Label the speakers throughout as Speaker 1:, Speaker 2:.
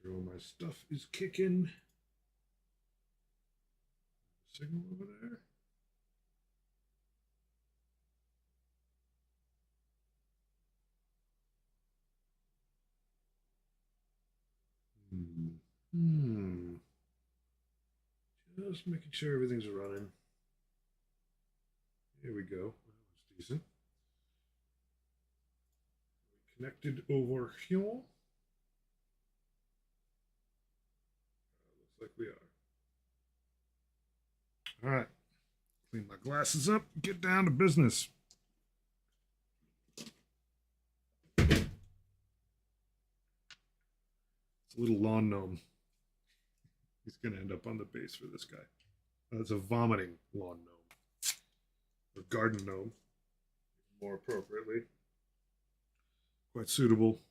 Speaker 1: Sure, all my stuff is kicking. Signal over there. Hmm. Just making sure everything's running. Here we go. That was decent. Connected over here. Looks like we are. All right. Clean my glasses up. Get down to business. It's a little lawn gnome. He's going to end up on the base for this guy. That's a vomiting lawn gnome. Or garden gnome, more appropriately. Quite suitable.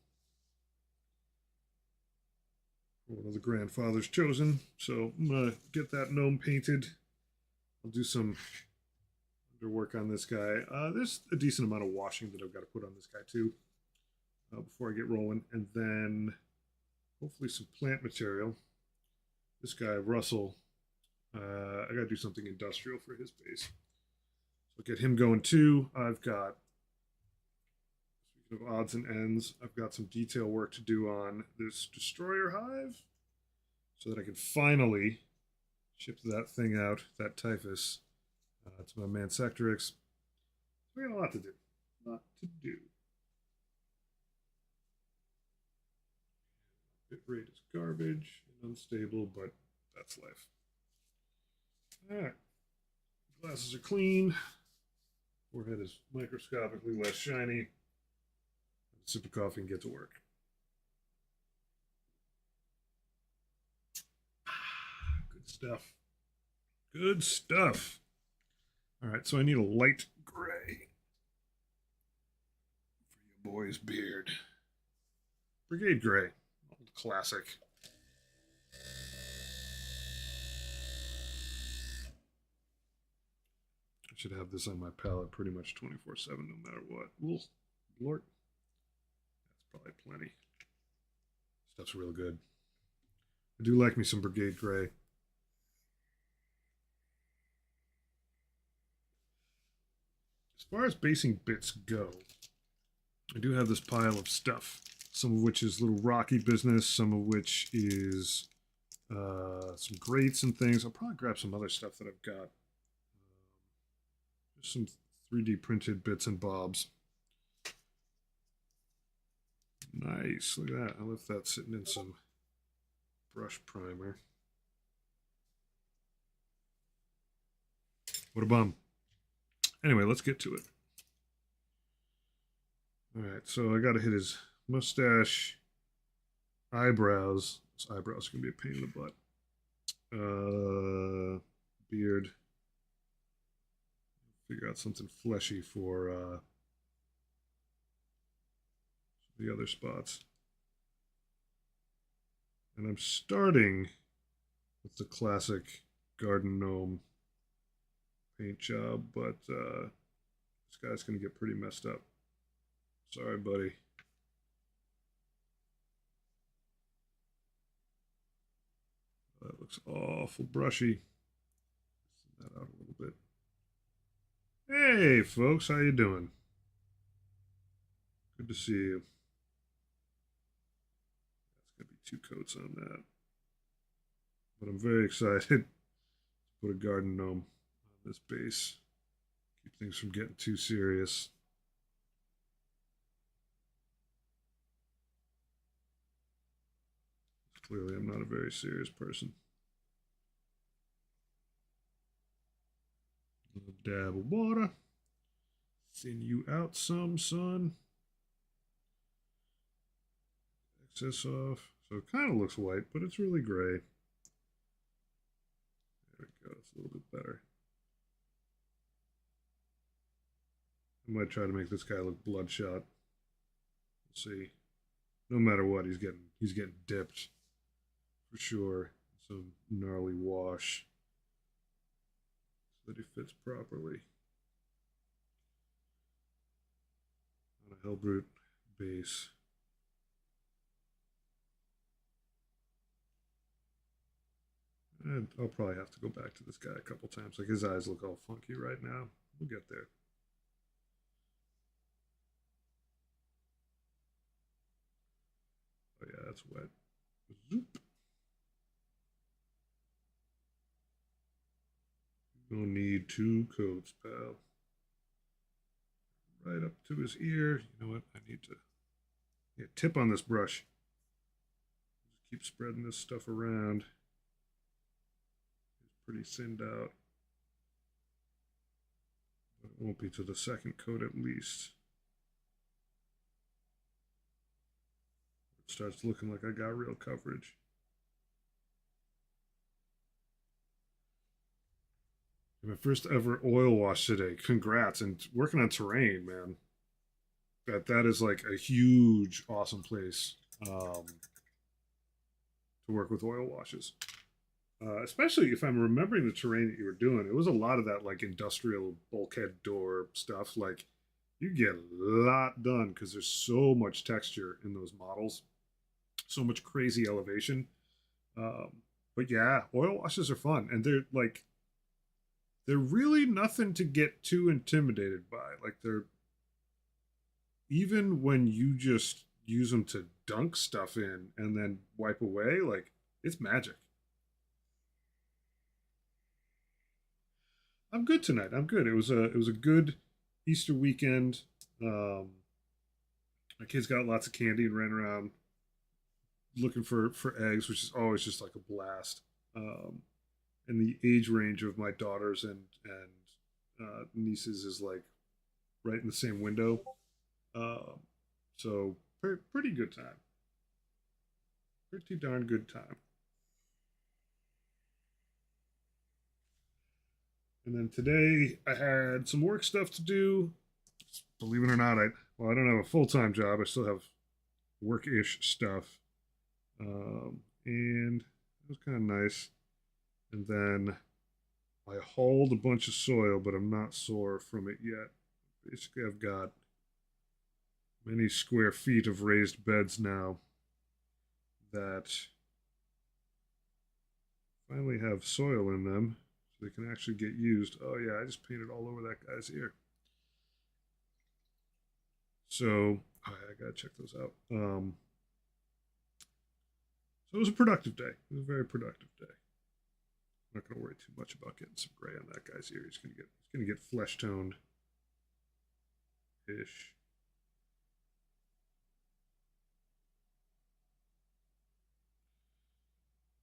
Speaker 1: One of the grandfathers chosen. So I'm going to get that gnome painted. I'll do some underwork on this guy. There's a decent amount of washing that I've got to put on this guy too before I get rolling. And then hopefully some plant material. This guy, Russell, I got to do something industrial for his base. So I'll get him going too. I've got, speaking of odds and ends, I've got some detail work to do on this destroyer hive so that I can finally ship that thing out, that typhus, to my man Sectorix. We got a lot to do. Lot to do. Bitrate is garbage and unstable, but that's life. All right. Glasses are clean. Forehead is microscopically less shiny. Sip of coffee and get to work. Good stuff. Good stuff. All right, so I need a light gray for your boy's beard. Brigade gray, old classic. I should have this on my palette pretty much 24/7, no matter what. Ooh, Lord, that's probably plenty. Stuff's real good. I do like me some Brigade gray. As far as basing bits go, I do have this pile of stuff. Some of which is little rocky business, some of which is some grates and things. I'll probably grab some other stuff that I've got. Just some 3D printed bits and bobs. Nice, look at that. I left that sitting in some brush primer. What a bum. Anyway, let's get to it. All right, so I got to hit his mustache, eyebrows. His eyebrows are going to be a pain in the butt. Beard. Figure out something fleshy for the other spots. And I'm starting with the classic garden gnome paint job, but this guy's going to get pretty messed up. Sorry, buddy. That looks awful brushy. Send that out a little bit. Hey, folks, how you doing? Good to see you. That's going to be 2 coats on that. But I'm very excited to put a garden gnome on this base. Keep things from getting too serious. Clearly, I'm not a very serious person. A little dab of water. Thin you out some, son. Excess off. So it kind of looks white, but it's really gray. There we go. It's a little bit better. I might try to make this guy look bloodshot. Let's see. No matter what, he's getting dipped for sure. Some gnarly wash so that he fits properly on a Hellbrute base. I'll probably have to go back to this guy a couple times. Like his eyes look all funky right now. We'll get there. Oh yeah, that's wet. Zoop. You'll need 2 coats, pal. Right up to his ear. You know what? I need to tip on this brush. Just keep spreading this stuff around. It's pretty thinned out. But it won't be to the second coat at least. It starts looking like I got real coverage. My first ever oil wash today. Congrats. And working on terrain, man. That is like a huge, awesome place to work with oil washes. Especially if I'm remembering the terrain that you were doing. It was a lot of that like industrial bulkhead door stuff. Like you get a lot done because there's so much texture in those models, so much crazy elevation. Um, but yeah, oil washes are fun, and they're really nothing to get too intimidated by. Like they're even when you just use them to dunk stuff in and then wipe away, like it's magic. I'm good tonight. I'm good. It was a good Easter weekend. Um, my kids got lots of candy and ran around looking for eggs, which is always just like a blast. Um, and the age range of my daughters and nieces is like right in the same window. Um, so pretty good time. Pretty darn good time. And then today I had some work stuff to do. Believe it or not, I don't have a full time job. I still have work ish stuff, and it was kind of nice. And then I hauled a bunch of soil, but I'm not sore from it yet. Basically, I've got many square feet of raised beds now that finally have soil in them, so they can actually get used. Oh yeah, I just painted all over that guy's ear. So oh, yeah, I gotta check those out. So it was a productive day. It was a very productive day. I'm not gonna worry too much about getting some gray on that guy's ear. He's gonna get flesh toned ish.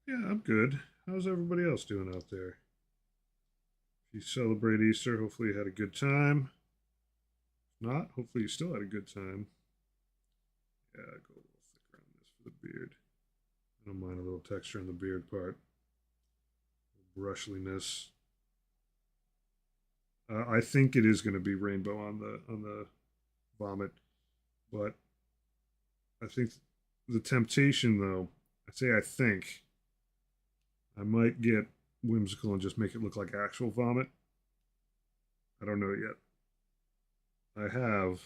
Speaker 1: Yeah, I'm good. How's everybody else doing out there? If you celebrate Easter, hopefully you had a good time. If not, hopefully you still had a good time. Yeah, go a little thicker on this for the beard. I don't mind a little texture on the beard part. Brushliness. I think it is going to be rainbow on the vomit, but I think the temptation though. I say I think I might get whimsical and just make it look like actual vomit. I don't know yet. I have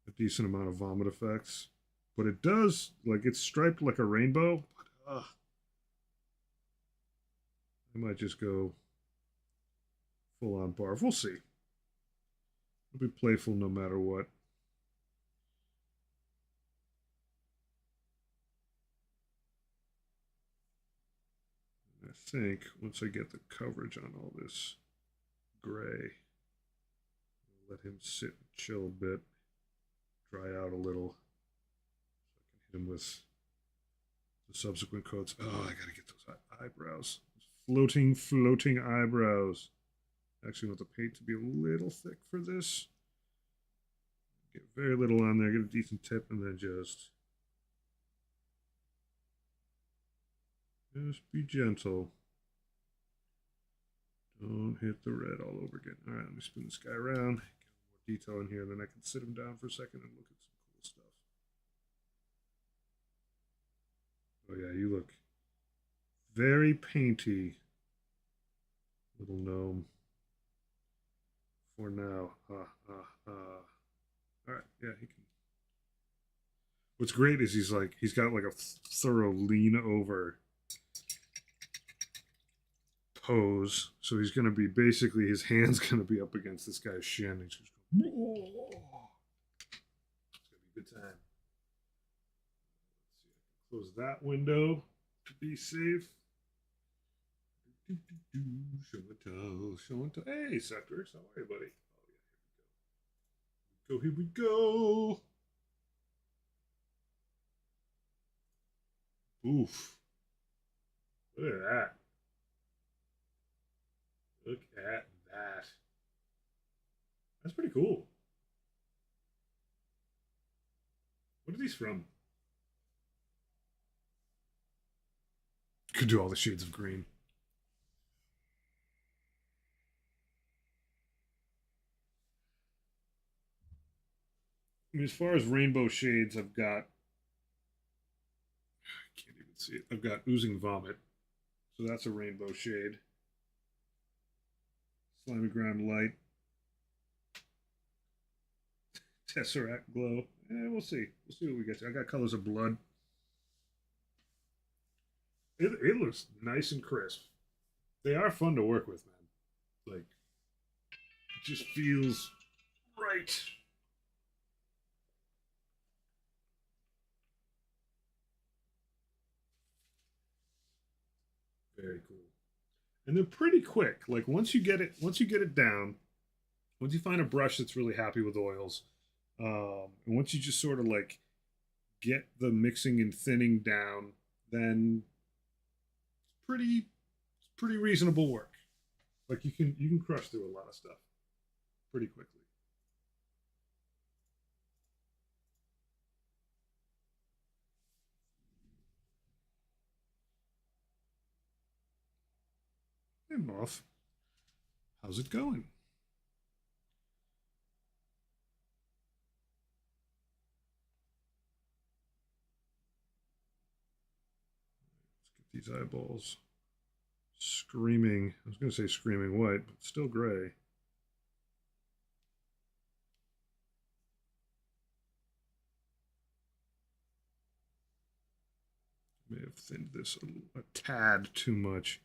Speaker 1: a decent amount of vomit effects, but it does like it's striped like a rainbow. But I might just go full on barf. We'll see. I'll be playful no matter what. I think once I get the coverage on all this gray, I'll let him sit and chill a bit, dry out a little, so I can hit him with the subsequent coats. Oh, I gotta get those eyebrows. Floating eyebrows. Actually, want the paint to be a little thick for this. Get very little on there, get a decent tip, and then just be gentle. Don't hit the red all over again. All right, let me spin this guy around. Get more detail in here, then I can sit him down for a second and look at some cool stuff. Oh yeah, you look very painty, little gnome. For now. All right, yeah, he can. What's great is he's got like a thorough lean over pose. So he's going to be basically, his hand's going to be up against this guy's shin. He's just going, oh. It's going to be a good time. Let's see, I can close that window to be safe. Show and tell, show and tell. Hey, Cedric, how are you, buddy? Oh, yeah, here we go. Oof. Look at that. Look at that. That's pretty cool. What are these from? Could do all the shades of green. I mean, as far as rainbow shades, I can't even see it. I've got Oozing Vomit. So that's a rainbow shade. Slimy Ground Light. Tesseract Glow. We'll see. We'll see what we get to. I got Colors of Blood. It looks nice and crisp. They are fun to work with, man. Like, it just feels right. Very cool. And they're pretty quick. Like once you get it down, once you find a brush that's really happy with oils, and once you just sort of like get the mixing and thinning down, then it's pretty reasonable work. Like you can crush through a lot of stuff pretty quickly. Hey Moth, how's it going? Let's get these eyeballs screaming. I was going to say screaming white, but still gray. May have thinned this a tad too much.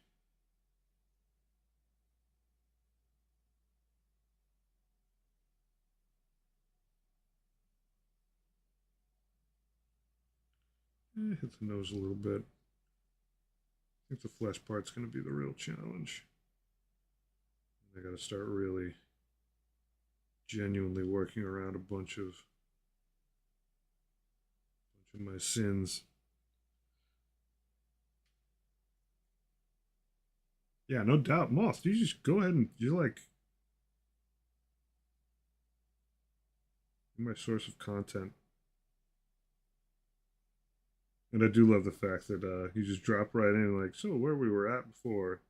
Speaker 1: Hit the nose a little bit. I think the flesh part's going to be the real challenge. I got to start really genuinely working around a bunch of my sins. Yeah, no doubt. Moth, you just go ahead and you're like my source of content. And I do love the fact that you just drop right in, like, so where we were at before.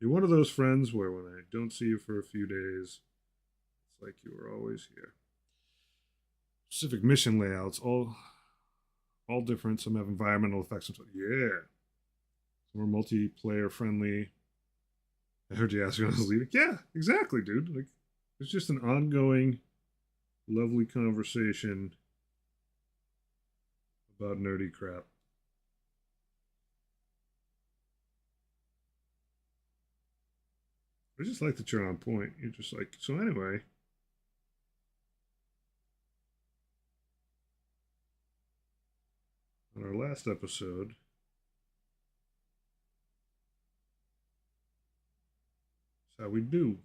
Speaker 1: You're one of those friends where when I don't see you for a few days, it's like you were always here. Specific mission layouts, all different. Some have environmental effects. Yeah, some are multiplayer friendly. I heard you ask when I was leaving. Yeah, exactly, dude. Like, it's just an ongoing, lovely conversation about nerdy crap. I just like that you're on point. You're just like, so anyway. On our last episode, that's how we do.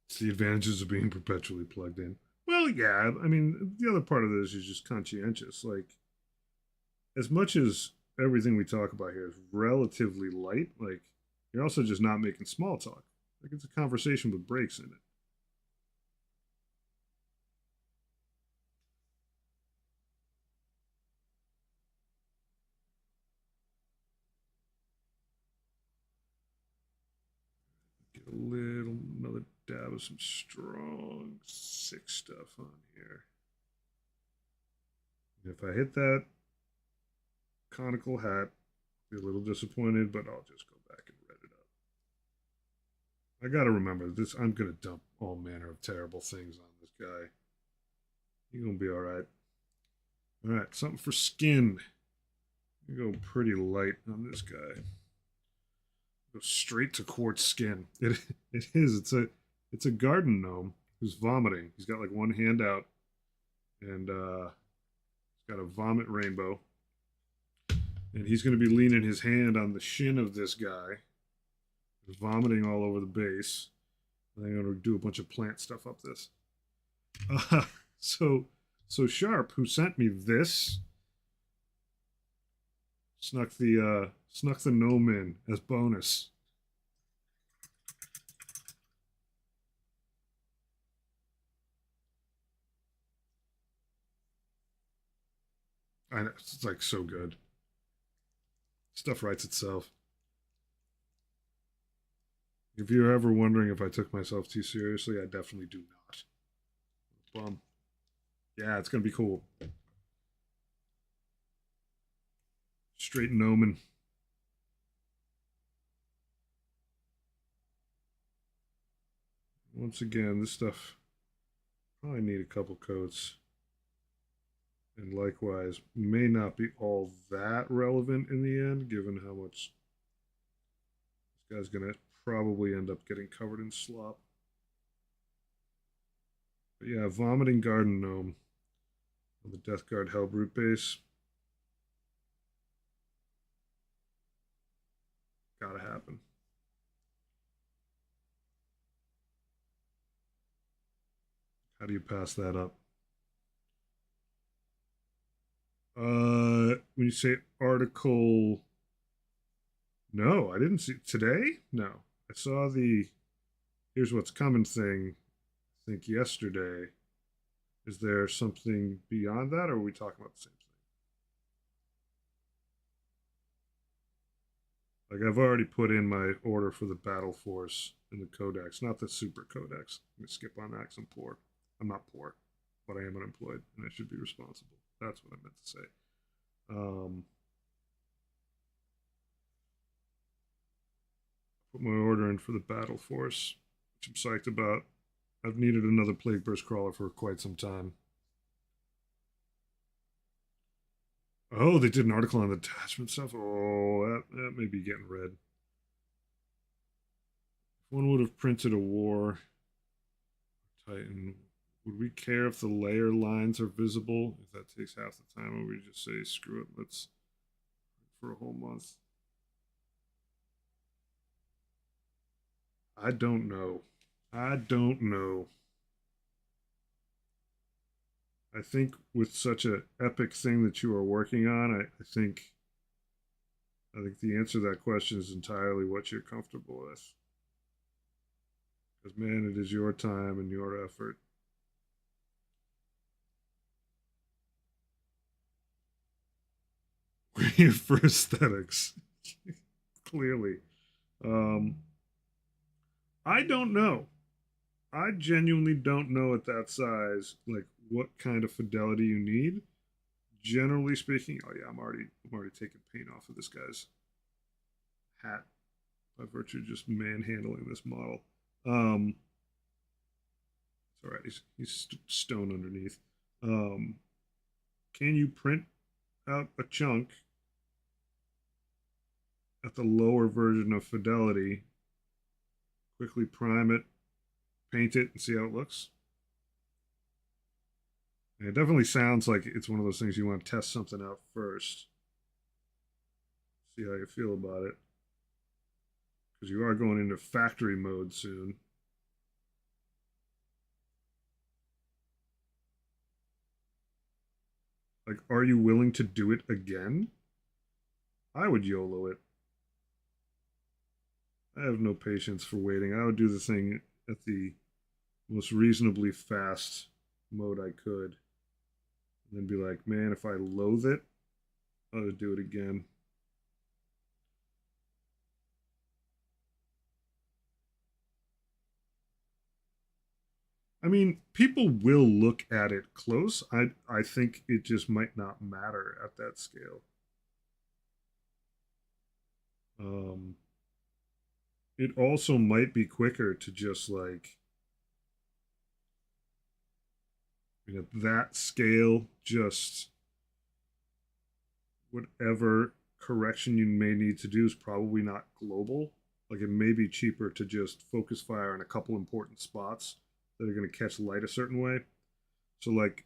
Speaker 1: It's the advantages of being perpetually plugged in. Well, yeah. I mean, the other part of this is just conscientious. Like, as much as everything we talk about here is relatively light, like, you're also just not making small talk. Like, it's a conversation with breaks in it. Get a little, another dab of some strong, sick stuff on here. If I hit that conical hat, I'll be a little disappointed, but I'll just go back and red it up. I gotta remember this. I'm gonna dump all manner of terrible things on this guy. You're gonna be all right. All right, something for skin. You go pretty light on this guy. Go straight to quartz skin. It is. It's a garden gnome who's vomiting. He's got like one hand out, and he's got a vomit rainbow. And he's going to be leaning his hand on the shin of this guy, vomiting all over the base. And I'm going to do a bunch of plant stuff up this. So Sharp, who sent me this, snuck the gnome in as bonus. I know, it's like so good. Stuff writes itself. If you're ever wondering if I took myself too seriously, I definitely do not. Bum. Yeah, it's gonna be cool. Straight gnoming. Once again, this stuff probably need a couple coats. And likewise, may not be all that relevant in the end, given how much this guy's gonna probably end up getting covered in slop. But yeah, vomiting garden gnome on the Death Guard Hellbrute base. Gotta happen. How do you pass that up? When you say article, no, I didn't see today. No, I saw the "here's what's coming" thing. I think yesterday. Is there something beyond that, or are we talking about the same thing? Like I've already put in my order for the Battle Force in the Codex, not the Super Codex. I'm gonna skip on that because I'm poor. I'm not poor, but I am unemployed, and I should be responsible. That's what I meant to say. Put my order in for the Battle Force, which I'm psyched about. I've needed another Plague Burst Crawler for quite some time. Oh, they did an article on the detachment stuff. Oh, that may be getting read. If one would have printed a war Titan, would we care if the layer lines are visible? If that takes half the time, or we just say screw it, let's for a whole month? I don't know. I don't know. I think with such an epic thing that you are working on, I think the answer to that question is entirely what you're comfortable with. Because man, it is your time and your effort. We're here for aesthetics. Clearly. I don't know. I genuinely don't know at that size, like what kind of fidelity you need. Generally speaking, oh yeah, I'm already taking paint off of this guy's hat by virtue of just manhandling this model. It's all right. He's stone underneath. Can you print out a chunk at the lower version of fidelity? Quickly prime it, paint it, and see how it looks. And it definitely sounds like it's one of those things you want to test something out first. See how you feel about it. Because you are going into factory mode soon. Like, are you willing to do it again? I would YOLO it. I have no patience for waiting. I would do the thing at the most reasonably fast mode I could. And then be like, man, if I loathe it, I would do it again. I mean, people will look at it close. I think it just might not matter at that scale. Um, it also might be quicker to just like, that scale, just whatever correction you may need to do is probably not global. Like it may be cheaper to just focus fire on a couple important spots that are going to catch light a certain way. So like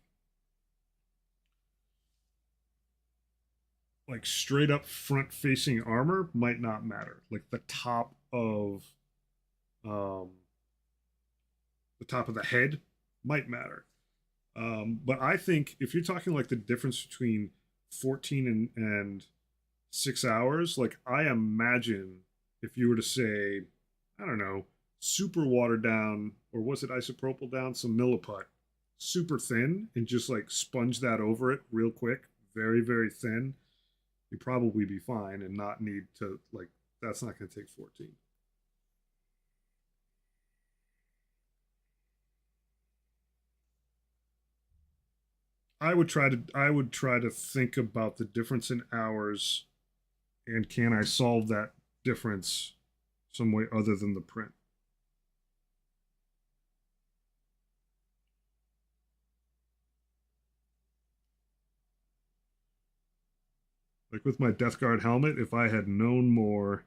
Speaker 1: straight up front facing armor might not matter. Like um the top of the head might matter. But I think if you're talking like the difference between 14 and 6 hours, like I imagine if you were to say, I don't know, super watered down, or was it isopropyl down, some milliput, super thin, and just like sponge that over it real quick, very, very thin, you'd probably be fine and not need to, like, that's not going to take 14. I would try to think about the difference in hours and can I solve that difference some way other than the print. Like with my Death Guard helmet, if I had known more,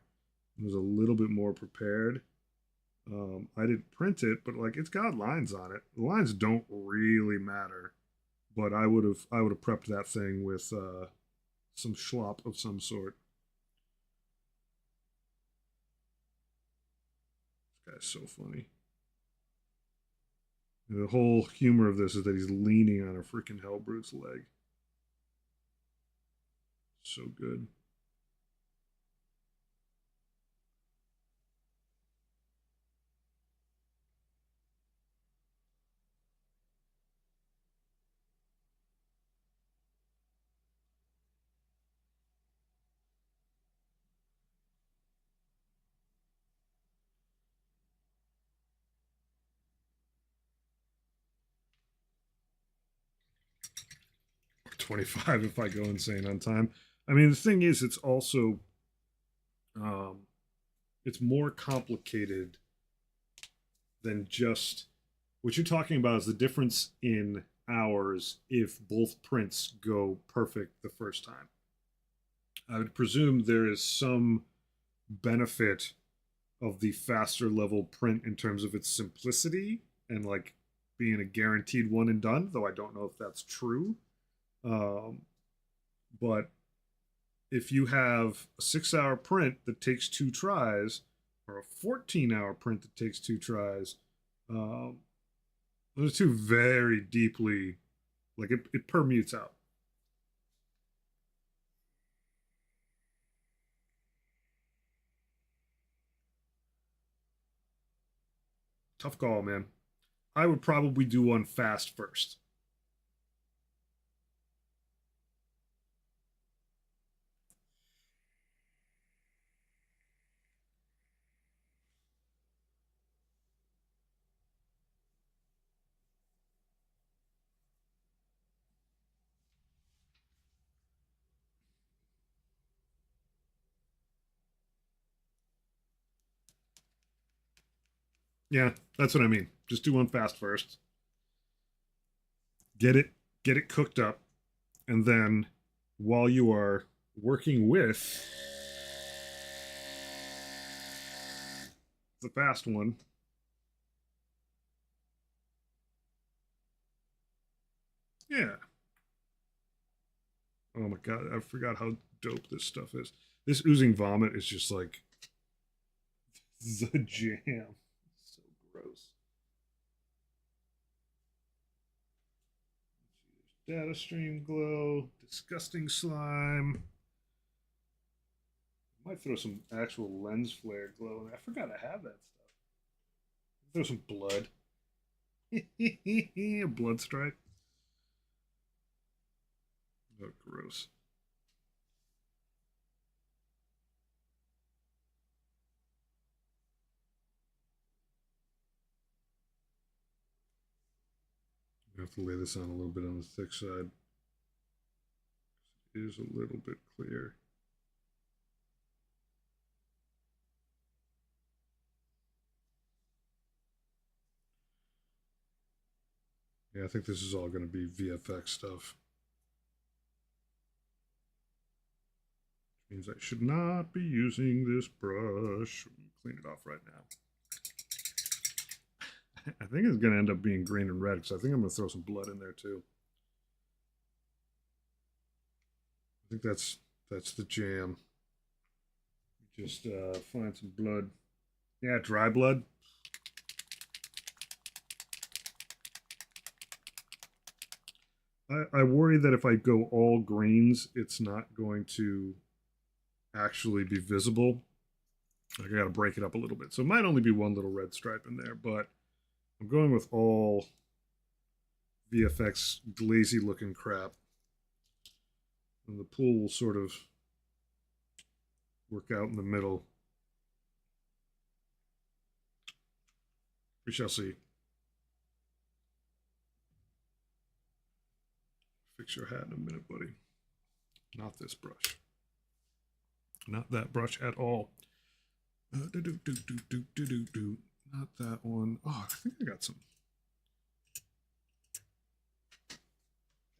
Speaker 1: was a little bit more prepared. I didn't print it, but like it's got lines on it. The lines don't really matter, but I would have prepped that thing with some schlop of some sort. This guy's so funny. The whole humor of this is that he's leaning on a freaking Hellbrute's leg. So good. 25 if I go insane on time. I mean, the thing is, um, it's more complicated than just what you're talking about is the difference in hours if both prints go perfect the first time. I would presume there is some benefit of the faster level print in terms of its simplicity and like being a guaranteed one and done, though I don't know if that's true. Um, but if you have a 6 hour print that takes two tries or a 14-hour print that takes two tries, um, those are two very deeply, like it permutes out. Tough call, man. I would probably do one fast first. Yeah, that's what I mean. Just do one fast first. Get it get it cooked up, and then while you are working with the fast one, yeah. Oh my god, I forgot how dope this stuff is. This oozing vomit is just like the jam. So gross. Data stream glow, disgusting slime. I might throw some actual lens flare glow in. I forgot I have that stuff. Throw some blood. A blood stripe. Oh, gross. have to lay this on a little bit on the thick side. It is a little bit clear. Yeah, I think this is all going to be VFX stuff. Which means I should not be using this brush. Clean it off right now. I think it's going to end up being green and red because I think I'm going to throw some blood in there too. I think that's the jam. Just find some blood. Yeah, dry blood. I worry that if I go all greens, it's not going to actually be visible. I got to break it up a little bit. So it might only be one little red stripe in there, but I'm going with all VFX glazy looking crap. And the pool will sort of work out in the middle. We shall see. Fix your hat in a minute, buddy. Not this brush. Not that brush at all. Not that one. Oh, I think I got some.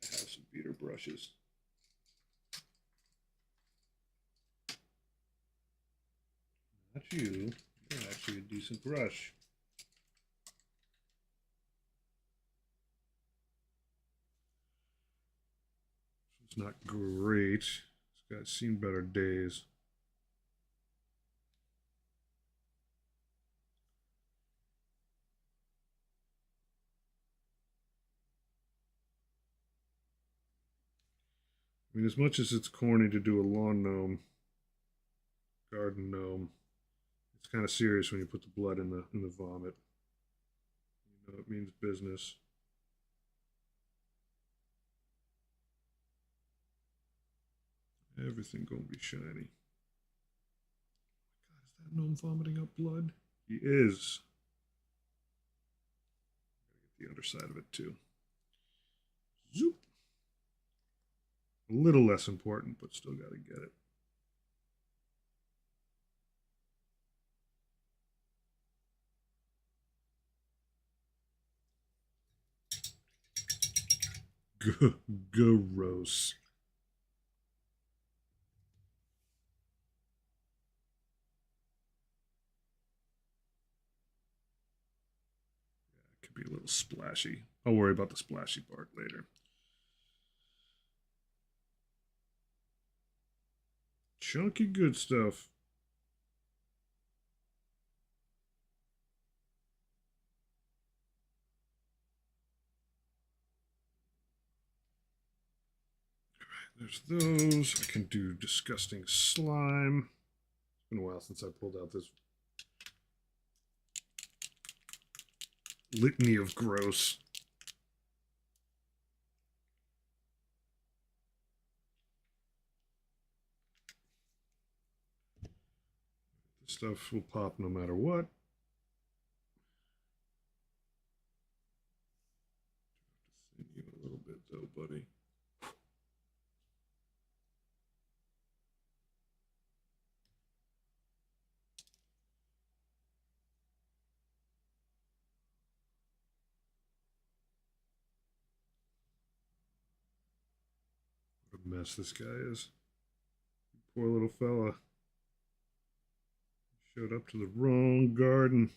Speaker 1: I have some beater brushes. Not you. You're actually a decent brush. It's not great. This guy's seen better days. I mean, as much as it's corny to do a lawn gnome, garden gnome, it's kind of serious when you put the blood in the vomit. You know, it means business. Everything gonna be shiny. God, is that gnome vomiting up blood? He is. Gotta get the underside of it too. Zoop. A little less important, but still gotta get it. Gross. Yeah, it could be a little splashy. I'll worry about the splashy part later. Chunky good stuff. There's those. I can do disgusting slime. It's been a while since I pulled out this litany of gross. This stuff will pop no matter what. Thin you a little bit though, buddy. What a mess this guy is. Poor little fella. Showed up to the wrong garden.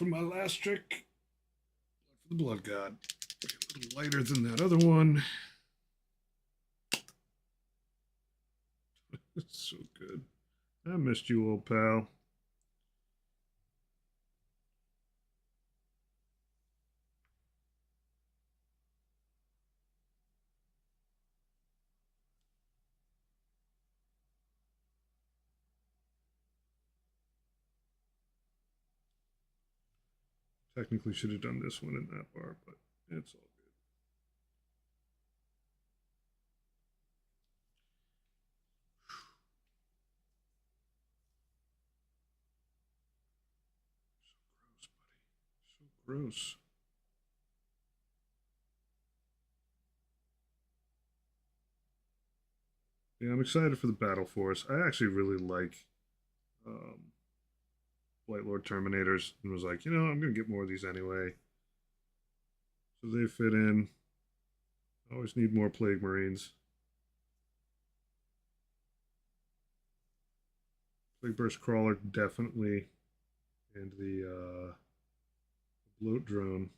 Speaker 1: for my last trick. For the Blood God. A little lighter than that other one. It's so good. I missed you, old pal. Technically should have done this one in that bar, but it's all good. So gross, buddy. So gross. Yeah, I'm excited for the Battle Force. I actually really like Blight Lord Terminators and was like, I'm going to get more of these anyway. So they fit in. Always need more Plague Marines. Plague Burst Crawler, definitely. And the Bloat Drone.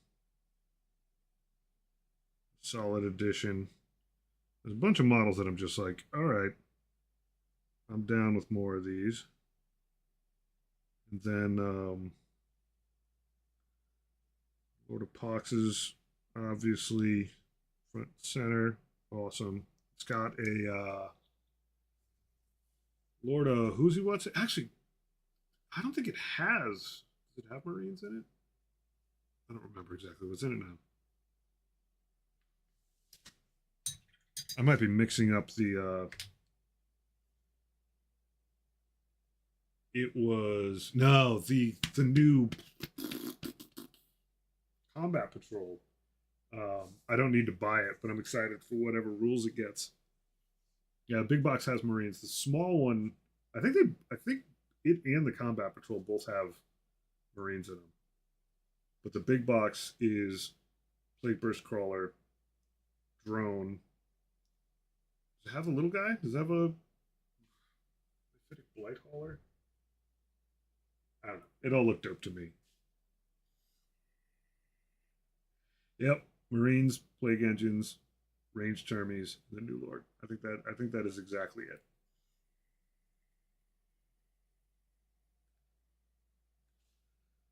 Speaker 1: Solid addition. There's a bunch of models that I'm just like, all right, I'm down with more of these. And then Lord of Poxes, obviously, front center, awesome. It's got a Lord of Who's He What's It? Actually, I don't think it has. Does it have Marines in it? I don't remember exactly what's in it now. I might be mixing up the. It was no the new Combat Patrol. I don't need to buy it, but I'm excited for whatever rules it gets. Yeah, big box has Marines. The small one, I think it and the Combat Patrol both have Marines in them. But the big box is Plague Burst Crawler, Drone. Does it have a little guy? Does it have a Blight Hauler? I don't know. It all looked dope to me. Yep, Marines, Plague Engines, Range Termies, the New Lord. I think that is exactly it.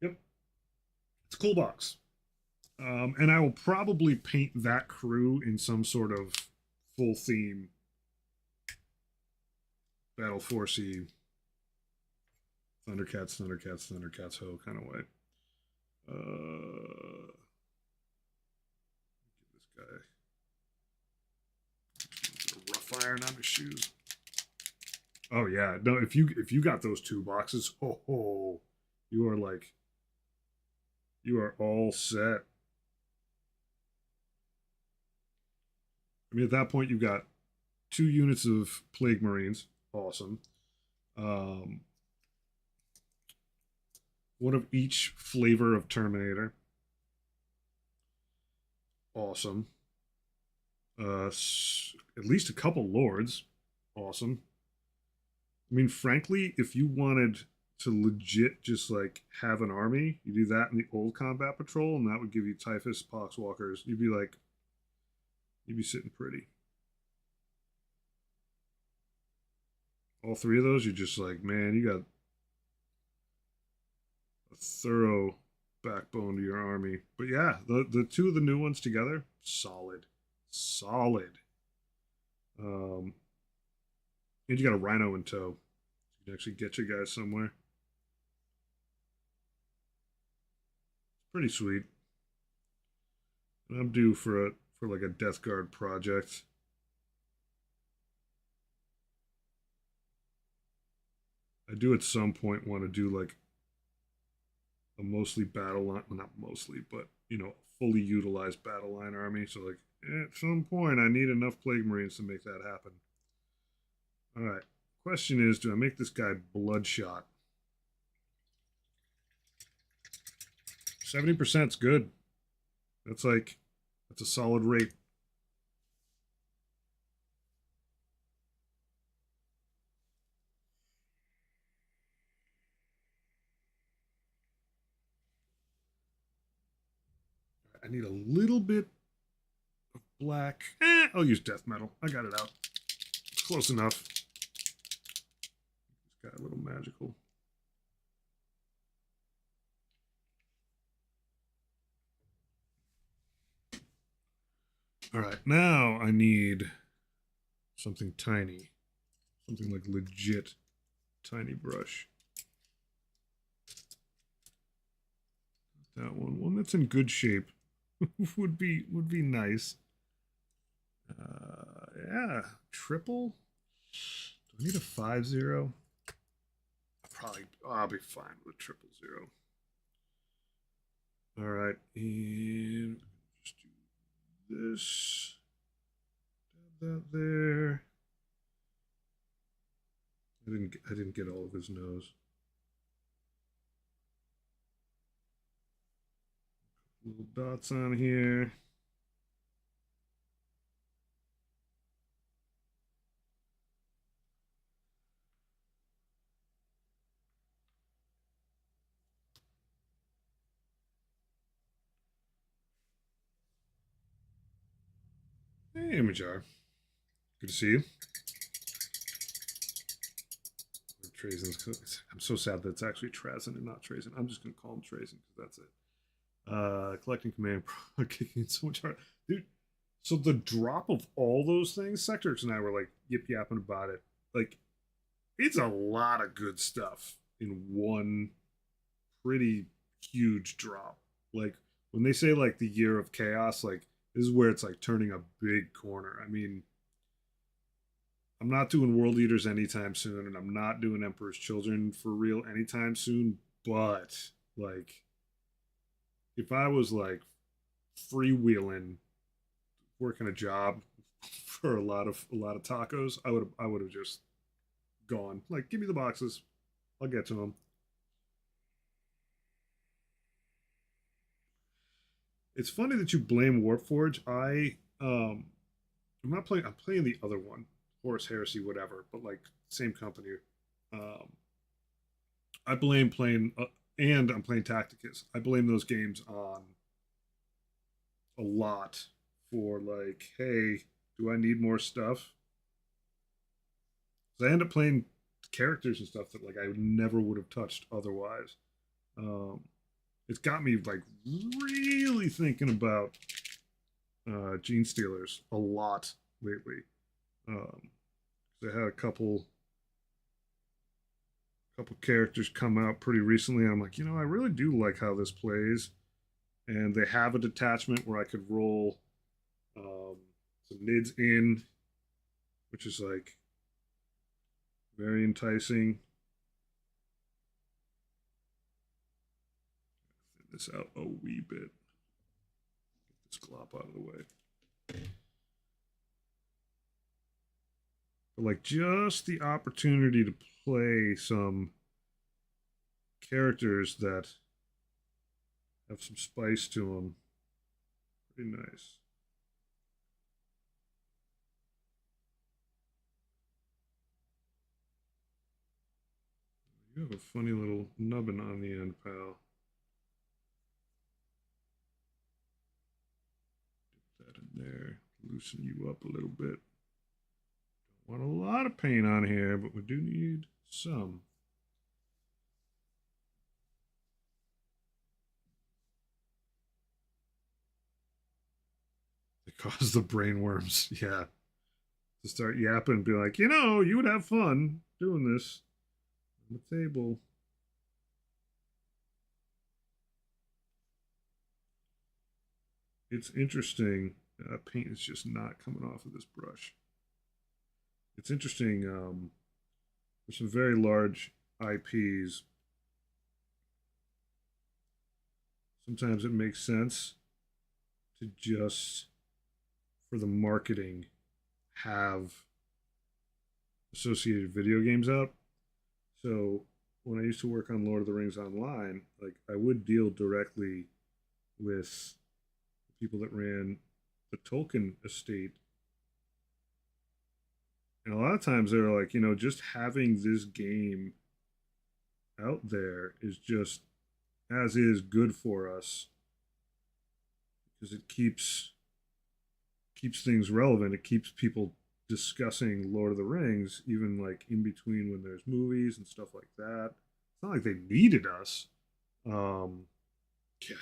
Speaker 1: Yep, it's a cool box. And I will probably paint that crew in some sort of full theme Battle Forcey Thundercats, Thundercats, Thundercats ho kind of way. This guy a rough iron on his shoes. Oh yeah, no. If you got those two boxes, you are like you are all set. I mean, at that point, you've got 2 units of Plague Marines, awesome. Um, one of each flavor of Terminator, awesome. At least a couple Lords, awesome. I mean, frankly, if you wanted to legit just like have an army, you do that in the old Combat Patrol, and that would give you Typhus, Poxwalkers. You'd be sitting pretty. All three of those, you're just like, man, you got a thorough backbone to your army. But yeah, the two of the new ones together, solid, solid. Um, and you got a Rhino in tow. You can actually get your guys somewhere. Pretty sweet. And I'm due for like a Death Guard project. I do at some point want to do like a mostly battle line, well, not mostly, but fully utilized battle line army. So like at some point, I need enough Plague Marines to make that happen. All right. Question is, do I make this guy Bloodshot? 70% is good. That's a solid rate. need a little bit of black. I'll use death metal. I got it out. Close enough. It's got a little magical. All right, now I need something tiny. Something like legit tiny brush. That one that's in good shape would be nice. Yeah, triple. Do I need a 5-0? I'll be fine with a 000. All right, and just do this. Add that there. I didn't get all of his nose. Little dots on here. Hey, Majar. Good to see you. I'm so sad that it's actually Trazen and not Trazen. I'm just going to call him Trazen because that's it. Collecting command, kicking so much hard. Dude, so the drop of all those things, Sectors and I were like yip yapping about it. Like, it's a lot of good stuff in one pretty huge drop. Like, when they say like the year of chaos, like, this is where it's like turning a big corner. I mean, I'm not doing World Eaters anytime soon, and I'm not doing Emperor's Children for real anytime soon. But like, if I was like freewheeling, working a job for a lot of tacos, I would have just gone. Like, give me the boxes, I'll get to them. It's funny that you blame Warpforge. I'm not playing. I'm playing the other one, Horus Heresy, whatever. But like same company. Um, I blame playing, and I'm playing Tacticus. I blame those games on a lot for like, hey, do I need more stuff? So I end up playing characters and stuff that like I never would have touched otherwise. Um, it's got me like really thinking about Gene Stealers a lot lately. Um, I had a couple characters come out pretty recently. And I'm like, I really do like how this plays, and they have a detachment where I could roll some nids in, which is like very enticing. Thin this out a wee bit. Get this glop out of the way. But like just the opportunity to play some characters that have some spice to them. Pretty nice. You have a funny little nubbin on the end, pal. Dip that in there. Loosen you up a little bit. Don't want a lot of paint on here, but we do need some. They cause the brainworms. Yeah. To start yapping and be like, you would have fun doing this on the table. It's interesting. Paint is just not coming off of this brush. It's interesting. There's some very large IPs. Sometimes it makes sense to just, for the marketing, have associated video games out. So when I used to work on Lord of the Rings Online, like I would deal directly with people that ran the Tolkien estate. And a lot of times they're like, just having this game out there is just as is good for us because it keeps things relevant. It keeps people discussing Lord of the Rings, even like in between when there's movies and stuff like that. It's not like they needed us. Um, yeah,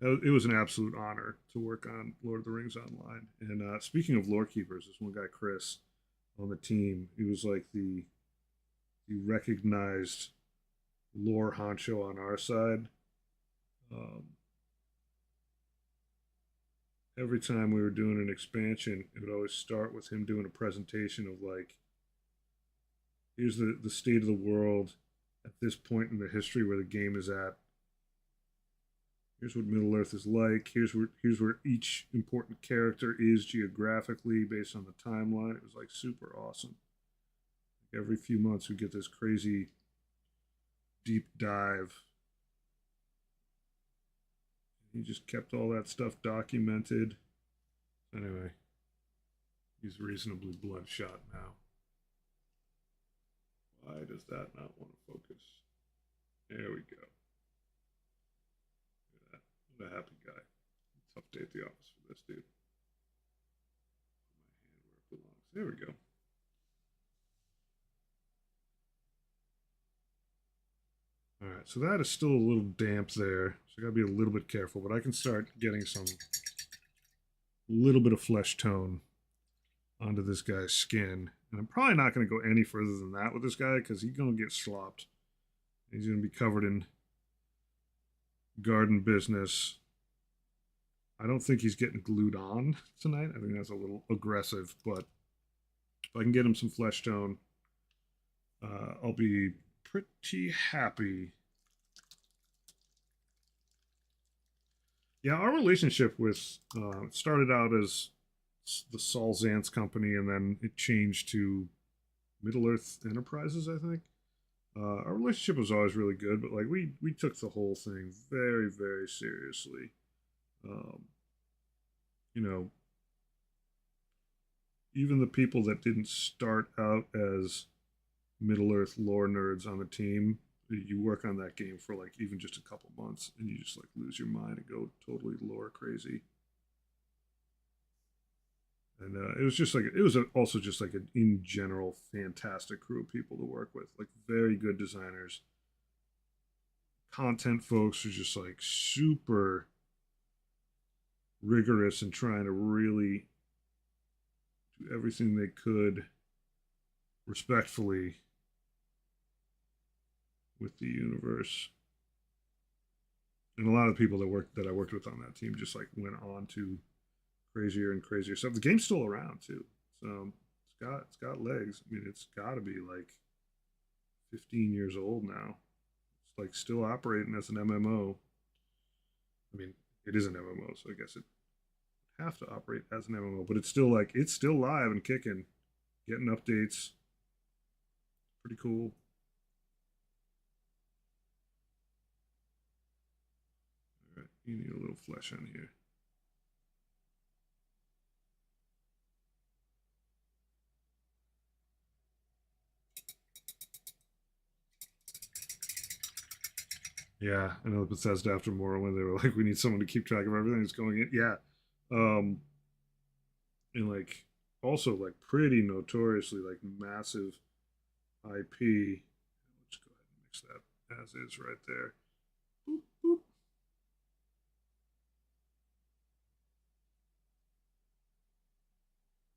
Speaker 1: it was an absolute honor to work on Lord of the Rings Online. And speaking of lore keepers, there's one guy, Chris, on the team. He was like the recognized lore honcho on our side. Um, every time we were doing an expansion, it would always start with him doing a presentation of like, here's the state of the world at this point in the history where the game is at. Here's what Middle Earth is like. Here's where each important character is geographically based on the timeline. It was like super awesome. Every few months we get this crazy deep dive. He just kept all that stuff documented. Anyway, he's reasonably bloodshot now. Why does that not want to focus? There we go. Look at that. What a happy guy. Let's update the office for this dude. Put my hand where it belongs. There we go. All right, so that is still a little damp there, so I gotta be a little bit careful, but I can start getting some little bit of flesh tone onto this guy's skin. And I'm probably not going to go any further than that with this guy because he's going to get slopped. He's going to be covered in garden business. I don't think he's getting glued on tonight. I think that's a little aggressive, but if I can get him some flesh tone, I'll be pretty happy. Yeah, our relationship with started out as the Saul Zaentz company, and then it changed to Middle Earth Enterprises, I think. Our relationship was always really good, but like we took the whole thing very, very seriously. Um, you know, even the people that didn't start out as Middle Earth lore nerds on the team, you work on that game for like even just a couple months, and you just like lose your mind and go totally lore crazy. And it was just like it was also just like an in general fantastic crew of people to work with, like very good designers, content folks who are just like super rigorous and trying to really do everything they could respectfully with the universe. And a lot of the people that I worked with on that team just like went on to crazier and crazier stuff. The game's still around too, so it's got legs. I mean, it's got to be like 15 years old now. It's like still operating as an MMO. I mean, it is an MMO, so I guess it would have to operate as an MMO, but it's still live and kicking, getting updates. Pretty cool. All right, you need a little flesh on here. Yeah, I know Bethesda after Morrowind, they were like, we need someone to keep track of everything that's going in. Yeah. Um, and like also like pretty notoriously like massive IP. Let's go ahead and mix that as is right there. Boop, boop.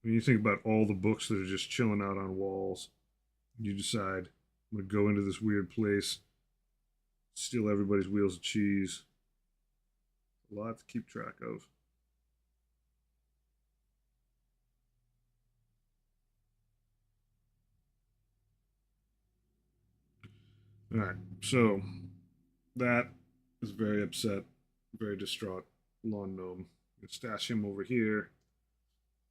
Speaker 1: When you think about all the books that are just chilling out on walls, you decide I'm gonna go into this weird place, steal everybody's wheels of cheese. A lot to keep track of. All right, so that is very upset, very distraught lawn gnome. I'm gonna stash him over here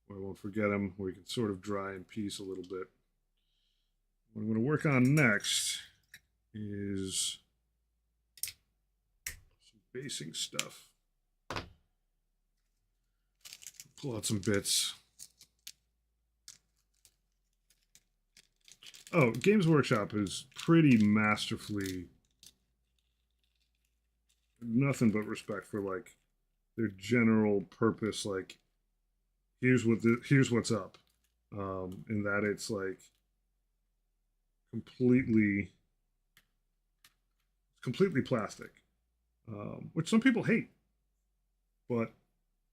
Speaker 1: where I won't forget him, where he can sort of dry in peace a little bit. What I'm going to work on next is some basing stuff. Pull out some bits. Oh, Games Workshop is pretty masterfully nothing but respect for like their general purpose, like here's what's up, and that it's like completely completely plastic, which some people hate. But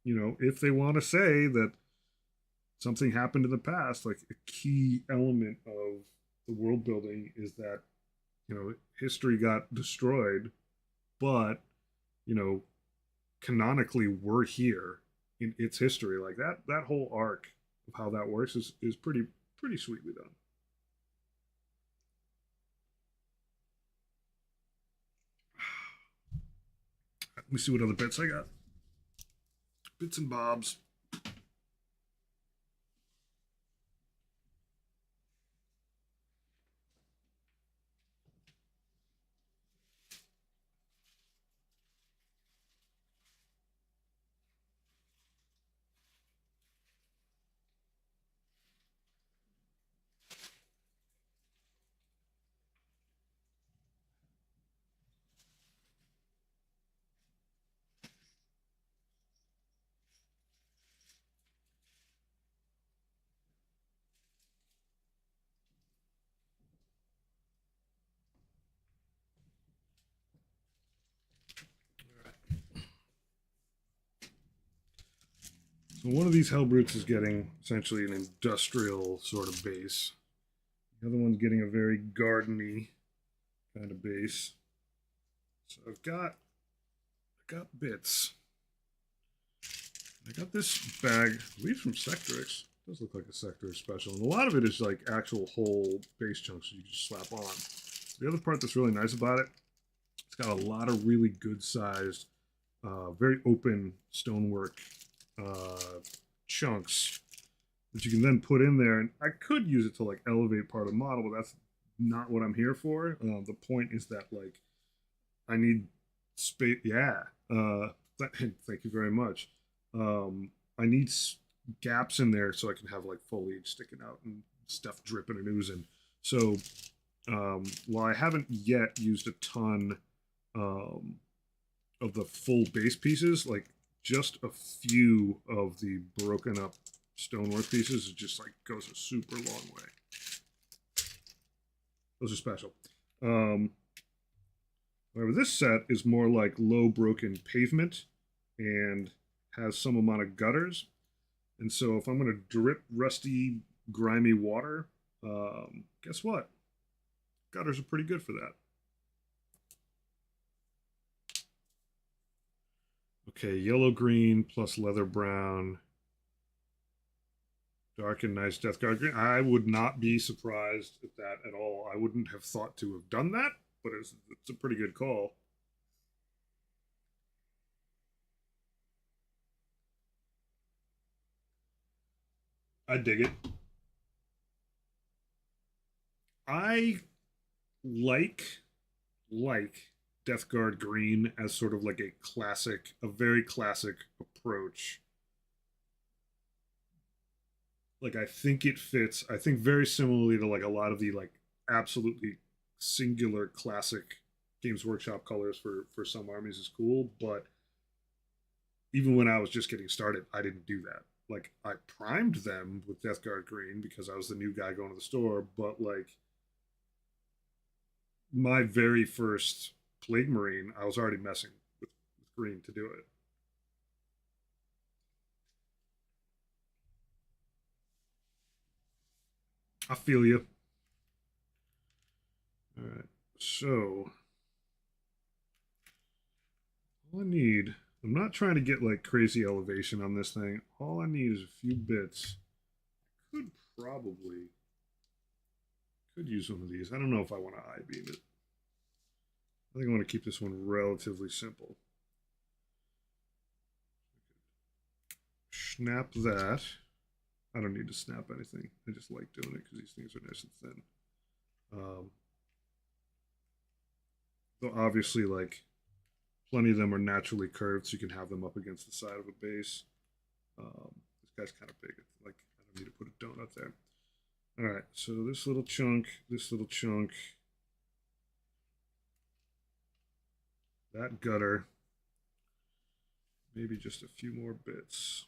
Speaker 1: you know, if they want to say that something happened in the past, like a key element of the world building is that you know history got destroyed, but you know canonically we're here in its history. Like that whole arc of how that works is pretty sweetly done. Let me see what other bits I got. Bits and bobs. So one of these Hellbrutes is getting essentially an industrial sort of base. The other one's getting a very gardeny kind of base. So I got bits. I got this bag, I believe from Sectrix. It does look like a Sectrix special. And a lot of it is like actual whole base chunks you just slap on. The other part that's really nice about it, it's got a lot of really good sized, very open stonework chunks that you can then put in there. And I could use it to like elevate part of the model, but that's not what I'm here for. The point is that like I need space. Yeah. Thank you very much. I need gaps in there so I can have like foliage sticking out and stuff dripping and oozing. So while I haven't yet used a ton um, of the full base pieces, like just a few of the broken up stonework pieces, it just like goes a super long way. Those are special. However, this set is more like low broken pavement and has some amount of gutters. And so if I'm going to drip rusty, grimy water, guess what? Gutters are pretty good for that. Okay, yellow green plus leather brown. Dark and nice Death Guard green. I would not be surprised at that at all. I wouldn't have thought to have done that, but it's a pretty good call. I dig it. I like Death Guard green as sort of like a classic, a very classic approach. Like I think it fits. I think very similarly to like a lot of the like absolutely singular classic Games Workshop colors for some armies is cool, but even when I was just getting started, I didn't do that. Like I primed them with Death Guard green because I was the new guy going to the store, but like my very first Plague Marine, I was already messing with green to do it. I feel you. All right, so all I need, I'm not trying to get like crazy elevation on this thing. All I need is a few bits. Could probably could use one of these. I don't know if I want to I beam it. I think I want to keep this one relatively simple. Snap that. I don't need to snap anything. I just like doing it because these things are nice and thin. Though obviously, like plenty of them are naturally curved, so you can have them up against the side of a base. This guy's kind of big. Like I don't need to put a donut there. All right, so this little chunk, that gutter. Maybe just a few more bits.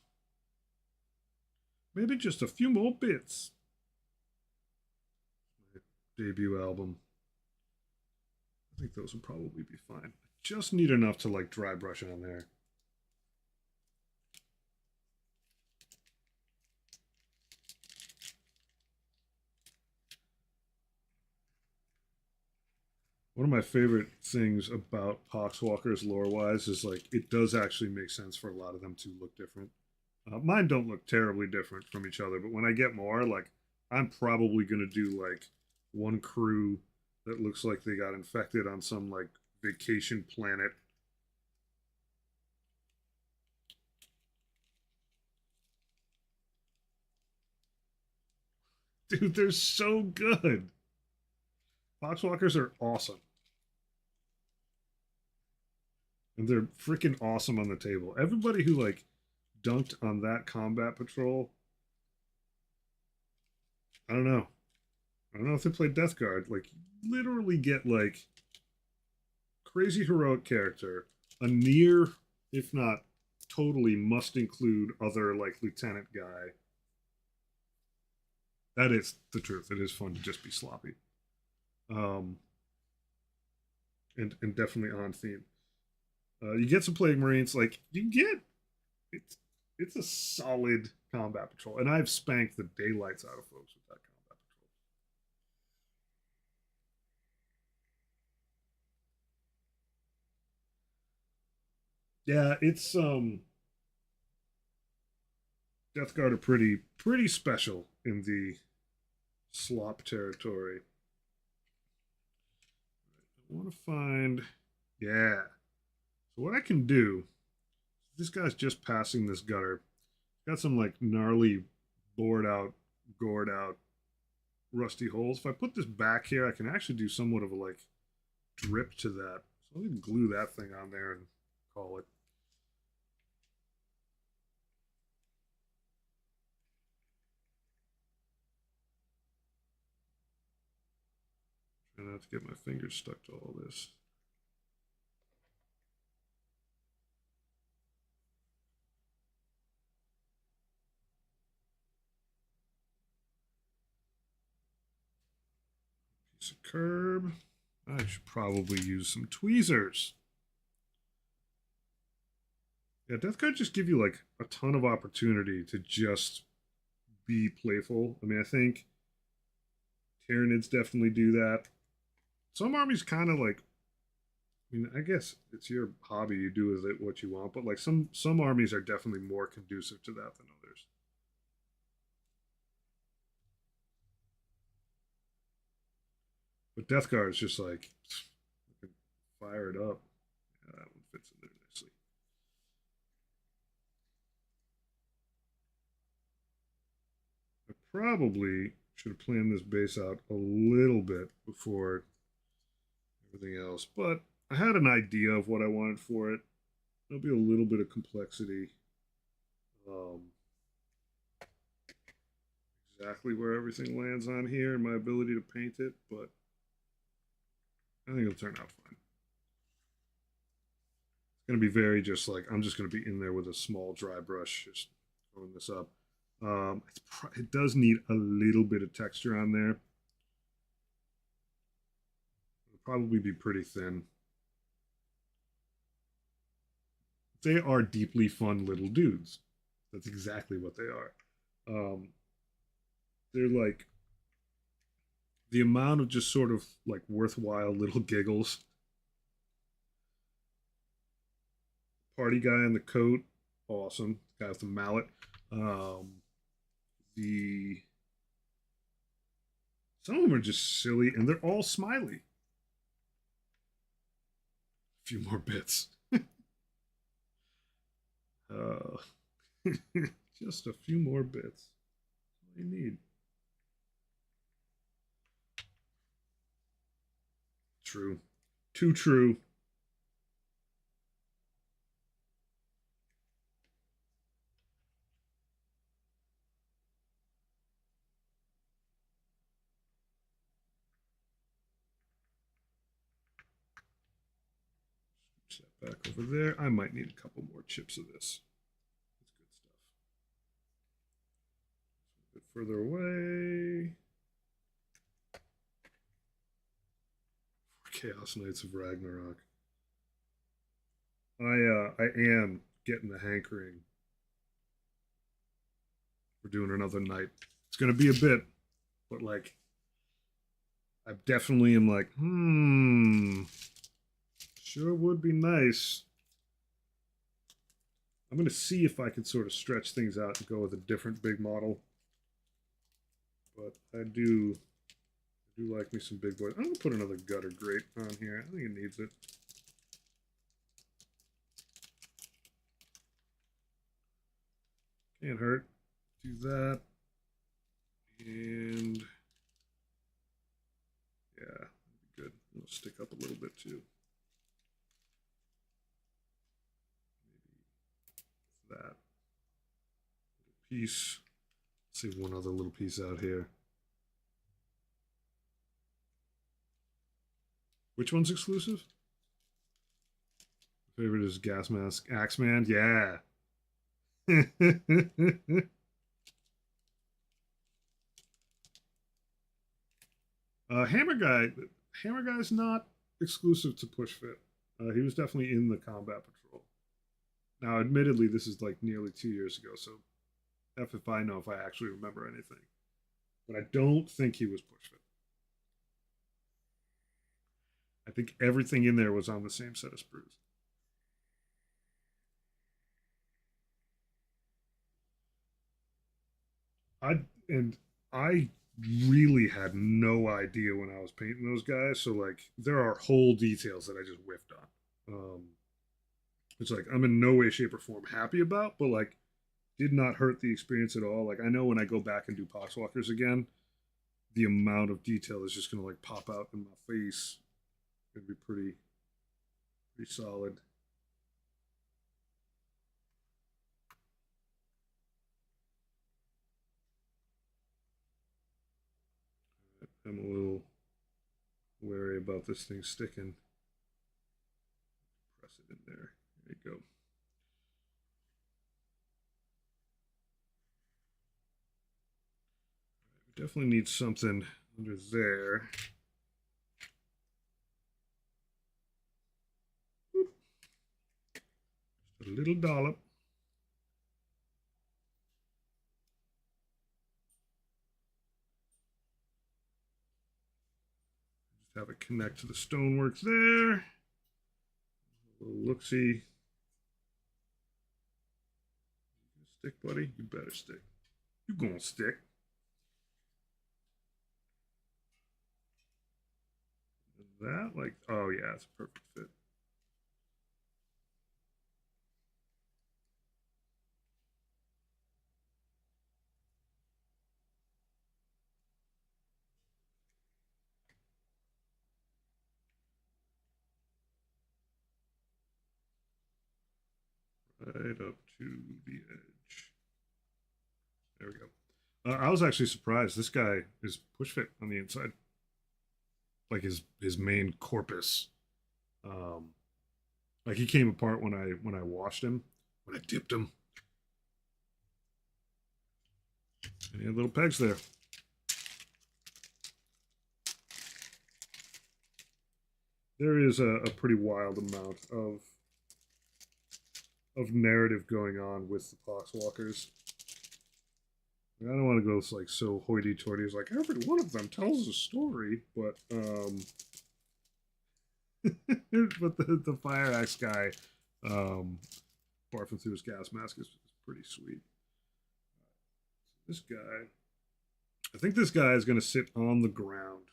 Speaker 1: Maybe just a few more bits. My debut album. I think those will probably be fine. Just need enough to like dry brush on there. One of my favorite things about Poxwalkers lore wise is like it does actually make sense for a lot of them to look different. Mine don't look terribly different from each other, but when I get more, like I'm probably gonna do like one crew that looks like they got infected on some like vacation planet. Dude, they're so good. Poxwalkers are awesome. And they're freaking awesome on the table. Everybody who like dunked on that combat patrol, I don't know. I don't know if they played Death Guard. Like, literally get like crazy heroic character, a near, if not totally, must include other like lieutenant guy. That is the truth. It is fun to just be sloppy, um, and definitely on theme. You get some Plague Marines. Like you get it's it's a solid combat patrol, and I've spanked the daylights out of folks with that combat patrol. Yeah, it's Death Guard are pretty special in the slop territory. I want to find, yeah. So what I can do, this guy's just passing this gutter. Got some like gnarly, bored out, gored out, rusty holes. If I put this back here, I can actually do somewhat of a like drip to that. So I can glue that thing on there and call it. Try not to get my fingers stuck to all this. Piece of curb. I should probably use some tweezers. Yeah, Death Guard just give you like a ton of opportunity to just be playful. I mean, I think Tyranids definitely do that. Some armies kind of like, I mean, I guess it's your hobby. You do with it what you want, but like some armies are definitely more conducive to that than others. But Death Guard is just like fire it up. Yeah, that one fits in there nicely. I probably should have planned this base out a little bit before everything else, but I had an idea of what I wanted for it. There'll be a little bit of complexity. Um, exactly where everything lands on here and my ability to paint it, but I think it'll turn out fine. It's going to be very just like I'm just going to be in there with a small dry brush, just throwing this up. It does need a little bit of texture on there. It'll probably be pretty thin. They are deeply fun little dudes. That's exactly what they are. Um, they're like the amount of just sort of like worthwhile little giggles. Party guy in the coat, awesome. Guy with the mallet. Um, the Some of them are just silly, and they're all smiley. A few more bits. Uh, just a few more bits. That's all you need. True. Too true. Step Back over there. I might need a couple more chips of this. That's good stuff. A bit further away. Chaos Knights of Ragnarok. I am getting the hankering. We're doing another night. It's gonna be a bit, but like I definitely am like, sure would be nice. I'm gonna see if I can sort of stretch things out and go with a different big model. But I do like me some big boys. I'm gonna put another gutter grate on here. I think it needs it. Can't hurt. Do that. And yeah, good. It'll stick up a little bit too. Maybe that piece. Let's see one other little piece out here. Which one's exclusive? My favorite is Gas Mask. Axeman, yeah. Hammer Guy's not exclusive to Push Fit. He was definitely in the Combat Patrol. Now, admittedly, this is like nearly 2 years ago, so F if I know if I actually remember anything. But I don't think he was Push Fit. I think everything in there was on the same set of sprues. I really had no idea when I was painting those guys. So like there are whole details that I just whiffed on. It's like I'm in no way, shape, or form happy about, but like did not hurt the experience at all. Like I know when I go back and do Poxwalkers again, the amount of detail is just gonna like pop out in my face. It'd be pretty solid. I'm a little wary about this thing sticking. Press it in there. There you go. We definitely need something under there. Just a little dollop. Just have it connect to the stonework there. A little look-see. Stick, buddy? You better stick. You gonna stick. And that, like, oh yeah, it's a perfect fit. Right up to the edge. There we go. I was actually surprised. This guy is push fit on the inside, like his main corpus. Um, like he came apart when I washed him, when I dipped him, and he had little pegs there. There is a pretty wild amount of narrative going on with the Poxwalkers. I don't want to go like so hoity-toity. It's like every one of them tells a story, but but the fire axe guy, barfing through his gas mask is pretty sweet. This guy, I think this guy is going to sit on the ground.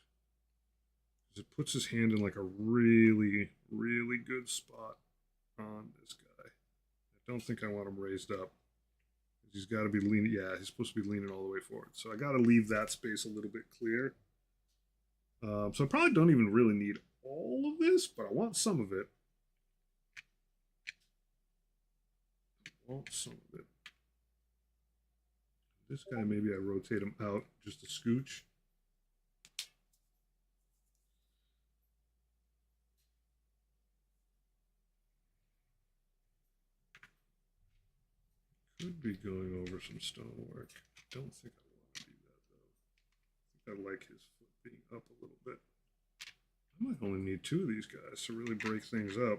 Speaker 1: It puts his hand in like a really, really good spot on this guy. I don't think I want him raised up. He's got to be leaning. Yeah, he's supposed to be leaning all the way forward. So I got to leave that space a little bit clear. So I probably don't even really need all of this, but I want some of it. I want some of it. This guy, maybe I rotate him out just a scooch. Could be going over some stonework. Don't think I want to do that though. I think I like his foot being up a little bit. I might only need 2 of these guys to really break things up.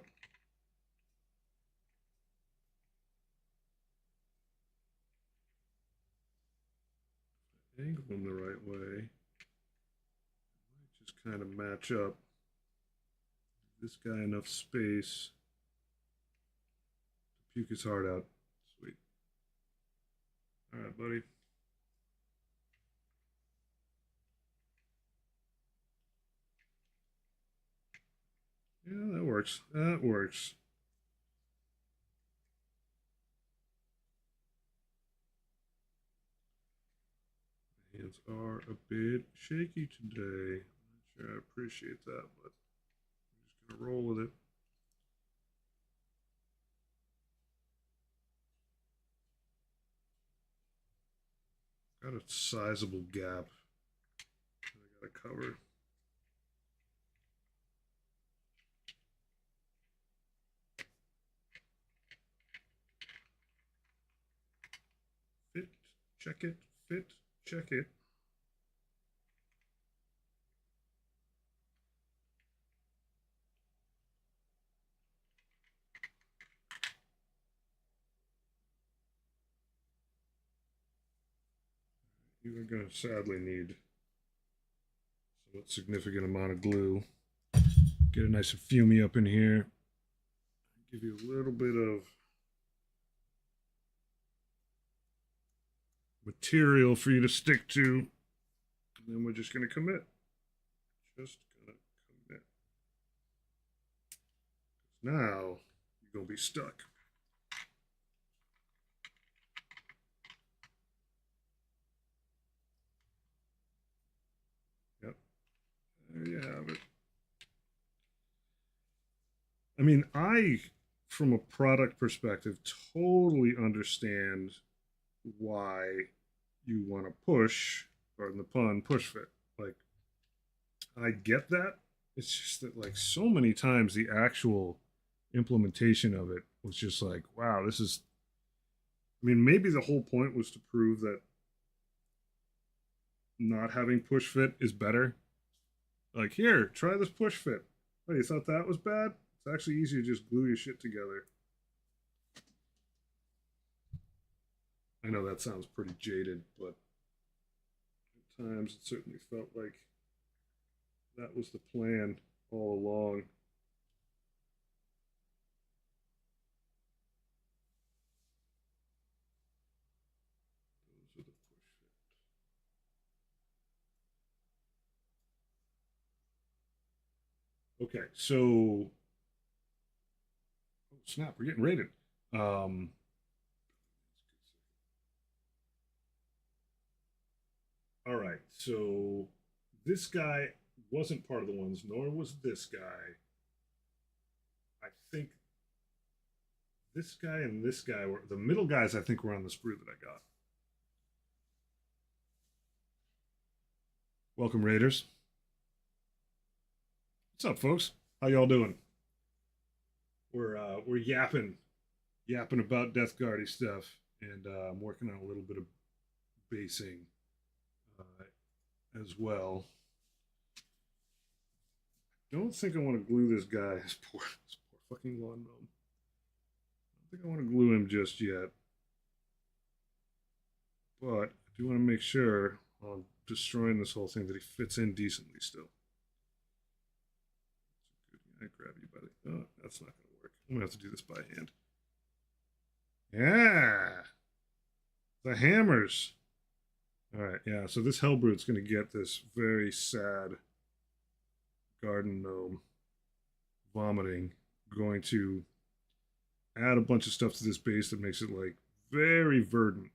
Speaker 1: Angle them the right way. Might just kind of match up. This guy enough space to puke his heart out. Sweet. All right, buddy. Yeah, that works. That works. My hands are a bit shaky today. I'm not sure I appreciate that, but I'm just gonna roll with it. Got a sizable gap that I gotta cover. Fit, check it, fit, check it. You are going to sadly need a somewhat significant amount of glue. Get it nice and fumy up in here. Give you a little bit of material for you to stick to. And then we're just going to commit. Just going to commit. Now you're going to be stuck. Yep. There you have it. I mean, from a product perspective, totally understand why you want to push, pardon the pun, push fit. Like, I get that. It's just that, like, so many times the actual implementation of it was just like, wow, this is. I mean, maybe the whole point was to prove that not having push fit is better. Like, here, try this push fit. Oh, you thought that was bad? It's actually easier to just glue your shit together. I know that sounds pretty jaded, but at times it certainly felt like that was the plan all along. Those are the push fit. Okay, so oh, snap, we're getting rated. Um, all right, so this guy wasn't part of the ones, nor was this guy. I think this guy and this guy were the middle guys. I think were on the sprue that I got. Welcome, Raiders. What's up, folks? How y'all doing? We're yapping about Death Guardy stuff, and I'm working on a little bit of basing as well. Don't think I want to glue this guy. This poor fucking lawn gnome. I don't think I want to glue him just yet, but I do want to make sure while I'm destroying this whole thing that he fits in decently still. I grab you by the. Oh, that's not going to work. I'm going to have to do this by hand. Yeah. The hammers. All right, yeah. So this Hellbrute's going to get this very sad garden gnome vomiting. Going to add a bunch of stuff to this base that makes it like very verdant.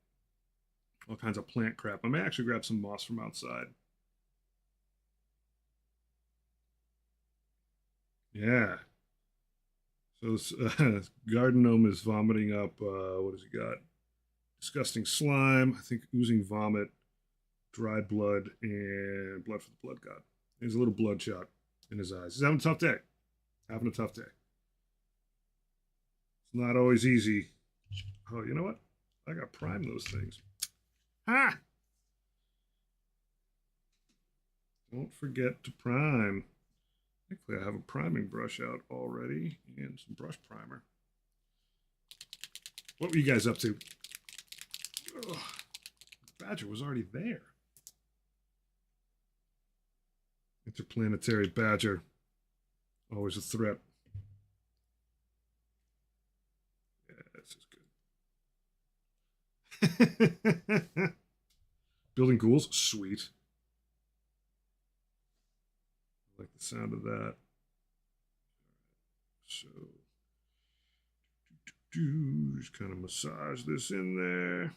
Speaker 1: All kinds of plant crap. I may actually grab some moss from outside. Yeah. So this garden gnome is vomiting up. What has he got? Disgusting slime. I think oozing vomit, dry blood, and blood for the blood god. There's a little bloodshot in his eyes. He's having a tough day. Having a tough day. It's not always easy. Oh, you know what? I got to prime those things. Ha! Don't forget to prime. Thankfully, I have a priming brush out already and some brush primer. What were you guys up to? Ugh, the badger was already there. Interplanetary badger. Always a threat. Yeah, this is good. Building ghouls? Sweet. I like the sound of that. So, just kind of massage this in there.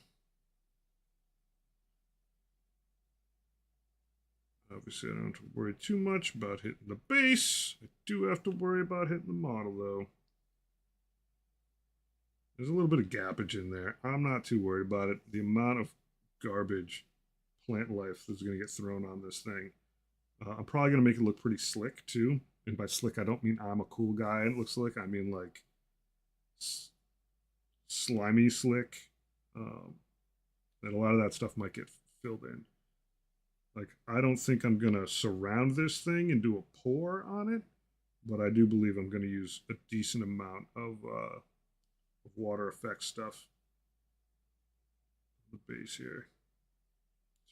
Speaker 1: Obviously, I don't have to worry too much about hitting the base. I do have to worry about hitting the model, though. There's a little bit of gappage in there. I'm not too worried about it. The amount of garbage plant life that's going to get thrown on this thing. I'm probably going to make it look pretty slick, too. And by slick, I don't mean I'm a cool guy and it looks slick. I mean, like, slimy slick. And a lot of that stuff might get filled in. Like, I don't think I'm going to surround this thing and do a pour on it, but I do believe I'm going to use a decent amount of water effect stuff on the base here.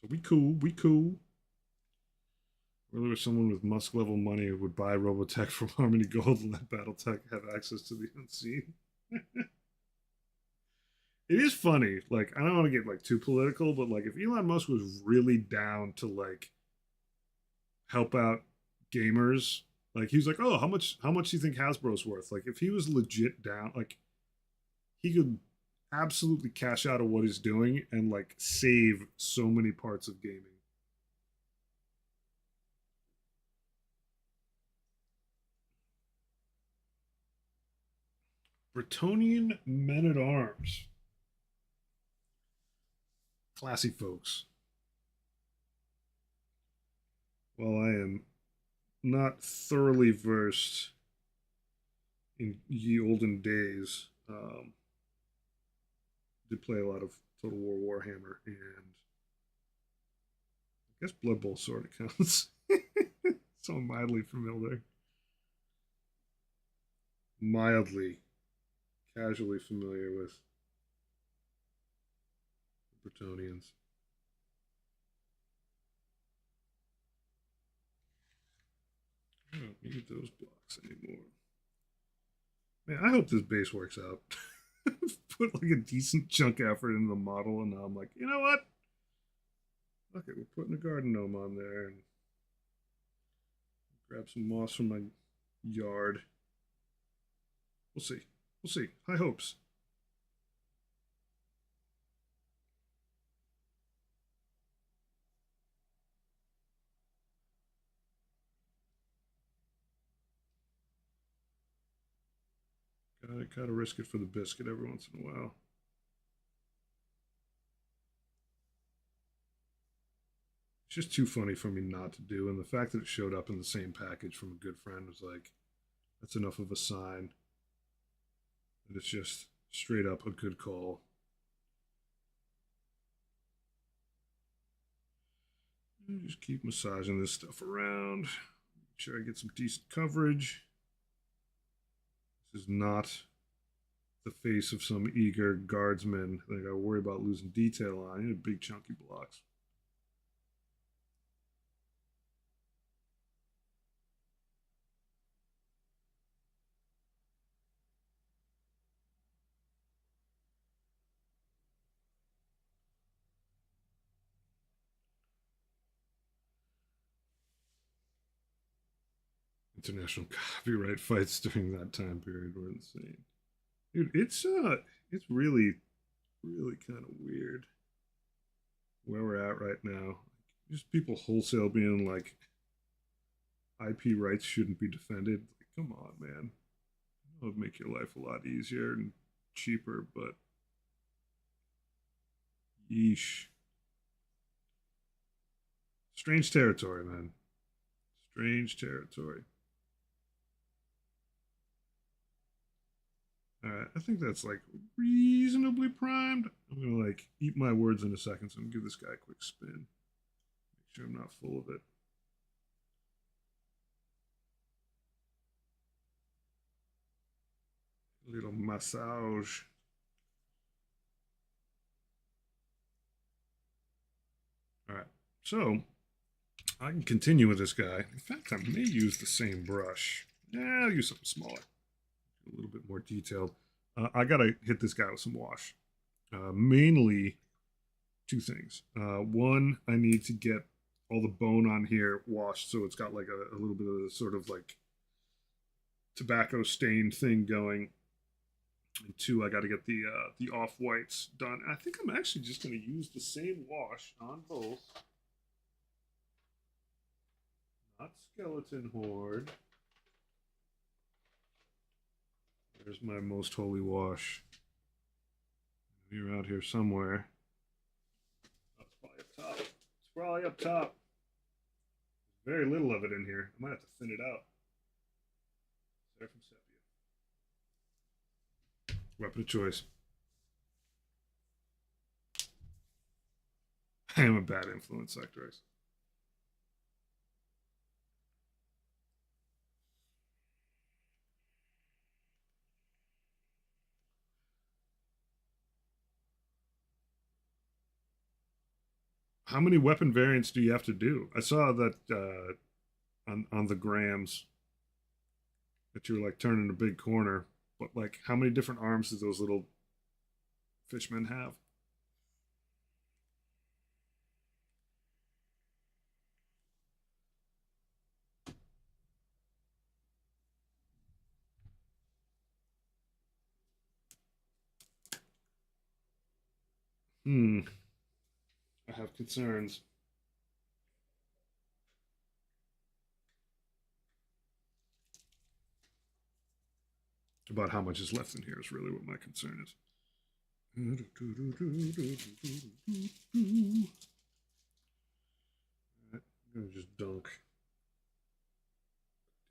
Speaker 1: So we cool. Really wish someone with Musk level money would buy Robotech from Harmony Gold and let Battletech have access to the unseen. It is funny. Like, I don't want to get like too political, but like if Elon Musk was really down to like help out gamers, like he was like, oh, how much do you think Hasbro's worth? Like if he was legit down, like he could absolutely cash out of what he's doing and like save so many parts of gaming. Bretonnian men at arms. Classy folks. While I am not thoroughly versed in ye olden days, did play a lot of Total War Warhammer, and I guess Blood Bowl sort of counts. So mildly familiar. Mildly, casually familiar with the Bretonnians. I don't need those blocks anymore. Man, I hope this base works out. Put like a decent chunk effort into the model, and now I'm like, you know what? Okay, we're putting a garden gnome on there and grab some moss from my yard. We'll see. We'll see. High hopes. Gotta risk it for the biscuit every once in a while. It's just too funny for me not to do, and the fact that it showed up in the same package from a good friend was like, that's enough of a sign that it's just straight up a good call. Just keep massaging this stuff around. Make sure I get some decent coverage. This is not the face of some eager guardsman that I gotta worry about losing detail on. You need big chunky blocks. International copyright fights during that time period were insane. Dude, it's really kind of weird where we're at right now. Just people wholesale being like IP rights shouldn't be defended. Like, come on, man. It would make your life a lot easier and cheaper, but yeesh. Strange territory, man. Strange territory. All right, I think that's like reasonably primed. I'm gonna like eat my words in a second, so I'm gonna give this guy a quick spin. Make sure I'm not full of it. A little massage. All right, so I can continue with this guy. In fact, I may use the same brush. Yeah, I'll use something smaller, a little bit more detailed. I gotta hit this guy with some wash. Mainly two things. One, I need to get all the bone on here washed so it's got like a little bit of a sort of like tobacco stained thing going. And two, I got to get the off whites done. I think I'm actually just going to use the same wash on both. Not Skeleton Horde. There's my most holy wash. You're out here somewhere. Oh, it's probably up top. It's probably up top. There's very little of it in here. I might have to thin it out. Seraphim Sepia. Weapon of choice. I am a bad influence, Sectoris. How many weapon variants do you have to do? I saw that on the grams that you were like turning a big corner, but like how many different arms do those little fishmen have? I have concerns. About how much is left in here is really what my concern is. I'm gonna just dunk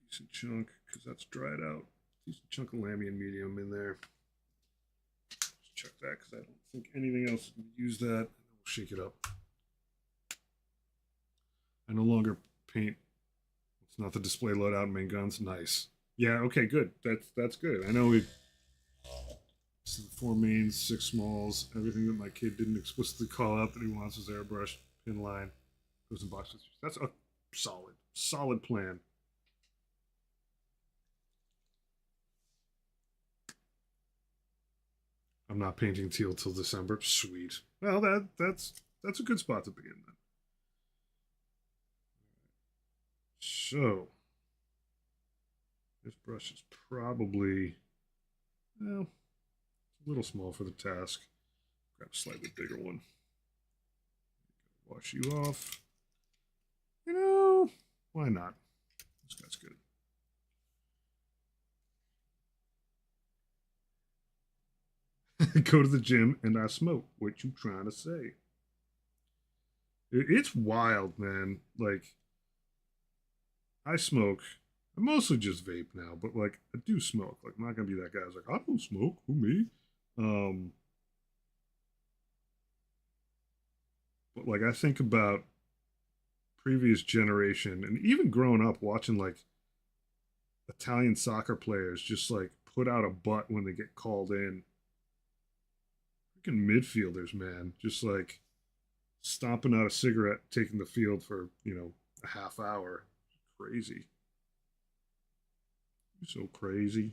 Speaker 1: a decent chunk because that's dried out. Decent chunk of Lamian medium in there. Just check that because I don't think anything else is going to use that. We'll shake it up. I no longer paint. It's not the display loadout main guns. Nice. Yeah. Okay. Good. That's good. I know we. The 4 mains, 6 smalls, everything that my kid didn't explicitly call out that he wants is airbrush, pin line, goes in boxes. That's a solid plan. I'm not painting teal till December. Sweet. Well, that's a good spot to begin then. So this brush is probably well a little small for the task. Grab a slightly bigger one. Wash you off. You know, why not? This guy's good. Go to the gym and I smoke. What you trying to say? It's wild, man. Like, I smoke. I mostly just vape now, but like, I do smoke. Like, I'm not gonna be that guy who's like, I don't smoke. Who me? Um, but like, I think about previous generation and even growing up watching like Italian soccer players just like put out a butt when they get called in. Freaking midfielders, man, just like stomping out a cigarette, taking the field for a half hour. Crazy. You're so crazy.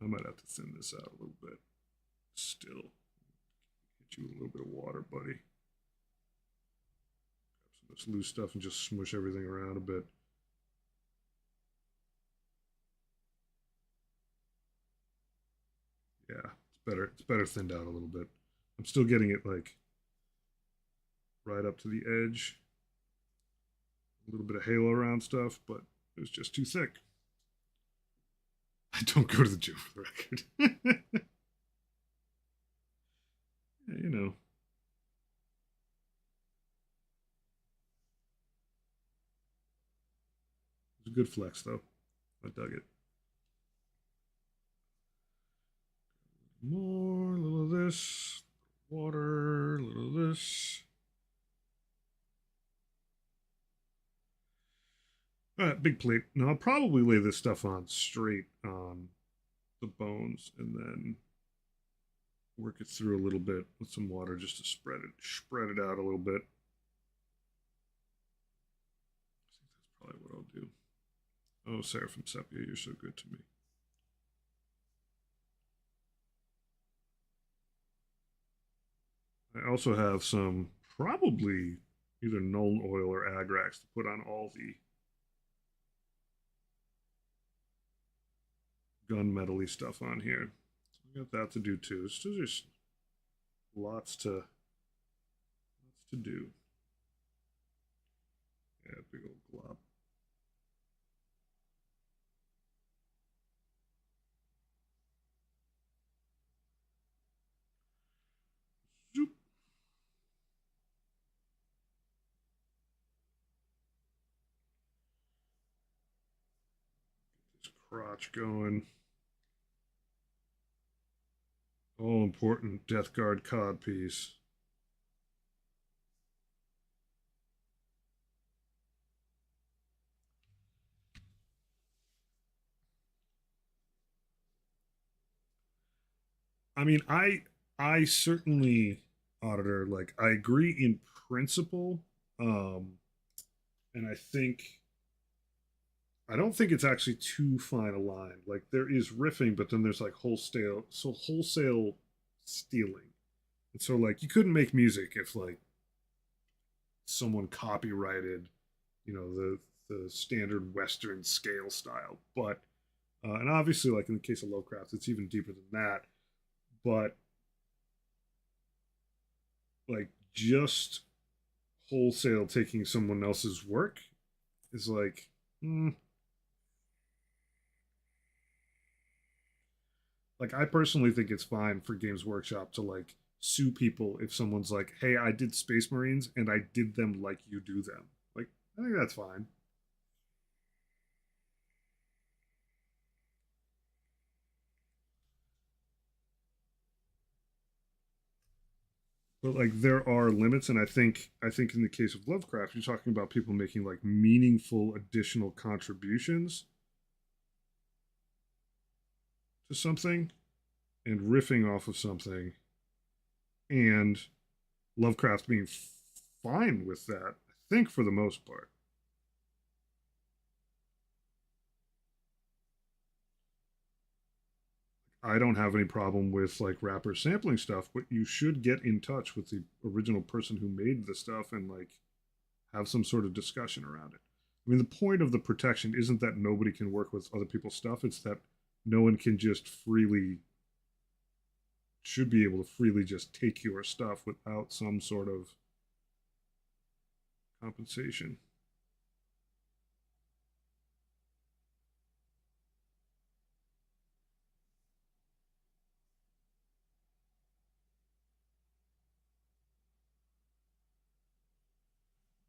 Speaker 1: I might have to thin this out a little bit. Still, get you a little bit of water, buddy. Grab some of this loose stuff and just smush everything around a bit. Yeah, it's better. It's better thinned out a little bit. I'm still getting it like right up to the edge. A little bit of halo around stuff, but it was just too thick. I don't go to the gym for the record. Yeah, you know. It was a good flex though. I dug it. more, a little of this, water, a little of this. All right, big plate. Now I'll probably lay this stuff on straight on the bones and then work it through a little bit with some water just to spread it out a little bit. I think that's probably what I'll do. Oh, Seraphim Sepia, you're so good to me. I also have some probably either Nuln Oil or Agrax to put on all the gunmetally stuff on here. So I got that to do too. So there's lots to do. Yeah, big old glob. Zoop. This crotch going. All important Death Guard cod piece. I mean, I certainly, auditor, like I agree in principle. Um, and I don't think it's actually too fine a line. Like there is riffing, but then there's like wholesale stealing. And so like you couldn't make music if like someone copyrighted, the standard Western scale style. But and obviously, like in the case of Lovecraft, it's even deeper than that. But like just wholesale taking someone else's work is like, like I personally think it's fine for Games Workshop to like sue people if someone's like, "Hey, I did Space Marines and I did them like you do them." Like I think that's fine. But like there are limits, and I think in the case of Lovecraft, you're talking about people making like meaningful additional contributions to something and riffing off of something, and Lovecraft being fine with that. I think for the most part. I don't have any problem with like rappers sampling stuff, but you should get in touch with the original person who made the stuff and like have some sort of discussion around it. I mean, the point of the protection isn't that nobody can work with other people's stuff, it's that no one can just freely should be able to freely just take your stuff without some sort of compensation.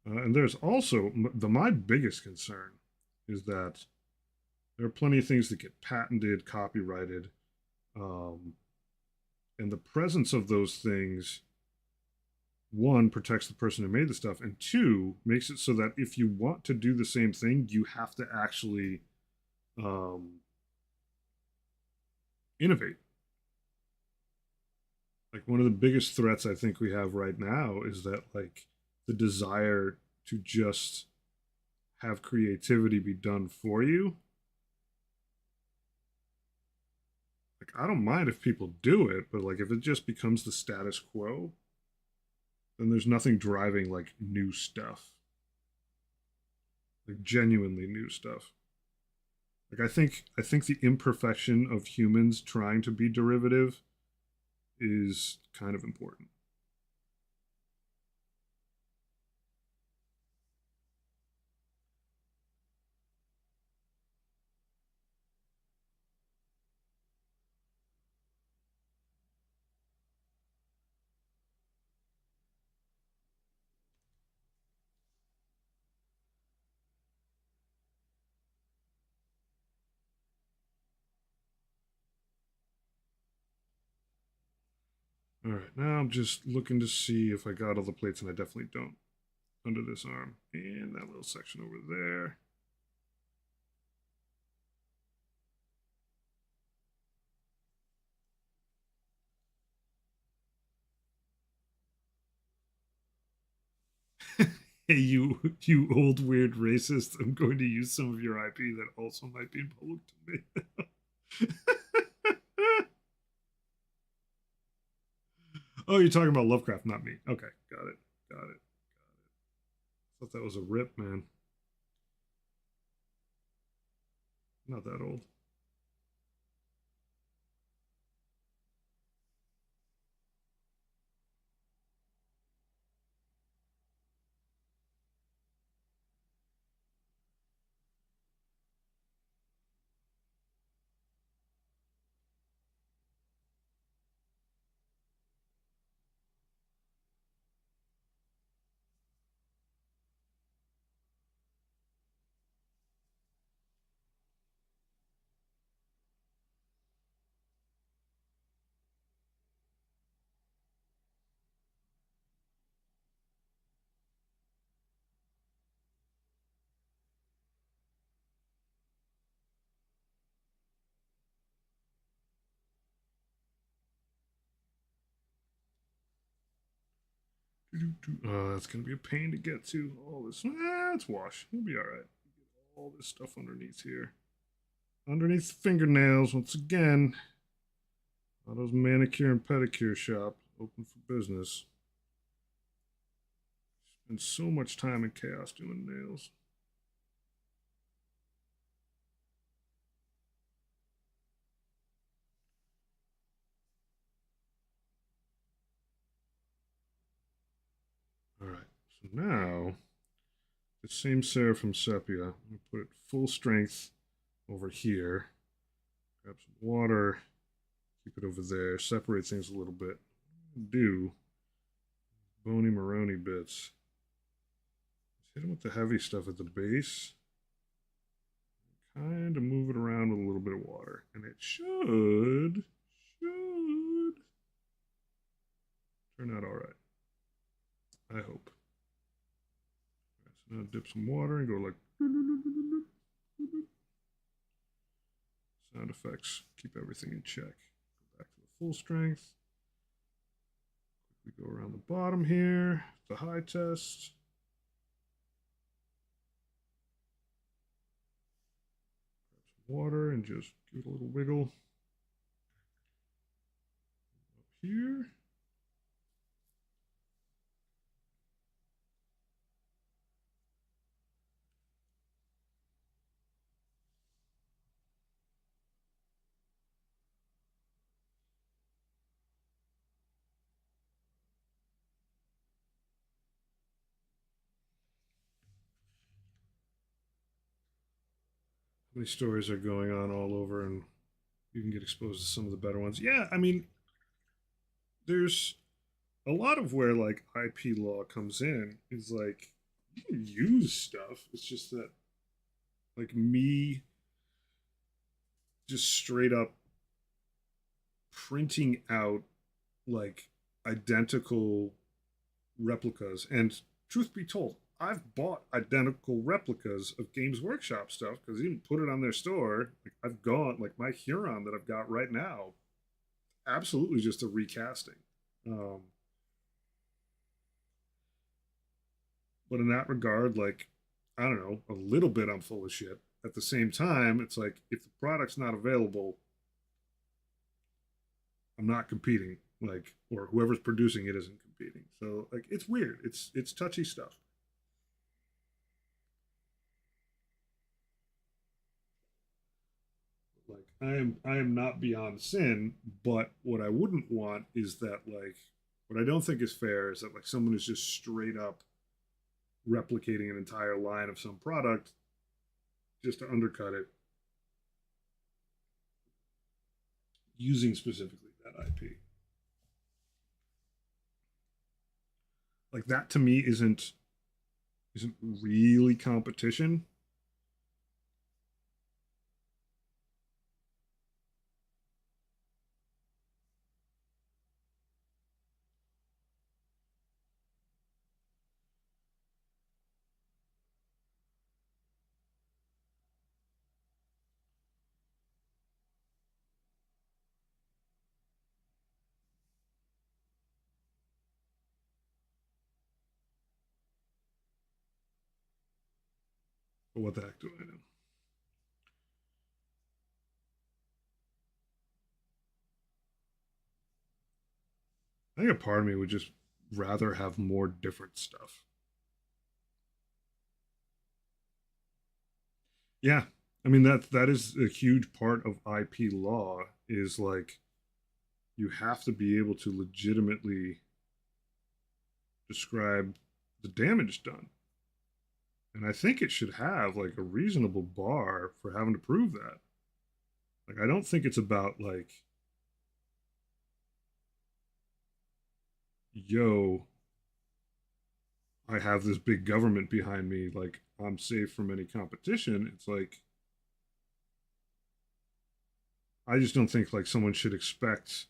Speaker 1: And there's also my biggest concern is that there are plenty of things that get patented, copyrighted, um, and the presence of those things, one, protects the person who made the stuff, and two, makes it so that if you want to do the same thing, you have to actually um, innovate. Like one of the biggest threats I think we have right now is that like the desire to just have creativity be done for you. Like I don't mind if people do it, but like if it just becomes the status quo, then there's nothing driving like new stuff, like genuinely new stuff. Like I think the imperfection of humans trying to be derivative is kind of important. All right, now I'm just looking to see if I got all the plates, and I definitely don't. Under this arm and that little section over there. Hey, you old weird racist! I'm going to use some of your IP that also might be in public domain. Oh, you're talking about Lovecraft, not me. Okay, got it, got it. Thought that was a rip, man. Not that old. Oh, that's gonna be a pain to get to. All this, it's wash. We'll be all right. All this stuff underneath here, underneath the fingernails. Once again, Otto's manicure and pedicure shop open for business. Spend so much time in chaos doing nails. All right, so now the same Seraphim Sepia. I'm gonna put it full strength over here. Grab some water. Keep it over there. Separate things a little bit. Do bony Maroni bits. Let's hit them with the heavy stuff at the base. Kind of move it around with a little bit of water, and it should turn out all right. I hope. Right, so now dip some water and go like sound effects. Keep everything in check. Go back to the full strength. We go around the bottom here. The high test. Grab some water and just give it a little wiggle. Up here. How many stories are going on all over, and you can get exposed to some of the better ones. Yeah, I mean, there's a lot of where like IP law comes in is like you can use stuff. It's just that like me just straight up printing out like identical replicas. And truth be told, I've bought identical replicas of Games Workshop stuff because even put it on their store. Like I've gone like my Huron that I've got right now, absolutely just a recasting. Um, but in that regard, like I don't know, a little bit I'm full of shit. At the same time, it's like if the product's not available, I'm not competing. Like, or whoever's producing it isn't competing. So like it's weird. It's touchy stuff. Like I am not beyond sin, but what I wouldn't want is that like what I don't think is fair is that like someone is just straight up replicating an entire line of some product just to undercut it using specifically that IP. Like that to me isn't really competition. But what the heck do I know? I think a part of me would just rather have more different stuff. Yeah. I mean that is a huge part of IP law is like you have to be able to legitimately describe the damage done. And I think it should have like a reasonable bar for having to prove that. Like I don't think it's about like yo, I have this big government behind me, like I'm safe from any competition. It's like I just don't think like someone should expect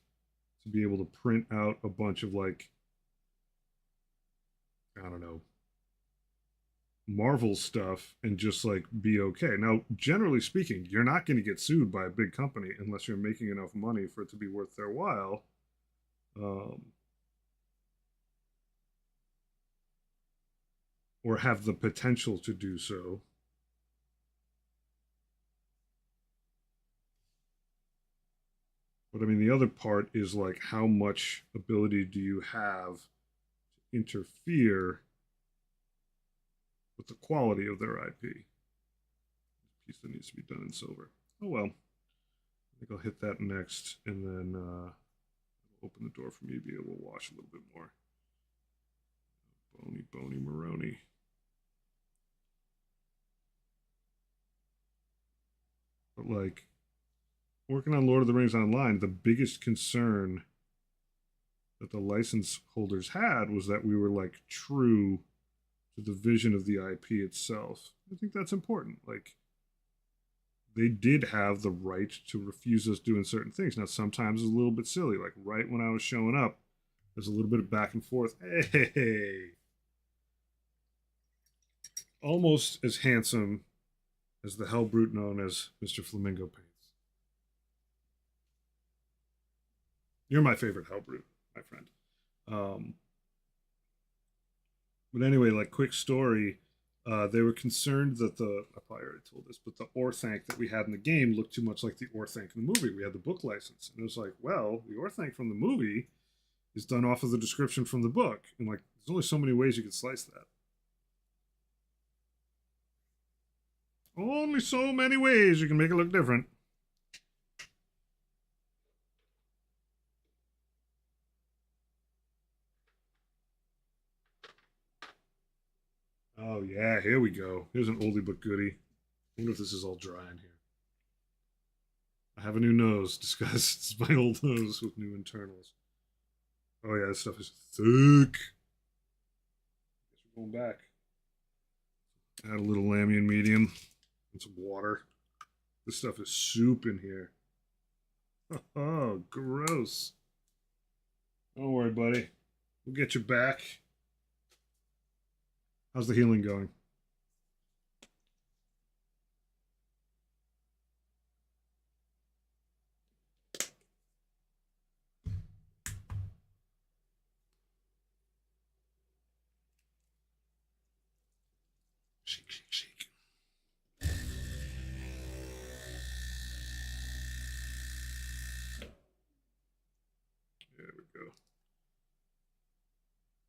Speaker 1: to be able to print out a bunch of like I don't know Marvel stuff and just like be okay. Now, generally speaking, you're not going to get sued by a big company unless you're making enough money for it to be worth their while. Um, or have the potential to do so. But I mean, the other part is like how much ability do you have to interfere with the quality of their IP? Piece that needs to be done in silver. Oh well, I think I'll hit that next, and then open the door for me to be able to wash a little bit more. Bony, bony Maroni. But like working on Lord of the Rings Online, the biggest concern that the license holders had was that we were like true to the vision of the IP itself. I think that's important. Like they did have the right to refuse us doing certain things. Now sometimes it's a little bit silly. Like right when I was showing up, there's a little bit of back and forth. Hey, almost as handsome as the Hellbrute known as Mr. Flamingo Paints. You're my favorite Hellbrute, my friend. Um, but anyway, like quick story. They were concerned that I probably already told this, but the Orthanc that we had in the game looked too much like the Orthanc in the movie. We had the book license, and it was like, well, the Orthanc from the movie is done off of the description from the book, and like, there's only so many ways you can slice that. Only so many ways you can make it look different. Oh yeah, here we go. Here's an oldie but goodie. I wonder if this is all dry in here. I have a new nose. Discuss. It's my old nose with new internals. Oh yeah, this stuff is thick. Guess we're going back. Add a little Lamian medium and some water. This stuff is soup in here. Oh, gross. Don't worry, buddy. We'll get you back. How's the healing going? Shake, shake, shake. There we go.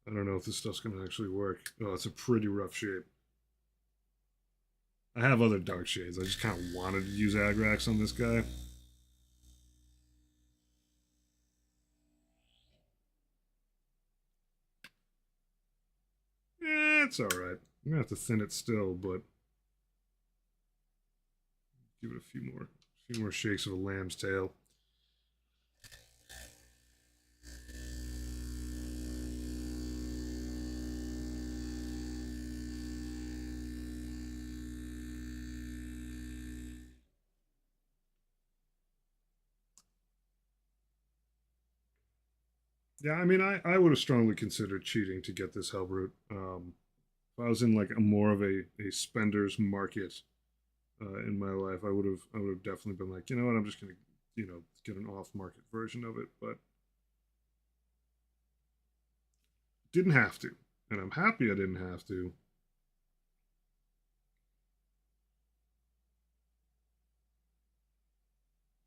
Speaker 1: I don't know if this stuff's going to actually work. Oh, it's a pretty rough shape. I have other dark shades. I just kind of wanted to use Agrax on this guy. It's all right. I'm gonna have to thin it still, but give it a few more shakes of a lamb's tail. Yeah, I mean, I would have strongly considered cheating to get this Hellbrute. If I was in like a more of a spender's market in my life, I would have definitely been like, you know what, I'm just gonna get an off market version of it, but didn't have to, and I'm happy I didn't have to.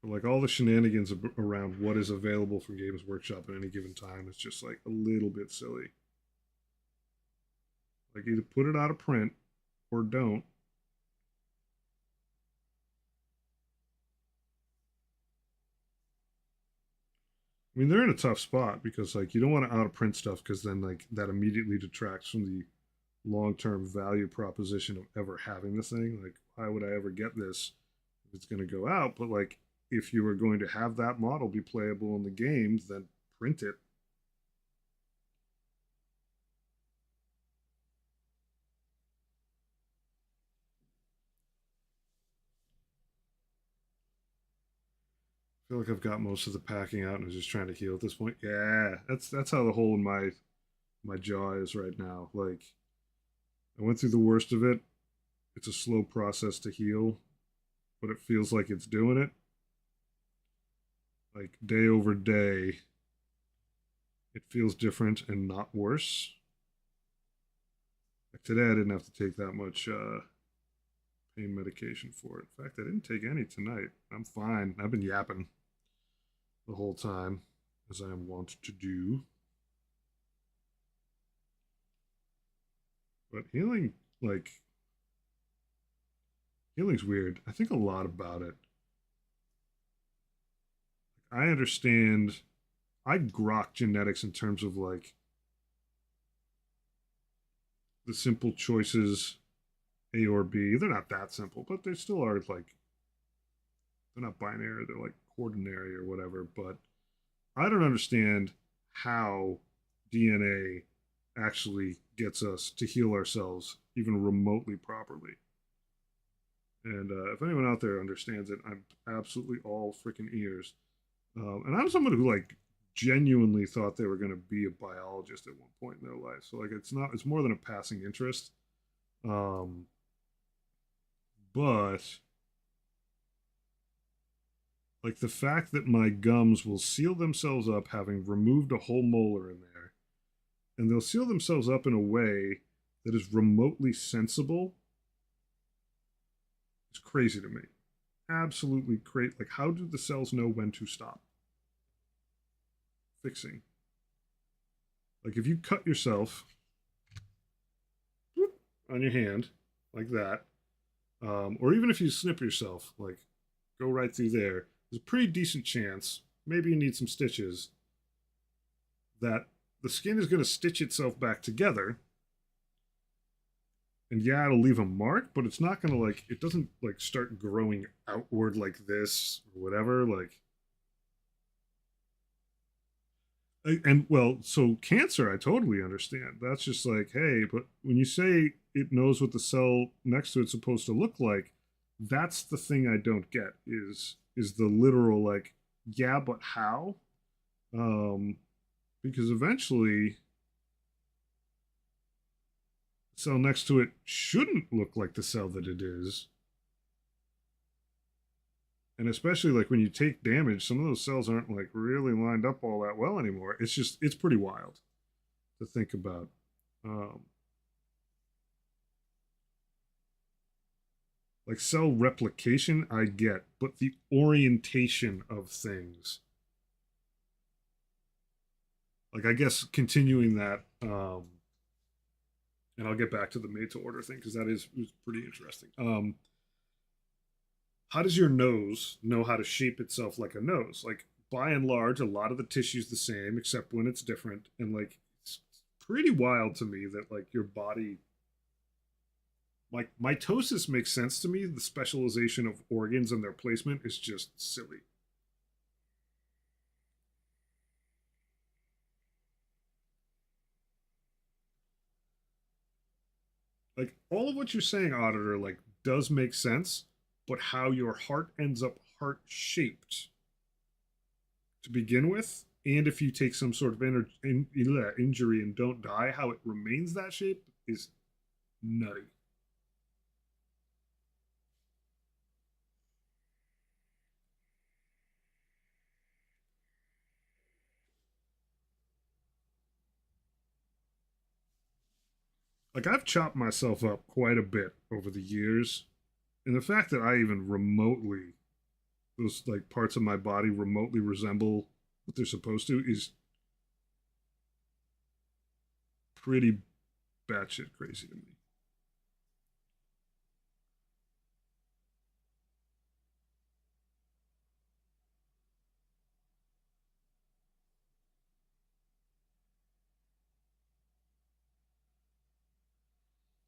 Speaker 1: But like all the shenanigans around what is available from Games Workshop at any given time is just like a little bit silly. Like either put it out of print or don't. I mean, they're in a tough spot because like you don't want to out of print stuff because then like that immediately detracts from the long term value proposition of ever having the thing. Like, why would I ever get this if it's going to go out? But like, if you were going to have that model be playable in the game, then print it. I feel like I've got most of the packing out and I'm just trying to heal at this point. Yeah, that's how the hole in my jaw is right now. Like, I went through the worst of it. It's a slow process to heal, but it feels like it's doing it. Like day over day, it feels different and not worse. Like today, I didn't have to take that much pain medication for it. In fact, I didn't take any tonight. I'm fine. I've been yapping the whole time, as I am wont to do. But healing, like, healing's weird. I think a lot about it. I understand. I grok genetics in terms of like the simple choices A or B. They're not that simple, but they still are like they're not binary. They're like quaternary or whatever. But I don't understand how DNA actually gets us to heal ourselves even remotely properly. And if anyone out there understands it, I'm absolutely all freaking ears. And I'm someone who like genuinely thought they were going to be a biologist at one point in their life. So like it's not it's more than a passing interest. Um, but like the fact that my gums will seal themselves up having removed a whole molar in there, and they'll seal themselves up in a way that is remotely sensible is crazy to me. Absolutely crazy. Like, how do the cells know when to stop fixing? Like, if you cut yourself on your hand like that, or even if you snip yourself, like, go right through there, there's a pretty decent chance, maybe you need some stitches, that the skin is going to stitch itself back together. And yeah, it'll leave a mark, but it's not going to like, it doesn't like start growing outward like this or whatever. Like, and well, so cancer, I totally understand. That's just like, hey, but when you say it knows what the cell next to it's supposed to look like, that's the thing I don't get is the literal like, yeah, but how? Um, because eventually the cell next to it shouldn't look like the cell that it is. And especially like when you take damage, some of those cells aren't like really lined up all that well anymore. It's just it's pretty wild to think about. Um, like cell replication, I get, but the orientation of things, like I guess continuing that, and I'll get back to the made to order thing because that is pretty interesting. How does your nose know how to shape itself like a nose? Like by and large, a lot of the tissue's the same except when it's different, and like it's pretty wild to me that like your body like mitosis makes sense to me. The specialization of organs and their placement is just silly. Like all of what you're saying, auditor, like does make sense, but how your heart ends up heart shaped to begin with, and if you take some sort of injury and don't die, how it remains that shape is nutty. Like I've chopped myself up quite a bit over the years, and the fact that I even remotely those like parts of my body remotely resemble what they're supposed to is pretty batshit crazy to me.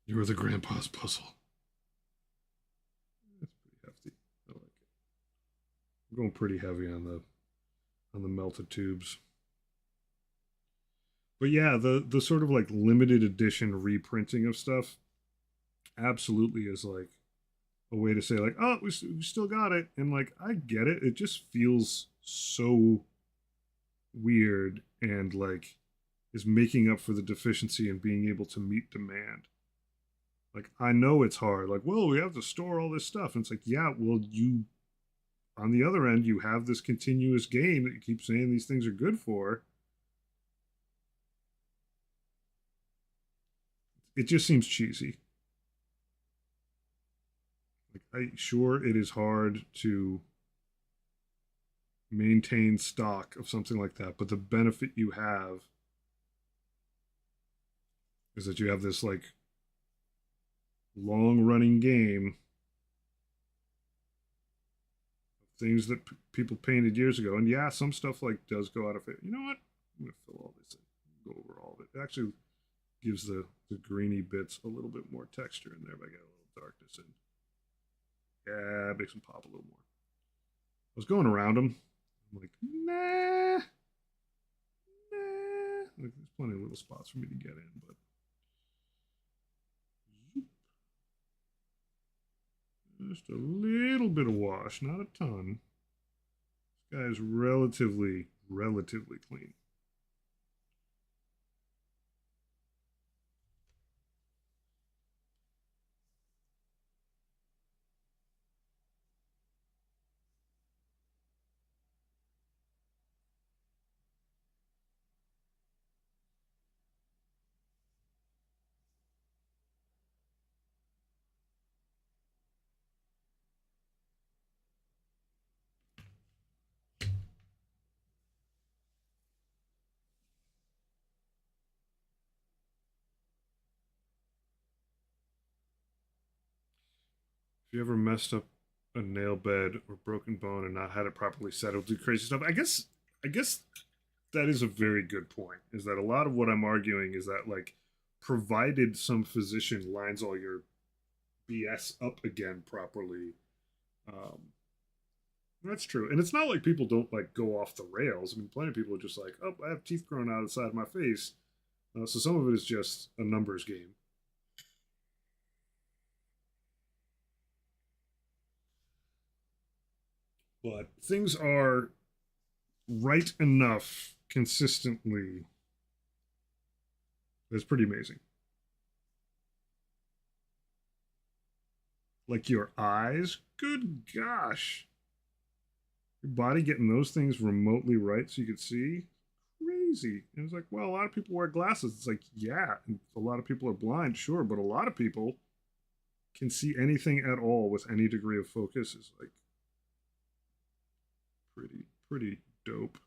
Speaker 1: You were the grandpa's puzzle. That's pretty hefty. I like it. I'm going pretty heavy on the melted tubes. But yeah, the sort of like limited edition reprinting of stuff absolutely is like a way to say like, oh, we still got it, and like I get it. It just feels so weird and like is making up for the deficiency in being able to meet demand. Like I know it's hard. Like, well, we have to store all this stuff, and it's like, yeah, well, you on the other end, you have this continuous game that you keep saying these things are good for. It just seems cheesy. Like, sure, it is hard to maintain stock of something like that, but the benefit you have is that you have this like long running game of things that people painted years ago. And yeah, some stuff like does go out of it. You know what? I'm gonna fill all this in, go over all of it. It actually gives the greeny bits a little bit more texture in there. If I get a little darkness in, yeah, it makes them pop a little more. I was going around them. I'm like, nah, nah. Like, there's plenty of little spots for me to get in, but just a little bit of wash, not a ton. This guy is relatively clean. If you ever messed up a nail bed or broken bone and not had it properly settled, do crazy stuff. I guess that is a very good point. Is that a lot of what I'm arguing is that like provided some physician lines all your BS up again properly, um, that's true. And it's not like people don't like go off the rails. I mean, plenty of people are just like, oh, I have teeth growing out of the side of my face. So some of it is just a numbers game. But things are right enough consistently. That's pretty amazing. Like your eyes, good gosh. Your body getting those things remotely right so you could see, crazy. And it's like, well, a lot of people wear glasses. It's like, yeah, a lot of people are blind, sure, but a lot of people can see anything at all with any degree of focus is like pretty dope.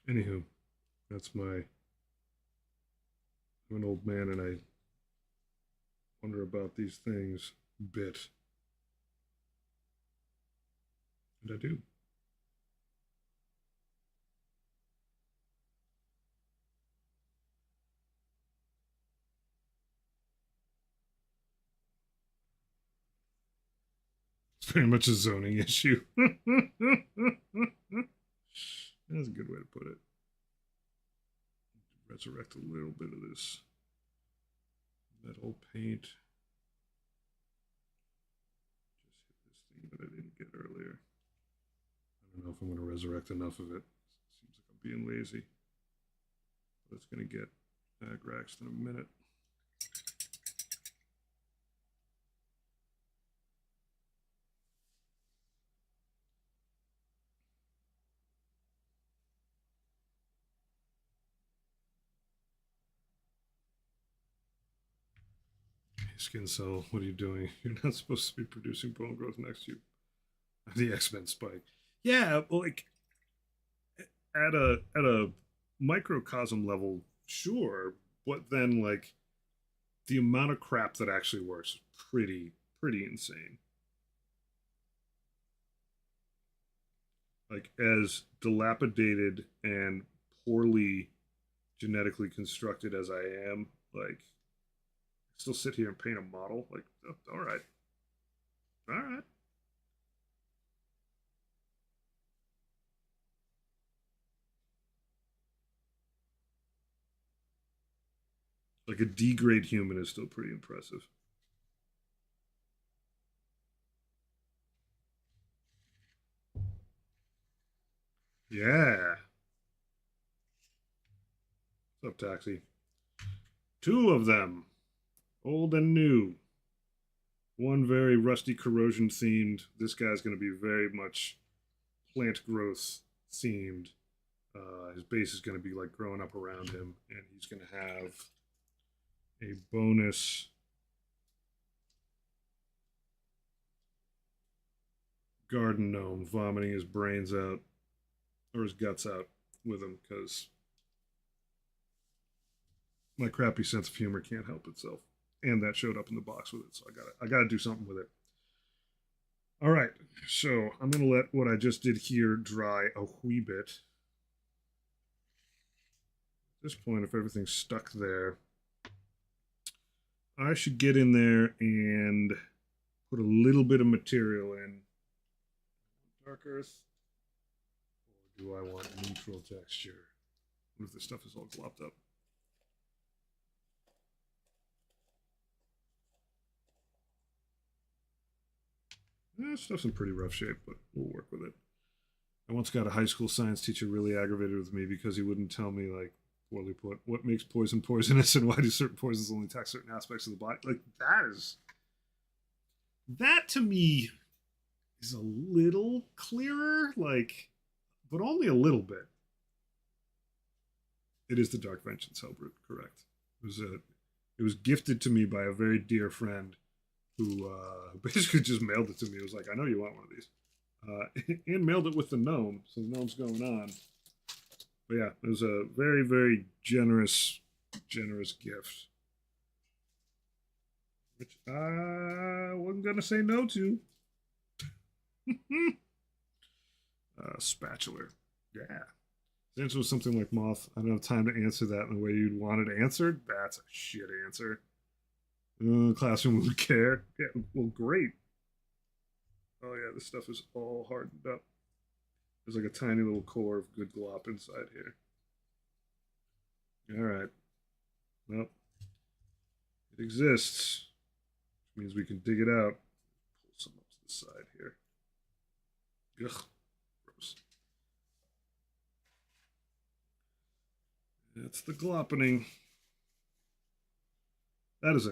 Speaker 1: Anywho, that's my I'm an old man and I wonder about these things bit. And I do. very much a zoning issue. That's a good way to put it. Resurrect a little bit of this metal paint. Just hit this thing that I didn't get earlier. I don't know if I'm going to resurrect enough of it. Seems like I'm being lazy. But it's going to get Agraxed in a minute. Skin cell, what are you doing? You're not supposed to be producing bone growth next to you. The X-Men spike. Yeah, well, like at a microcosm level, sure, but then like the amount of crap that actually works is pretty insane. Like as dilapidated and poorly genetically constructed as I am, like still sit here and paint a model. Like, oh, all right. All right. Like a D grade human is still pretty impressive. Yeah. What's up, Taxi? Two of them, old and new. One very rusty corrosion themed. This guy's going to be very much plant growth themed. His base is going to be like growing up around him, and he's going to have a bonus garden gnome vomiting his brains out or his guts out with him because my crappy sense of humor can't help itself. And that showed up in the box with it, so I gotta do something with it. All right, so I'm gonna let what I just did here dry a wee bit. At this point, if everything's stuck there, I should get in there and put a little bit of material in. Dark earth, or do I want neutral texture? What if this stuff is all glopped up? This stuff's in pretty rough shape, but we'll work with it. I once got a high school science teacher really aggravated with me because he wouldn't tell me, like, poorly put, what makes poison poisonous and why do certain poisons only attack certain aspects of the body. Like, that to me is a little clearer, like, but only a little bit. It is the Dark Vengeance Hellbrute, correct? It was gifted to me by a very dear friend who basically just mailed it to me. It was like, I know you want one of these. And mailed it with the gnome, so the gnome's going on. But yeah, it was a very generous gift. Which I wasn't going to say no to. Spatula. Yeah. The answer was something like moth. I don't have time to answer that in the way you'd want it answered. That's a shit answer. Classroom would care. Yeah, well, great. Oh yeah, this stuff is all hardened up. There's like a tiny little core of good glop inside here. All right. Well, it exists, which means we can dig it out. Pull some up to the side here. Ugh, gross. That's the gloppening. That is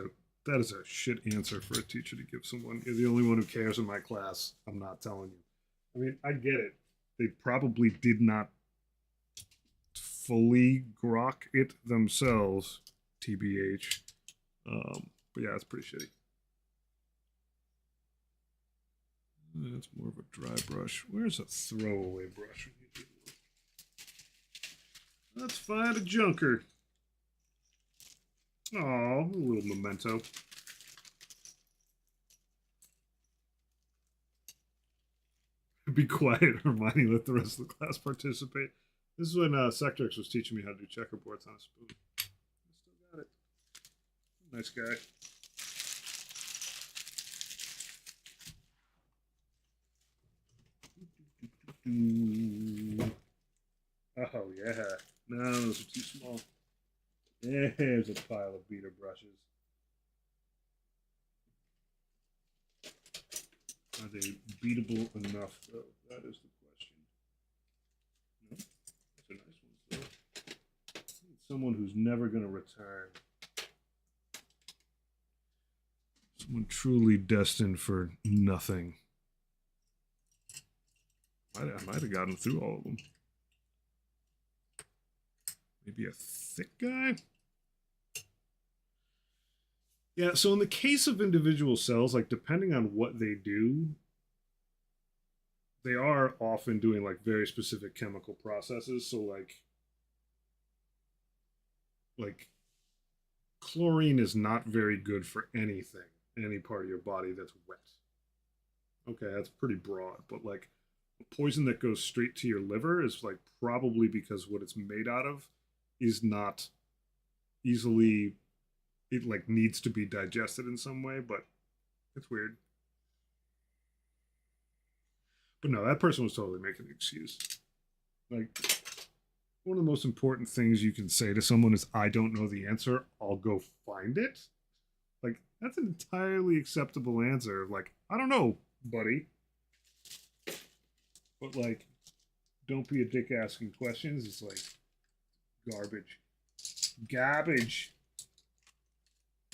Speaker 1: a shit answer for a teacher to give someone. You're the only one who cares in my class. I'm not telling you. I mean, I get it. They probably did not fully grok it themselves, TBH. But yeah, it's pretty shitty. That's more of a dry brush. Where's a throwaway brush? Let's find a junker. Oh, a little memento. Be quiet, Hermione. Let the rest of the class participate. This is when Sectrix was teaching me how to do checkerboards on a spoon. I still got it. Nice guy. Ooh. Oh, yeah. No, those are too small. There's a pile of beater brushes. Are they beatable enough, though? That is the question. No, that's a nice one, though. Someone who's never going to return. Someone truly destined for nothing. I might have gotten through all of them. Maybe a thick guy? Yeah, so in the case of individual cells, like depending on what they do, they are often doing like very specific chemical processes. So like chlorine is not very good for anything, any part of your body that's wet. Okay, that's pretty broad, but like a poison that goes straight to your liver is like probably because what it's made out of is not easily, it like needs to be digested in some way, but it's weird. But no, that person was totally making an excuse. Like one of the most important things you can say to someone is, I don't know the answer, I'll go find it. Like that's an entirely acceptable answer. Like, I don't know, buddy. But like, don't be a dick asking questions. It's like garbage. Garbage.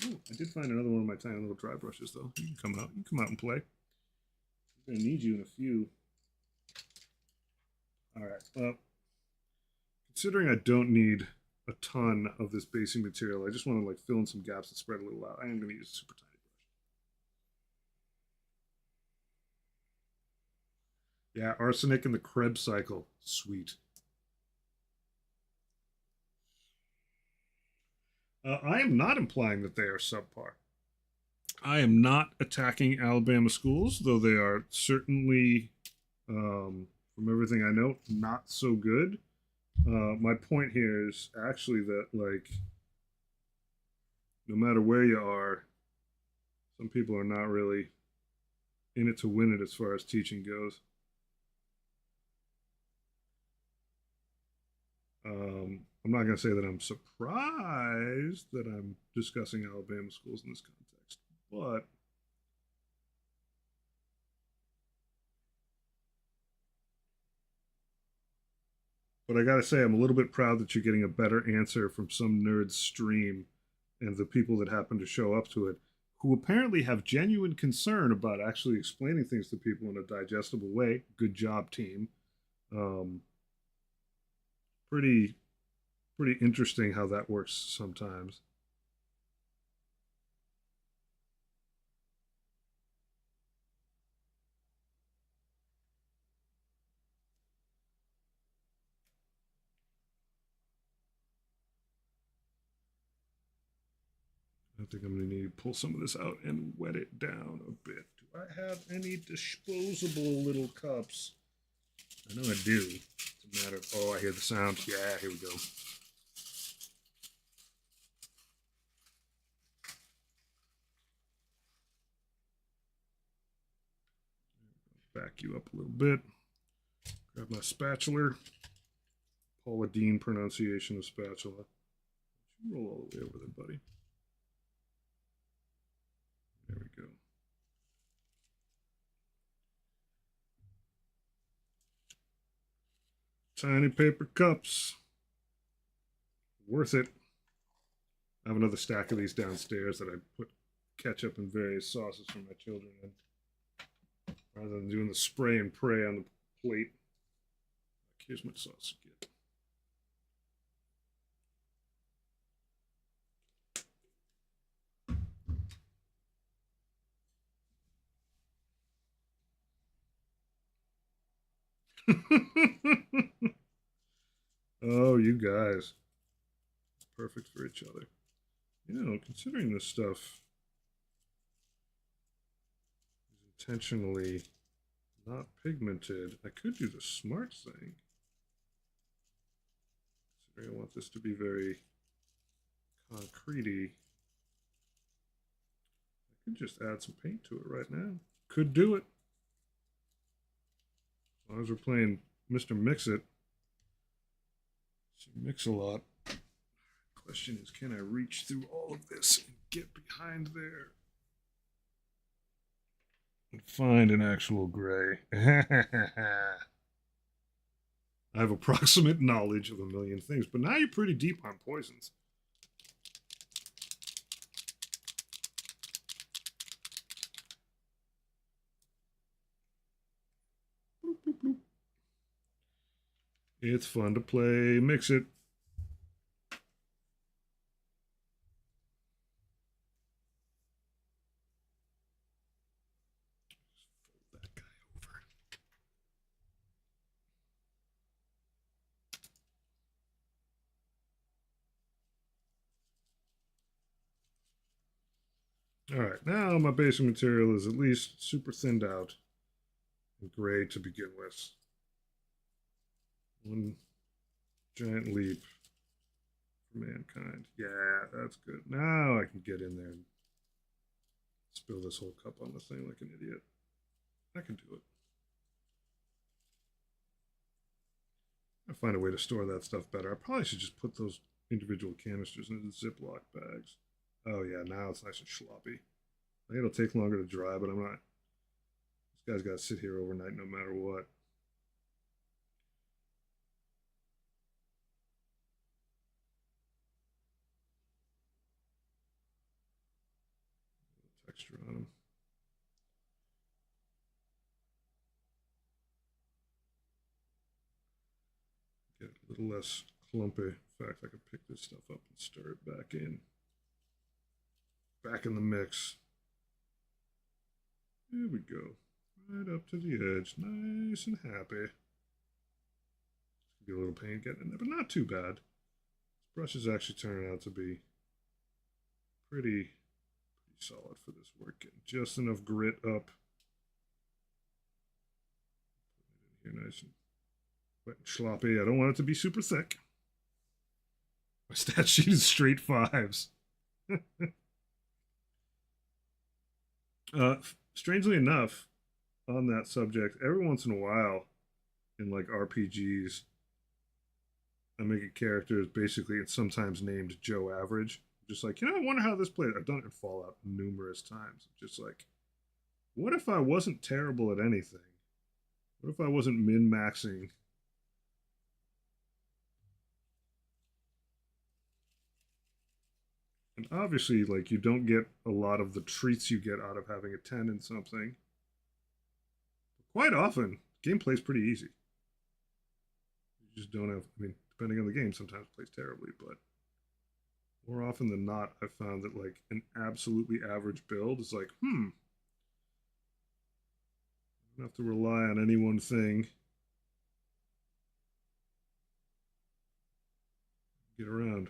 Speaker 1: Ooh, I did find another one of my tiny little dry brushes though. You can come out. You can come out and play. I'm gonna need you in a few. Alright. Well, considering I don't need a ton of this basing material, I just want to like fill in some gaps and spread a little out. I am gonna use a super tiny brush. Yeah, arsenic and the Krebs cycle. Sweet. I am not implying that they are subpar. I am not attacking Alabama schools, though they are certainly, from everything I know, not so good. My point here is actually that, like, no matter where you are, some people are not really in it to win it as far as teaching goes. I'm not going to say that I'm surprised that I'm discussing Alabama schools in this context, but I got to say I'm a little bit proud that you're getting a better answer from some nerd's stream and the people that happen to show up to it, who apparently have genuine concern about actually explaining things to people in a digestible way. Good job, team. Um, pretty pretty interesting how that works sometimes. I think I'm going to need to pull some of this out and wet it down a bit. Do I have any disposable little cups? I know I do. It's a matter of, oh, I hear the sound. Yeah, here we go. Back you up a little bit. Grab my spatula. Paula Deen pronunciation of spatula. Roll all the way over there, buddy. There we go. Tiny paper cups. Worth it. I have another stack of these downstairs that I put ketchup and various sauces for my children in. Rather than doing the spray and pray on the plate. Here's my sauce again. Oh, you guys. Perfect for each other. You know, considering this stuff is intentionally not pigmented, I could do the smart thing. Considering I want this to be very concrete-y, I could just add some paint to it right now. Could do it. long as we're playing Mr. Mix-It. Mix-a-Lot. Question is, can I reach through all of this and get behind there and find an actual gray? I have approximate knowledge of a million things, but now you're pretty deep on poisons. Bloop, bloop, bloop. It's fun to play Mix-It. Fold that guy over. All right, now my basic material is at least super thinned out and gray to begin with. One giant leap for mankind. Yeah, that's good. Now I can get in there and spill this whole cup on the thing like an idiot. I can do it. I find a way to store that stuff better. I probably should just put those individual canisters into Ziploc bags. Oh yeah, now it's nice and sloppy. I think it'll take longer to dry, but I'm not. This guy's got to sit here overnight no matter what. Texture on him. Get a little less clumpy. In fact, I could pick this stuff up and stir it back in. Back in the mix. There we go. Right up to the edge. Nice and happy. Get a little pain getting in there, but not too bad. This brush is actually turning out to be pretty solid for this work. Getting just enough grit up. Put it in here nice and wet and sloppy. I don't want it to be super thick. My stat sheet is straight fives. Strangely enough, on that subject, every once in a while in like RPGs, I make a character is basically it's sometimes named Joe Average. Just like, I wonder how this plays. I've done it in Fallout numerous times. Just like, what if I wasn't terrible at anything? What if I wasn't min-maxing? And obviously, like, you don't get a lot of the treats you get out of having a 10 in something. Quite often, gameplay's pretty easy. You just don't have, I mean, depending on the game, sometimes it plays terribly, but more often than not, I've found that, like, an absolutely average build is like, I don't have to rely on any one thing. Get around.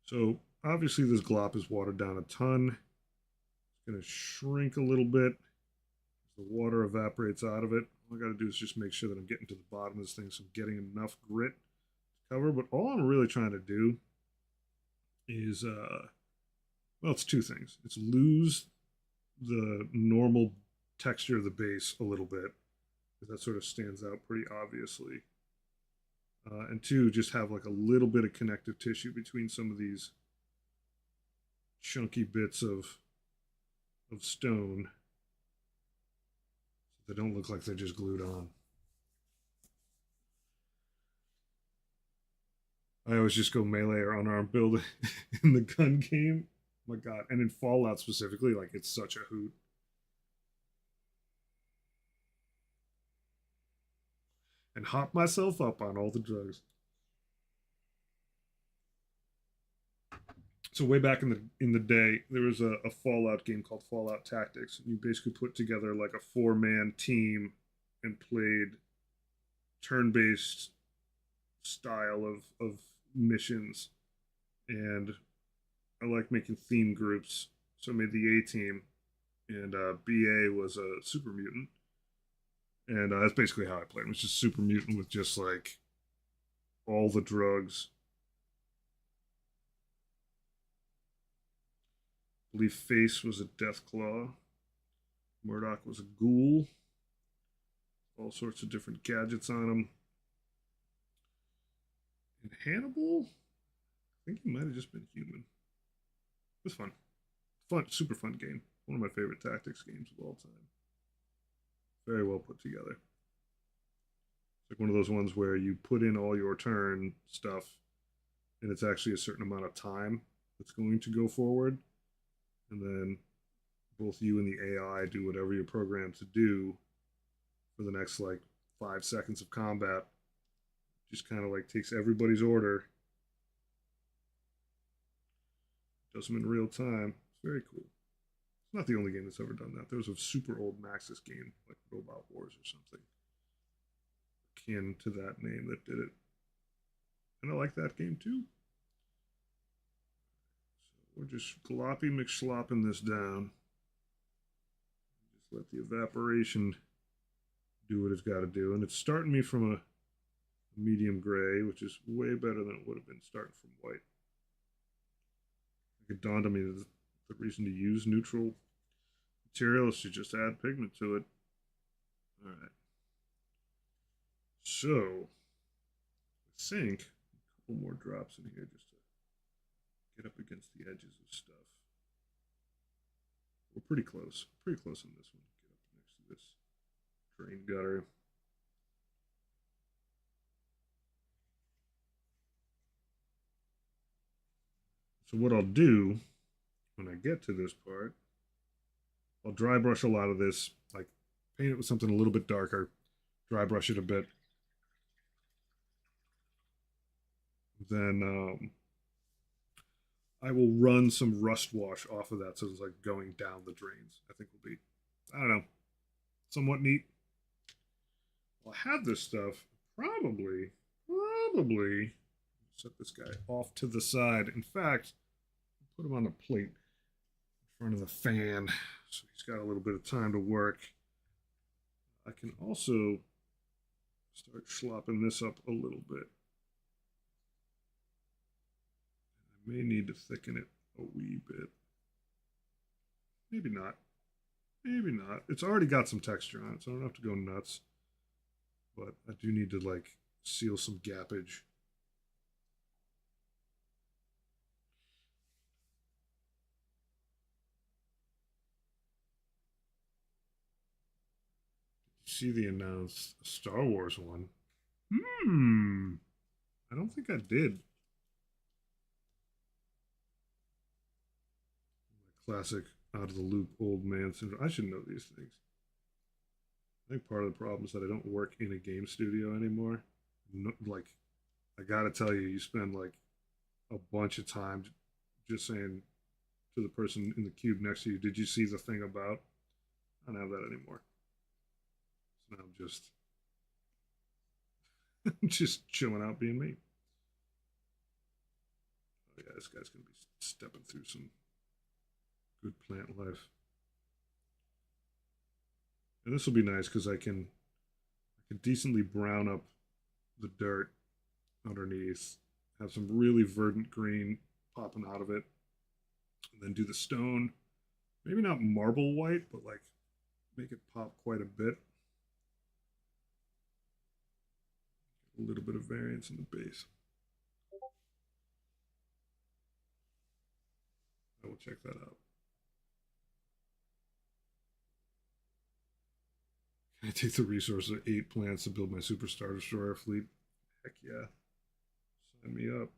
Speaker 1: So obviously this glop is watered down a ton. It's going to shrink a little bit as the water evaporates out of it. All I got to do is just make sure that I'm getting to the bottom of this thing so I'm getting enough grit to cover. But all I'm really trying to do is, well, it's two things. It's lose the normal texture of the base a little bit, because that sort of stands out pretty obviously. And two, just have like a little bit of connective tissue between some of these chunky bits of stone, so they don't look like they're just glued on. I always just go melee or unarmed build in the gun game. Oh my God, and in Fallout specifically, like it's such a hoot. And hop myself up on all the drugs. So way back in the day, there was a Fallout game called Fallout Tactics. You basically put together like a 4-man team and played turn-based style of missions. And I like making theme groups, so I made the A team, and BA was a super mutant, and that's basically how I played. It was just super mutant with just like all the drugs. I believe Face was a Death Claw. Murdoch was a ghoul. All sorts of different gadgets on him. And Hannibal, I think he might have just been human. It was fun. Fun, super fun game. One of my favorite tactics games of all time. Very well put together. It's like one of those ones where you put in all your turn stuff and it's actually a certain amount of time that's going to go forward. And then both you and the AI do whatever you're programmed to do for the next like 5 seconds of combat. Just kind of like takes everybody's order, does them in real time. It's very cool. It's not the only game that's ever done that. There was a super old Maxis game, like Robot Wars or something, akin to that name that did it. And I like that game too. So we're just gloppy McSlopping this down. Just let the evaporation do what it's got to do. And it's starting me from a medium gray, which is way better than it would have been starting from white. It dawned on me that the reason to use neutral material is to just add pigment to it. All right. So, I think a couple more drops in here just to get up against the edges of stuff. We're pretty close. Pretty close on this one. Get up next to this drain gutter. So what I'll do when I get to this part, I'll dry brush a lot of this, like paint it with something a little bit darker, dry brush it a bit. Then I will run some rust wash off of that so it's like going down the drains. I think will be, I don't know, somewhat neat. I'll have this stuff probably set this guy off to the side. In fact, put him on the plate in front of the fan so he's got a little bit of time to work. I can also start slopping this up a little bit. I may need to thicken it a wee bit. Maybe not. Maybe not. It's already got some texture on it, so I don't have to go nuts. But I do need to like seal some gappage. See the announced Star Wars one? I don't think I did. My classic out of the loop old man syndrome. I should know these things. I think part of the problem is that I don't work in a game studio anymore. No, like, I gotta tell you, you spend like a bunch of time just saying to the person in the cube next to you, "Did you see the thing about?" I don't have that anymore. So now I'm just just chilling out being me. Oh yeah, this guy's gonna be stepping through some good plant life. And this will be nice because I can decently brown up the dirt underneath, have some really verdant green popping out of it, and then do the stone. Maybe not marble white, but like make it pop quite a bit. A little bit of variance in the base. I will check that out. Can I take the resource of 8 plants to build my Superstar Destroyer fleet? Heck yeah. Sign me up.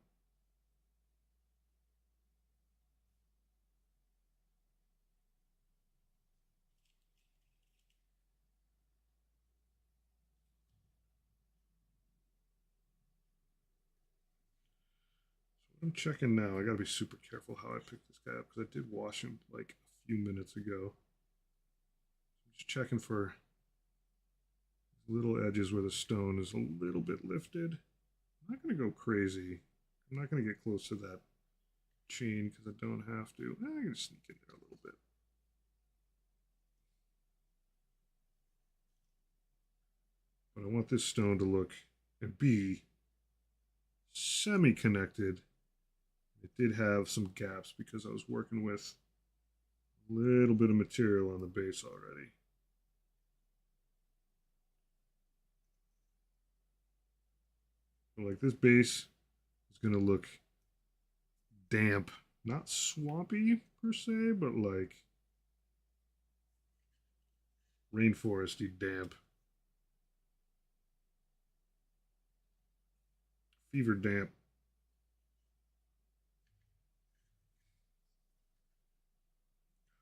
Speaker 1: I'm checking now. I gotta be super careful how I pick this guy up because I did wash him like a few minutes ago. I'm just checking for little edges where the stone is a little bit lifted. I'm not gonna go crazy. I'm not gonna get close to that chain because I don't have to. I'm gonna sneak in there a little bit. But I want this stone to look and be semi-connected. It did have some gaps because I was working with a little bit of material on the base already. Like this base is gonna look damp, not swampy per se, but like rainforesty damp, fever damp.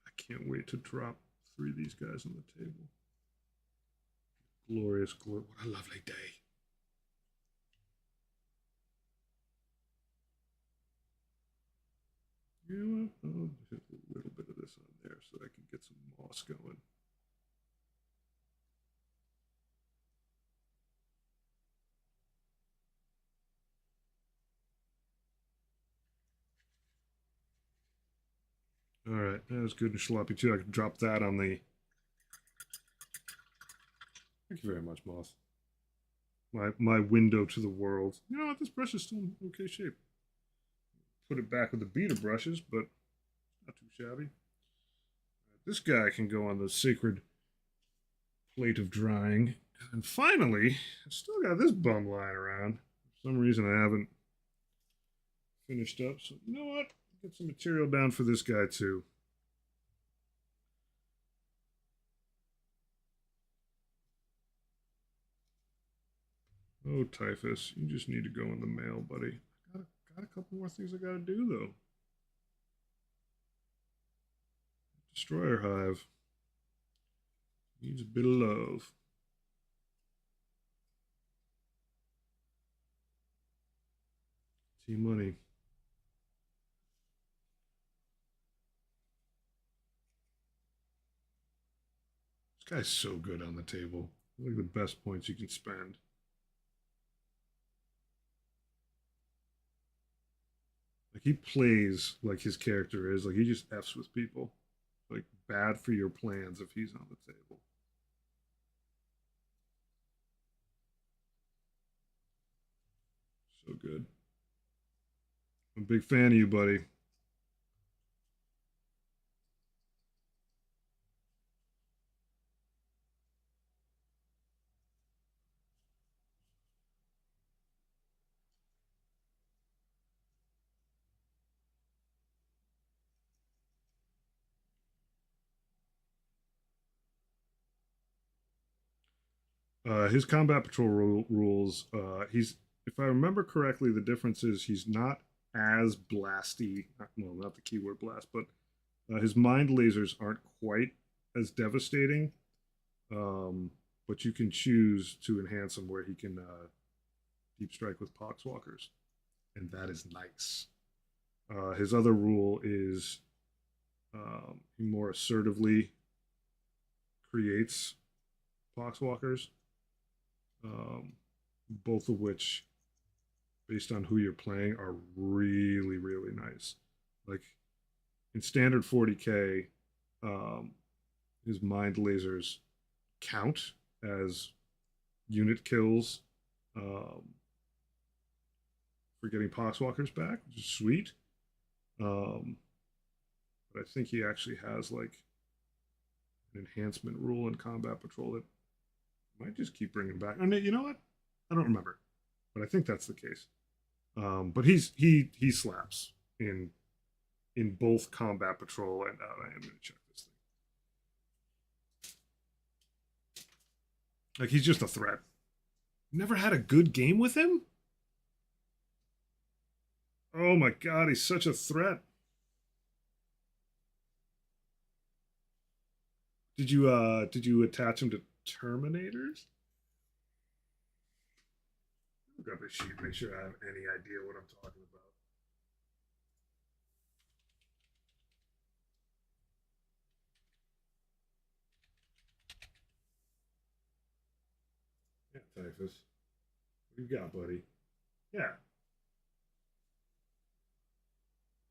Speaker 1: I can't wait to drop 3 of these guys on the table. Glorious, what a lovely day. You know what? I'll hit a little bit of this on there so I can get some moss going. All right, that was good and sloppy too. I can drop that on the. Thank you very much, moss. My window to the world. You know what? This brush is still in okay shape. Put it back with the beater brushes, but not too shabby. This guy can go on the sacred plate of drying. And finally, I still got this bum lying around. For some reason, I haven't finished up. So, you know what? Get some material down for this guy, too. Oh, Typhus, you just need to go in the mail, buddy. Got a couple more things I gotta do, though. Destroyer Hive needs a bit of love. T-Money. This guy's so good on the table. Like the best points you can spend. Like he plays like his character is. Like he just F's with people. Like bad for your plans if he's on the table. So good. I'm a big fan of you, buddy. His combat patrol rules. He's, if I remember correctly, the difference is he's not as blasty. Well, not the keyword blast, but his mind lasers aren't quite as devastating. Um, but you can choose to enhance him where he can deep strike with poxwalkers, and that is nice. His other rule is he more assertively creates poxwalkers, both of which, based on who you're playing, are really, really nice. Like in standard 40k, his mind lasers count as unit kills for getting poxwalkers back, which is sweet. Um, but I think he actually has like an enhancement rule in combat patrol that might just keep bringing back. I mean, you know what? I don't remember, but I think that's the case. But he slaps in both combat patrol and I am going to check this thing. Like he's just a threat. Never had a good game with him. Oh my god, he's such a threat. Did you attach him to Terminators? Look up his sheet, make sure I have any idea what I'm talking about. Yeah, Typhus. What you got, buddy? Yeah.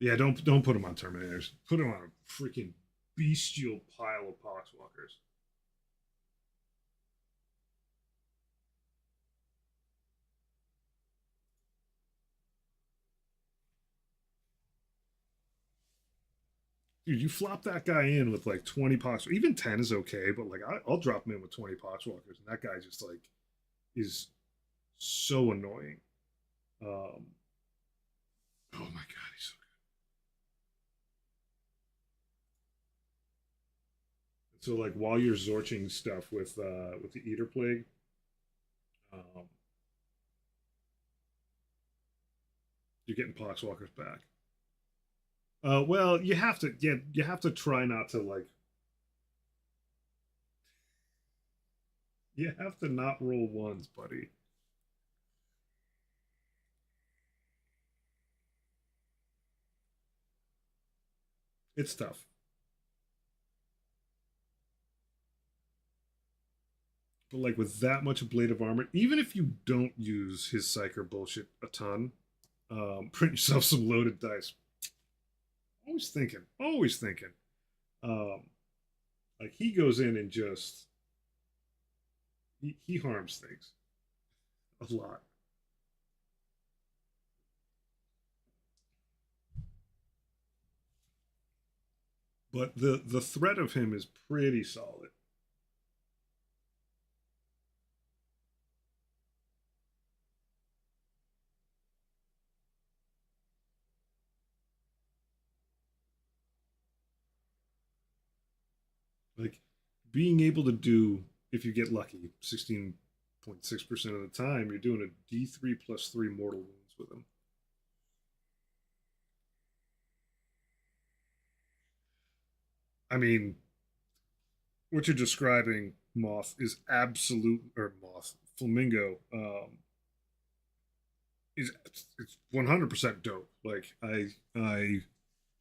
Speaker 1: Yeah, don't put him on Terminators. Put him on a freaking bestial pile of Poxwalkers. Dude, you flop that guy in with like 20 Pox, even 10 is okay, but like I'll drop him in with 20 Poxwalkers, and that guy just like is so annoying. Oh my god, he's so good. So like while you're zorching stuff with the Eater Plague, um, you're getting Poxwalkers back. Well, you have to try not to like, you have to not roll ones, buddy. It's tough. But like with that much blade of armor, even if you don't use his psyker bullshit a ton, print yourself some loaded dice. Always thinking, always thinking. Um, like he goes in and just he harms things a lot. But the threat of him is pretty solid. Like being able to do, if you get lucky, 16.6% of the time, you're doing a D3 plus 3 mortal wounds with him. I mean, what you're describing, Moth, is absolute, or Moth, Flamingo, is it's 100% dope. Like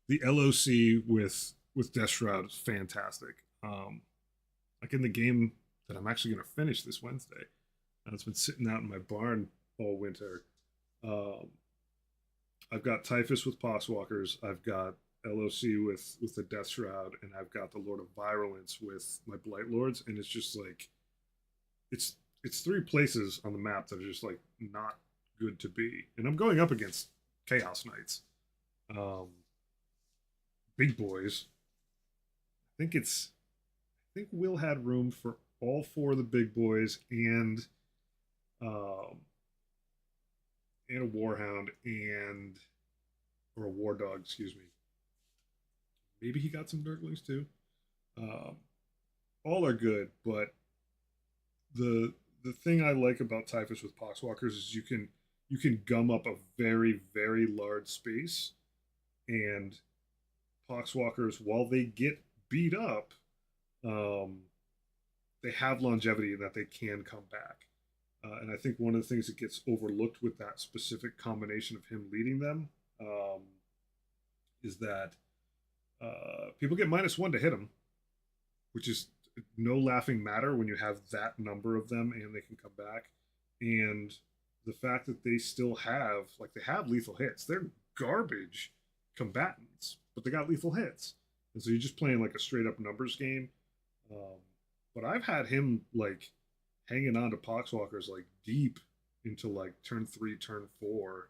Speaker 1: the LOC with Death Shroud is fantastic. Like in the game that I'm actually going to finish this Wednesday, it's been sitting out in my barn all winter. Um, I've got Typhus with Poxwalkers. I've got LOC with the Death Shroud, and I've got the Lord of Virulence with my Blight Lords, and it's just like it's it's three places on the map that are just like not good to be, and I'm going up against Chaos Knights, um, big boys. I think Will had room for all four of the big boys um, and a Warhound and or a War Dog, excuse me. Maybe he got some Nurglings too. Um, all are good, but the the thing I like about Typhus with Poxwalkers is you can gum up a very large space, and Poxwalkers, while they get beat up, um, they have longevity in that they can come back. And I think one of the things that gets overlooked with that specific combination of him leading them is that people get -1 to hit him, which is no laughing matter when you have that number of them and they can come back. And the fact that they still have, like, they have lethal hits. They're garbage combatants, but they got lethal hits. And so you're just playing like a straight up numbers game. Um, but I've had him like hanging on to Poxwalkers like deep into like turn 3, turn 4.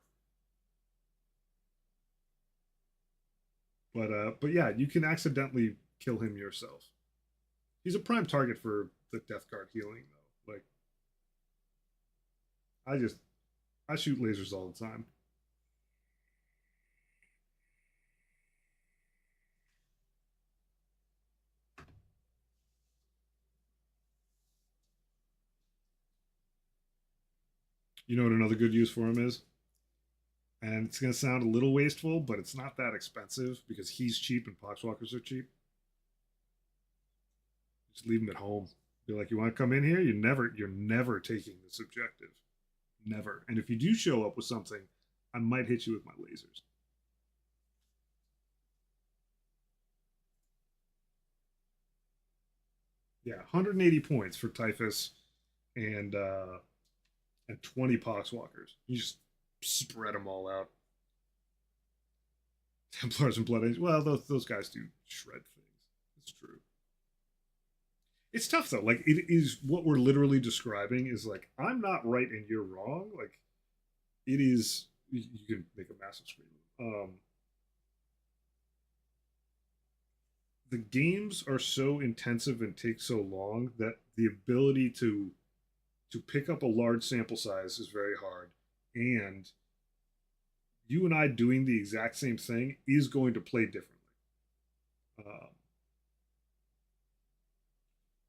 Speaker 1: But yeah, you can accidentally kill him yourself. He's a prime target for the Death Guard healing though. Like I just I shoot lasers all the time. You know what another good use for him is? And it's gonna sound a little wasteful, but it's not that expensive because he's cheap and Poxwalkers are cheap. Just leave him at home. Be like, you want to come in here? You're never taking this objective. Never. And if you do show up with something, I might hit you with my lasers. Yeah, 180 points for Typhus and 20 Poxwalkers. You just spread them all out. Templars and Blood Angels. Well, those guys do shred things. It's true. It's tough though. Like it is what we're literally describing is like I'm not right and you're wrong. Like it is. You can make a massive screen. The games are so intensive and take so long that the ability to pick up a large sample size is very hard, and you and I doing the exact same thing is going to play differently. Uh,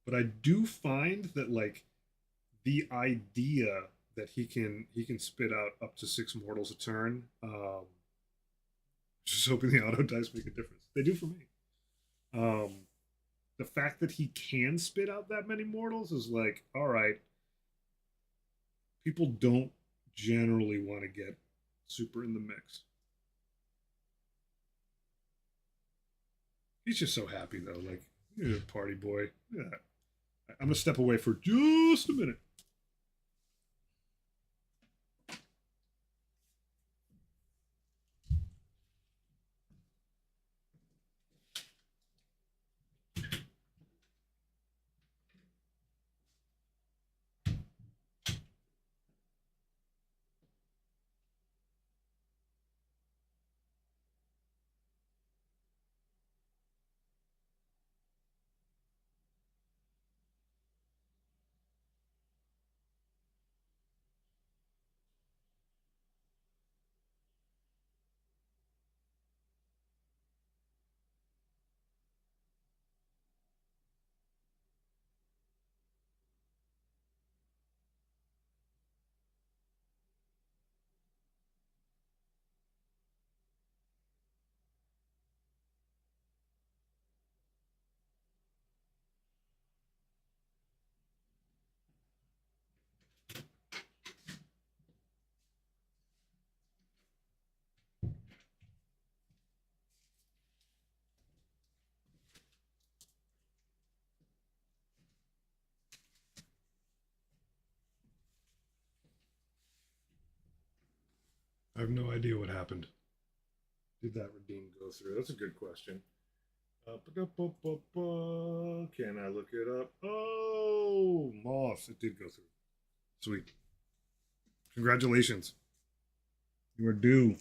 Speaker 1: but I do find that like the idea that he can spit out up to 6 mortals a turn. Just hoping the auto dice make a difference. They do for me. Um, the fact that he can spit out that many mortals is like, all right, people don't generally want to get super in the mix. He's just so happy though. Like, he's a party boy. Yeah. I'm gonna step away for just a minute. I have no idea what happened. Did that redeem go through? That's a good question. Can I look it up? Oh, Moss. It did go through. Sweet. Congratulations. You are due.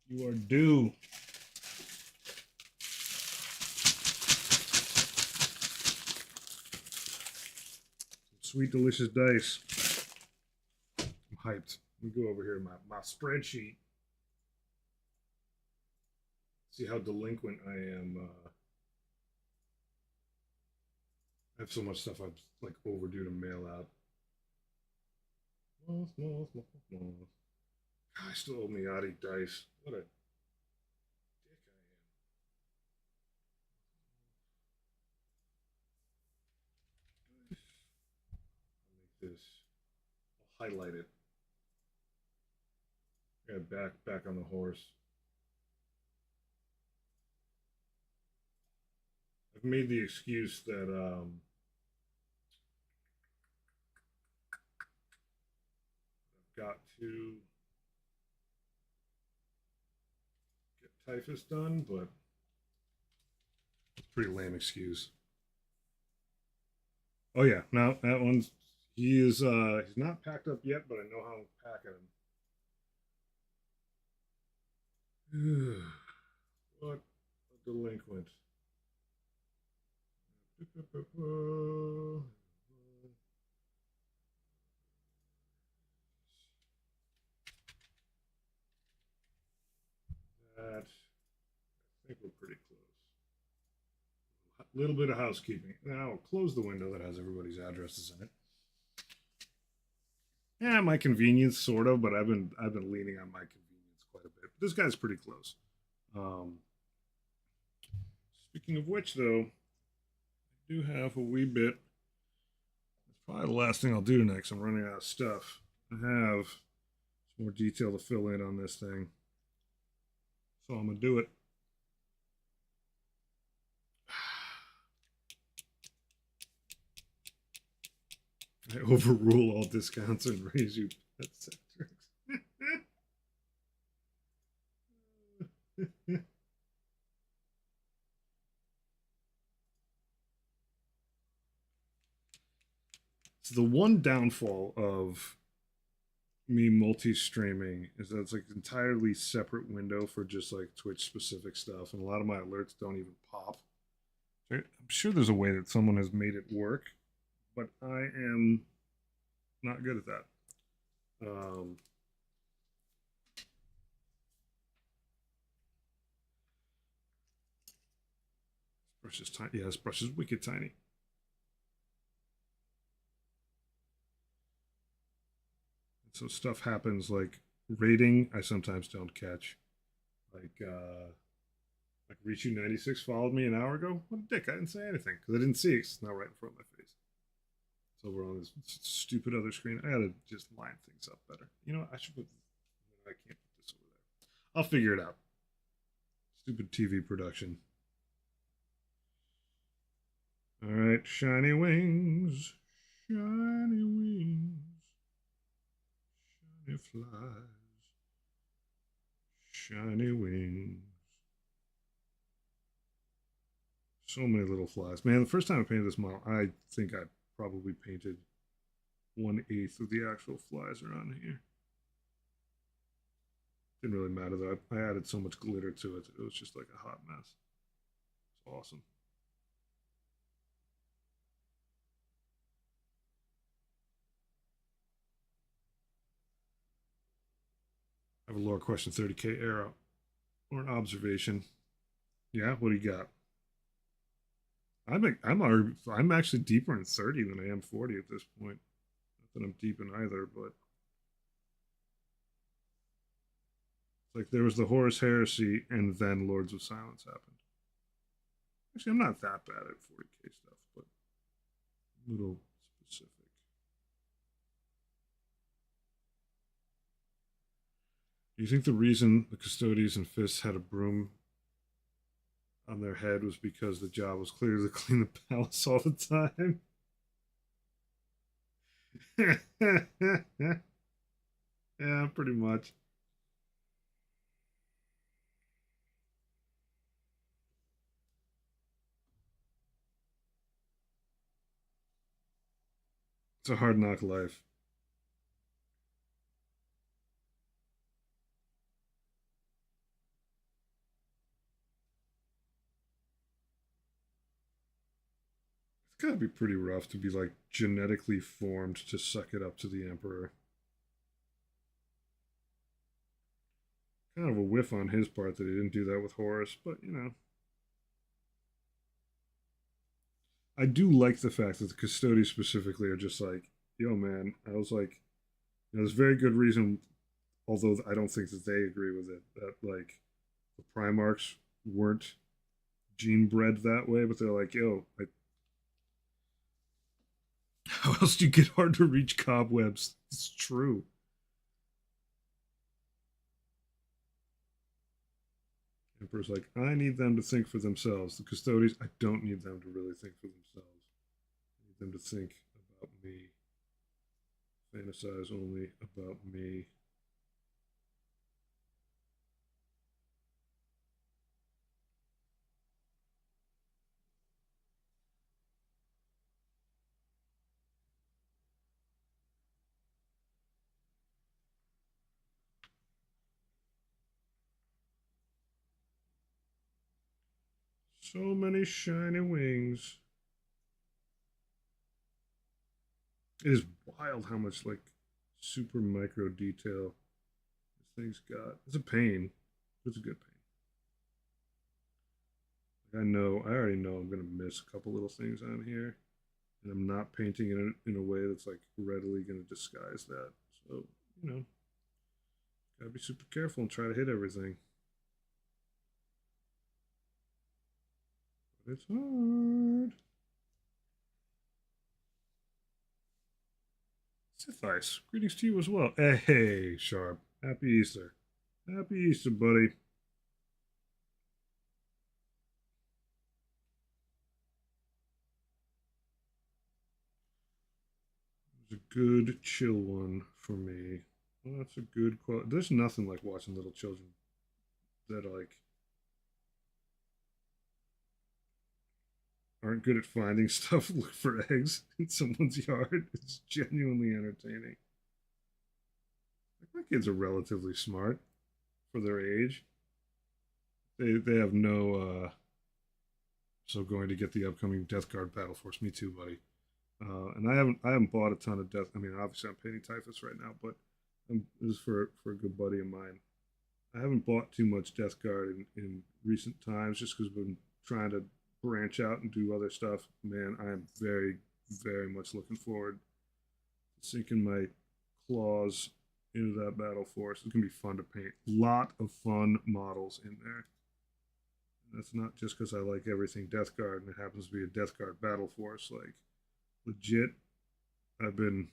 Speaker 1: You are due. Sweet, delicious dice. I'm hyped. Let me go over here to my spreadsheet. See how delinquent I am. I have so much stuff I'm like overdue to mail out. Moth, moth, moth, moth. God, I still owe Miati dice. What a dick I am. I'll make this. I'll highlight it. Yeah, back on the horse. I've made the excuse that I've got to get typhus done, but it's a pretty lame excuse. Oh yeah, no, that one's he's not packed up yet, but I know how I'm packing him. What a delinquent. That I think we're pretty close. A little bit of housekeeping. Now I'll close the window that has everybody's addresses in it. Yeah, my convenience sort of, but I've been leaning on my convenience quite a bit. This guy's pretty close. Um, Speaking of which, though, I do have a wee bit. That's probably the last thing I'll do next. I'm running out of stuff. I have some more detail to fill in on this thing, so I'm gonna do it. I overrule all discounts and raise you pet centrics. So the one downfall of me multi-streaming is that it's like an entirely separate window for just like Twitch specific stuff, and a lot of my alerts don't even pop. I'm sure there's a way that someone has made it work, but I am not good at that. Um, Brush is tiny. Yeah, this brush is wicked tiny. So stuff happens like rating. I sometimes don't catch. Like Richu 96 followed me an hour ago. What a dick! I didn't say anything because I didn't see it. It's not right in front of my face. So we're on this stupid other screen. I gotta just line things up better. You know what? I should put. I can't put this over there. I'll figure it out. Stupid TV production. All right, shiny wings, shiny wings, shiny flies, shiny wings. So many little flies. Man, the first time I painted this model, I think I probably painted 1/8 of the actual flies around here. Didn't really matter though. I added so much glitter to it. It was just like a hot mess. It's awesome. I have a lore question 30k arrow or an observation. Yeah, what do you got? I'm actually deeper in 30 than I am 40 at this point. Not that I'm deep in either, but it's like there was the Horus Heresy and then Lords of Silence happened. Actually, I'm not that bad at 40k stuff, but a little specific. Do you think the reason the Custodes and Fists had a broom on their head was because the job was clearly to clean the palace all the time? Yeah, pretty much. It's a hard knock life. It's gotta be pretty rough to be like genetically formed to suck it up to the Emperor. Kind of a whiff on his part that he didn't do that with Horus, but you know. I do like the fact that the Custodes specifically are just like, yo, man. I was like, you know, there's very good reason, although I don't think that they agree with it, that like the Primarchs weren't gene bred that way, but they're like, yo, like, how else do you get hard to reach cobwebs? It's true. Emperor's like, I need them to think for themselves. The Custodes, I don't need them to really think for themselves. I need them to think about me. Fantasize only about me. So many shiny wings. It is wild how much like super micro detail this thing's got. It's a pain. It's a good pain. Like I already know I'm gonna miss a couple little things on here, and I'm not painting it in a way that's like readily gonna disguise that. So you know, gotta be super careful and try to hit everything. But it's hard. Sith Ice, greetings to you as well. Hey, Sharp. Happy Easter. Happy Easter, buddy. It's a good chill one for me. Well, that's a good quote. There's nothing like watching little children that like aren't good at finding stuff, look for eggs in someone's yard. It's genuinely entertaining. Like my kids are relatively smart for their age. They have no so going to get the upcoming Death Guard Battle Force. Me too, buddy. And I haven't bought a ton of Death. I mean, obviously I'm painting Typhus right now, but this is for a good buddy of mine. I haven't bought too much Death Guard in recent times just because we've been trying to branch out and do other stuff, man, I am very, very much looking forward to sinking my claws into that battle force. It's gonna be fun to paint. Lot of fun models in there. And that's not just because I like everything Death Guard and it happens to be a Death Guard battle force. Like legit, I've been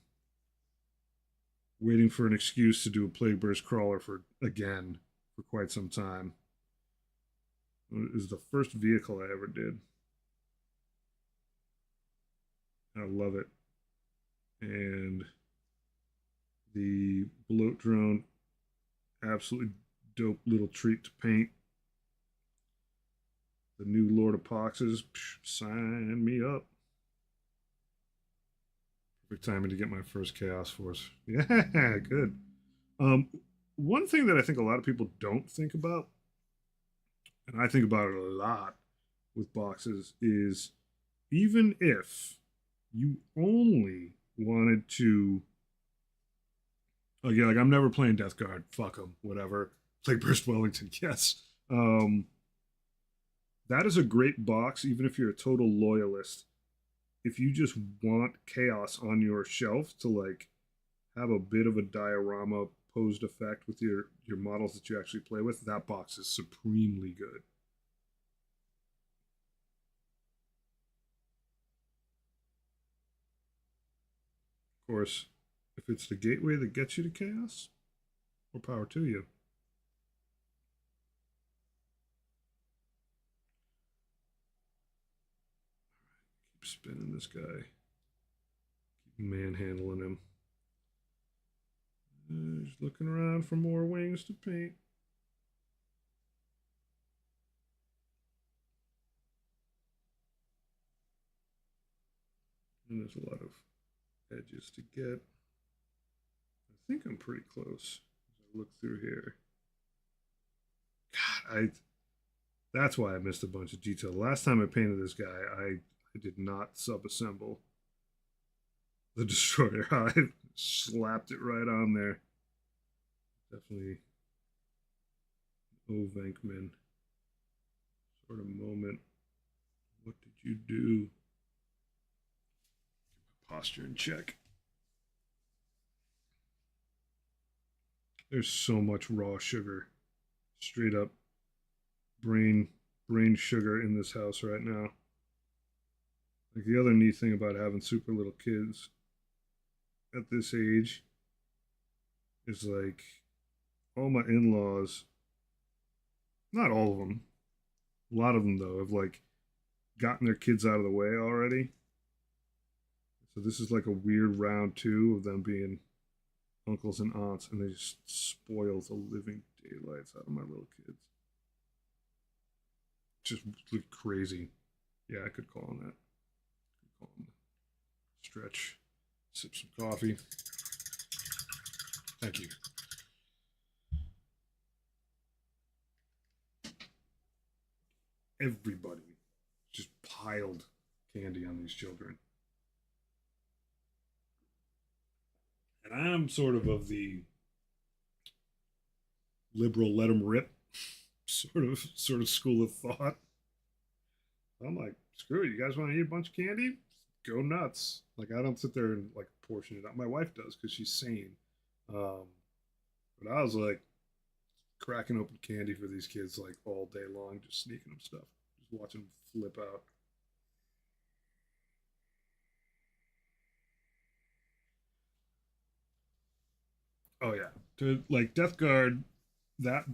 Speaker 1: waiting for an excuse to do a Plague Burst crawler for quite some time. It was the first vehicle I ever did. I love it. And the bloat drone, absolutely dope little treat to paint. The new Lord of Poxes, sign me up. Perfect timing to get my first Chaos Force. Yeah, good. One thing that I think a lot of people don't think about, and I think about it a lot with boxes, is even if you only wanted to, oh yeah, like I'm never playing Death Guard, fuck them, whatever. Plague Burst Wellington, yes. That is a great box, even if you're a total loyalist. If you just want chaos on your shelf to like have a bit of a diorama posed effect with your models that you actually play with, that box is supremely good. Of course, if it's the gateway that gets you to chaos, more power to you. Keep spinning this guy. Keep manhandling him. Just looking around for more wings to paint. And there's a lot of edges to get. I think I'm pretty close as I look through here. God, that's why I missed a bunch of detail. The last time I painted this guy, I did not sub-assemble the destroyer. I slapped it right on there. Definitely O Venkman sort of moment. What did you do? Posture in check. There's so much raw sugar, straight up brain sugar in this house right now. Like the other neat thing about having super little kids at this age is like all my in-laws, not all of them, a lot of them though, have like gotten their kids out of the way already. So this is like a weird round two of them being uncles and aunts, and they just spoil the living daylights out of my little kids. Just crazy. Yeah, I could call on that. Call on stretch, sip some coffee. Thank you. Everybody just piled candy on these children. And I'm sort of the liberal let them rip sort of school of thought. I'm like, screw it, you guys want to eat a bunch of candy? Go nuts. Like I don't sit there and like portion it out. My wife does because she's sane. But I was like cracking open candy for these kids like all day long, just sneaking them stuff, just watching them flip out. Oh yeah, to like Death Guard, that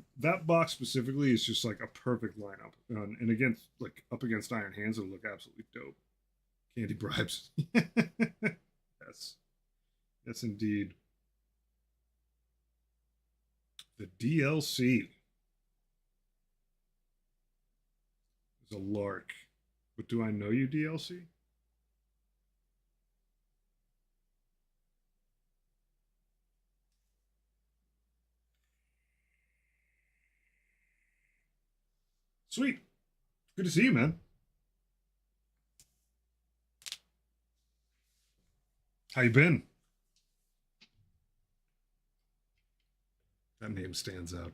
Speaker 1: box specifically is just like a perfect lineup, and against like up against Iron Hands, it'll look absolutely dope. Candy bribes, yes, yes indeed. The DLC is a lark, but do I know you DLC? Sweet, good to see you, man. How you been? That name stands out.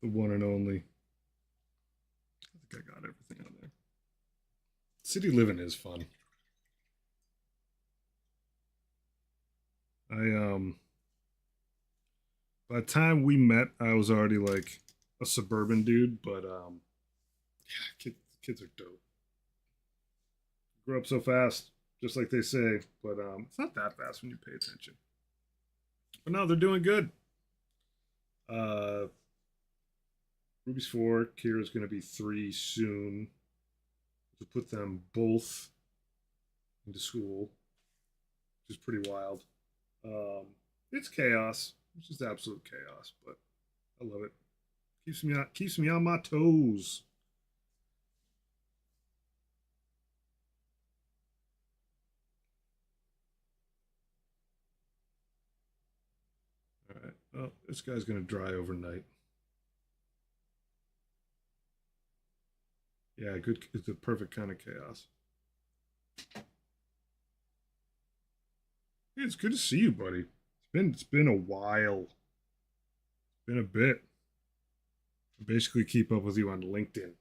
Speaker 1: The one and only. I think I got everything on there. City living is fun. I by the time we met, I was already like a suburban dude, but yeah, kids are dope. Grow up so fast, just like they say, but it's not that fast when you pay attention. But no, they're doing good. Uh, Ruby's 4, Kira's going to be 3 soon. To put them both into school, which is pretty wild. It's chaos. It's just absolute chaos, but I love it. Keeps me on my toes. All right. Oh, this guy's gonna dry overnight. Yeah, good. It's the perfect kind of chaos. Hey, it's good to see you, buddy. It's been a while. It's been a bit. I basically keep up with you on LinkedIn.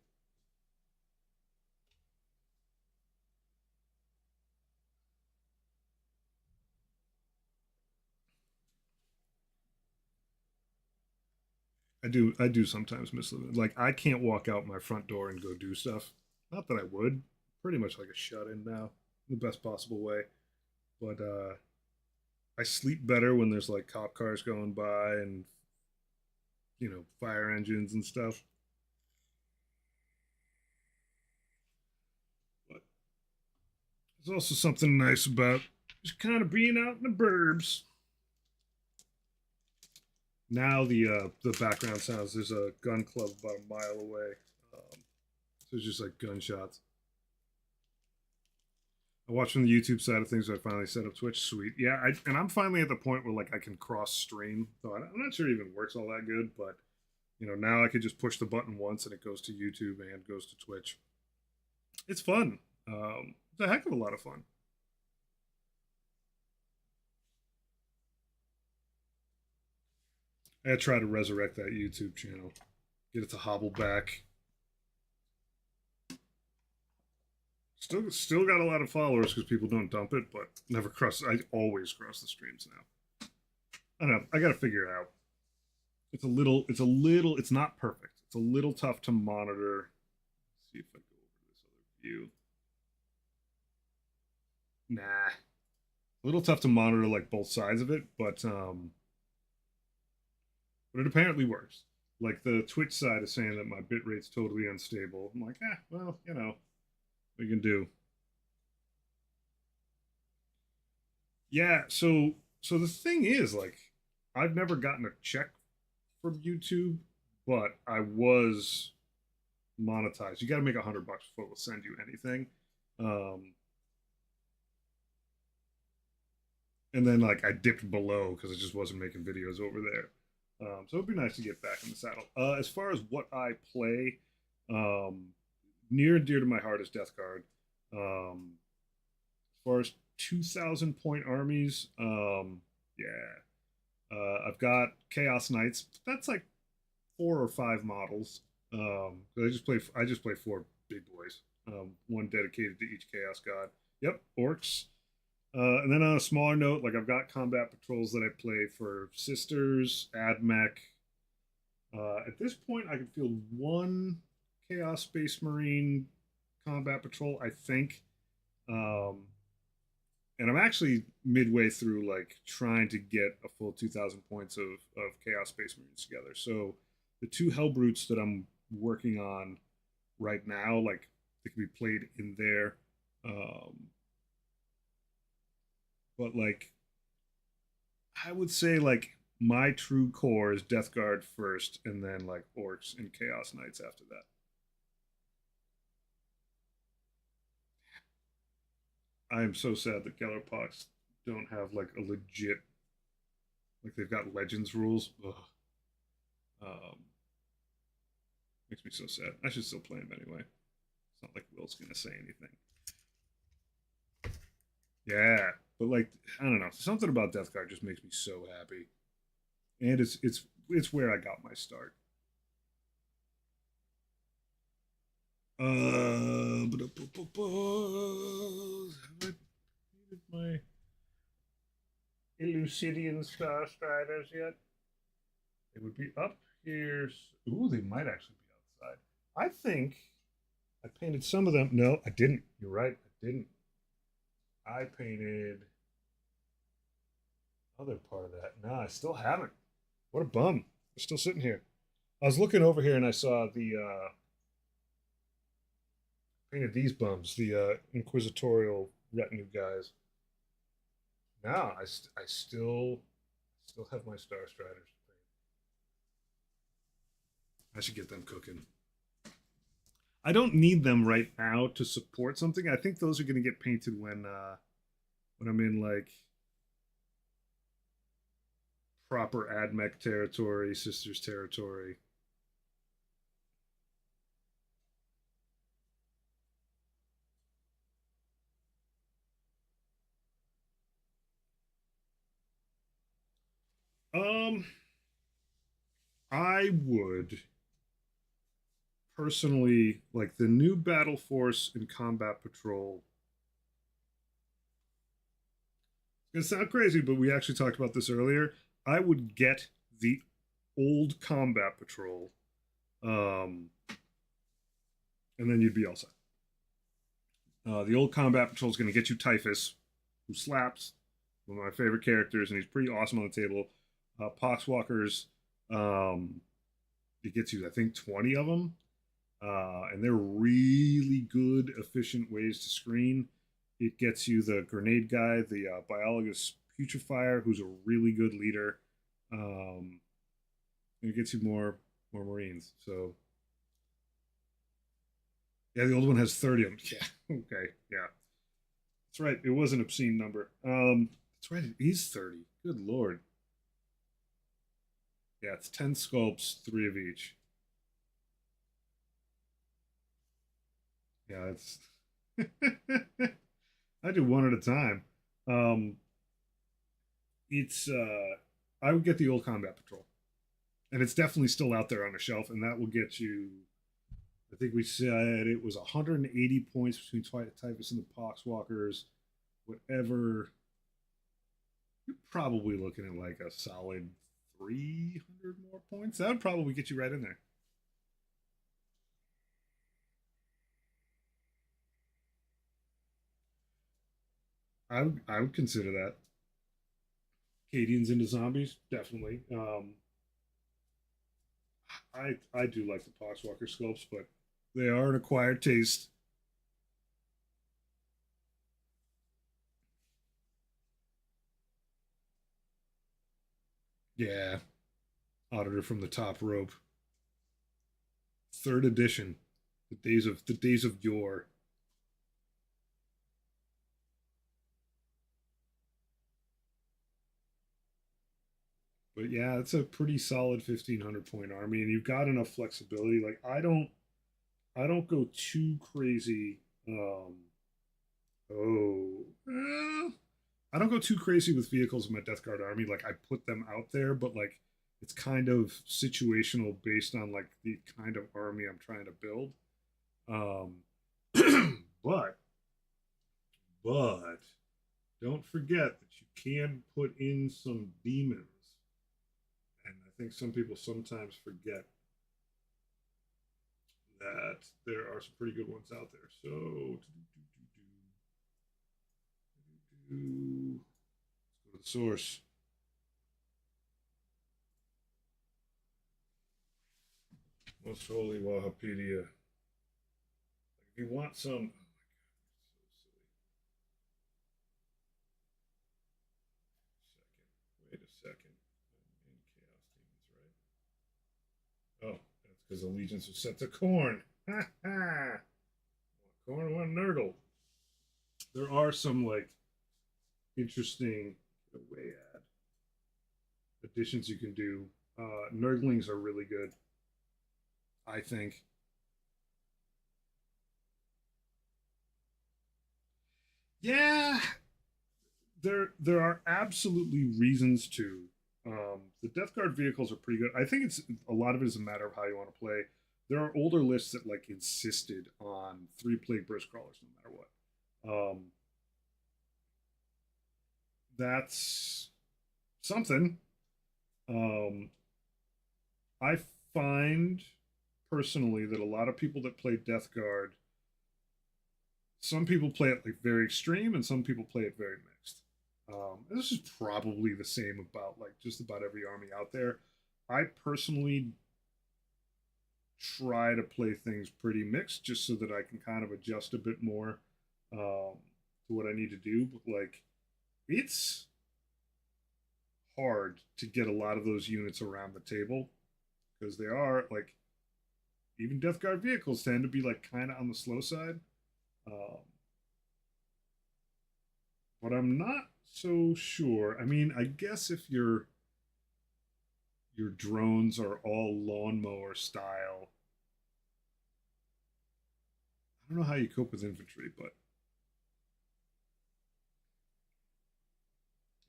Speaker 1: I do sometimes miss living. Like I can't walk out my front door and go do stuff. Not that I would. Pretty much like a shut in now, in the best possible way. But I sleep better when there's like cop cars going by and fire engines and stuff. But there's also something nice about just kind of being out in the burbs. Now the background sounds. There's a gun club about a mile away. So it's just like gunshots. I watch from the YouTube side of things. I finally set up Twitch. Sweet, yeah. And I'm finally at the point where like I can cross stream. Though I'm not sure it even works all that good, but now I could just push the button once and it goes to YouTube and goes to Twitch. It's fun. It's a heck of a lot of fun. I try to resurrect that YouTube channel, get it to hobble back. Still got a lot of followers because people don't dump it, but never cross. I always cross the streams now. I don't know. I got to figure it out. It's not perfect. It's a little tough to monitor. Let's see if I go over to this other view. Nah, a little tough to monitor like both sides of it, but it apparently works. Like the Twitch side is saying that my bit rate's totally unstable. I'm like, well, we can do. Yeah, so the thing is, like, I've never gotten a check from YouTube, but I was monetized. You got to make $100 before they'll send you anything. Um, and then like I dipped below because I just wasn't making videos over there. So it'd be nice to get back in the saddle. As far as what I play, um, near and dear to my heart is Death Guard. As far as 2,000 point armies, yeah, I've got Chaos Knights. That's like 4 or 5 models. I just play 4 big boys. One dedicated to each Chaos God. Yep, orcs. And then on a smaller note, like I've got combat patrols that I play for Sisters, AdMech. At this point, I can field 1 Chaos Space Marine combat patrol, I think. Um, and I'm actually midway through like trying to get a full 2,000 points of Chaos Space Marines together. So the 2 Hellbrutes that I'm working on right now, like they can be played in there. But like I would say like my true core is Death Guard first, and then like Orcs and Chaos Knights after that. I am so sad that Gellerpox don't have like a legit, like they've got Legends rules. Ugh. Um, Makes me so sad. I should still play them anyway. It's not like Will's gonna say anything. Yeah, but like I don't know, something about Death Guard just makes me so happy, and it's where I got my start. Have I painted my Elucidian Star Striders yet? They would be up here. Ooh, they might actually be outside. I think I painted some of them. No, I didn't. You're right. I didn't. I painted other part of that. No, I still haven't. What a bum. They're still sitting here. I was looking over here and I saw the painted these bums, the inquisitorial retinue guys. Now I still have my Star Striders. I should get them cooking. I don't need them right now to support something. I think those are going to get painted when I'm in like proper AdMech territory, Sisters territory. Um, I would personally like the new Battle Force and Combat Patrol. It's gonna sound crazy, but we actually talked about this earlier. I would get the old Combat Patrol, um, and then you'd be all set. The old Combat Patrol is going to get you Typhus, who slaps, one of my favorite characters, and he's pretty awesome on the table. Poxwalkers, um, it gets you, I think, 20 of them, and they're really good, efficient ways to screen. It gets you the grenade guy, the Biologus Putrefier, who's a really good leader. It gets you more Marines. So yeah, the old one has 30 of them. Yeah, okay, yeah, that's right. It was an obscene number. That's right. It is 30. Good lord. Yeah, it's 10 sculpts, 3 of each. Yeah, it's. I do one at a time. Um, it's I would get the old Combat Patrol, and it's definitely still out there on the shelf, and that will get you. I think we said it was 180 points between Typhus and the Poxwalkers. Whatever, you're probably looking at like a solid 300 more points. That would probably get you right in there. I would consider that. Cadians into zombies, definitely. I do like the Poxwalker sculpts, but they are an acquired taste. Yeah, Auditor from the Top Rope, third edition, the days of yore. But yeah, it's a pretty solid 1,500 point army, and you've got enough flexibility. Like I don't go too crazy. Oh, I don't go too crazy with vehicles in my Death Guard army. Like I put them out there, but like it's kind of situational based on like the kind of army I'm trying to build. But but don't forget that you can put in some demons, and I think some people sometimes forget that there are some pretty good ones out there. So let's go to the source. Most holy Wahapedia. If you want some, oh my god, so silly. Wait a second. I'm in Chaos Demons, right? Oh, that's because allegiance was set to Corn. Ha ha! Corn one Nurgle. There are some like interesting way add additions you can do. Nurglings are really good, I think. Yeah, there are absolutely reasons to. The Death Guard vehicles are pretty good. I think it's a lot of it is a matter of how you want to play. there are older lists that like insisted on 3 plague burst crawlers no matter what. That's something. Um, I find personally that a lot of people that play Death Guard, some people play it like very extreme, and some people play it very mixed. And this is probably the same about like just about every army out there. I personally try to play things pretty mixed just so that I can kind of adjust a bit more to what I need to do. But like, it's hard to get a lot of those units around the table because they are like even Death Guard vehicles tend to be like kind of on the slow side. Um, but I'm not so sure. I mean, I guess if your drones are all lawnmower style, I don't know how you cope with infantry, but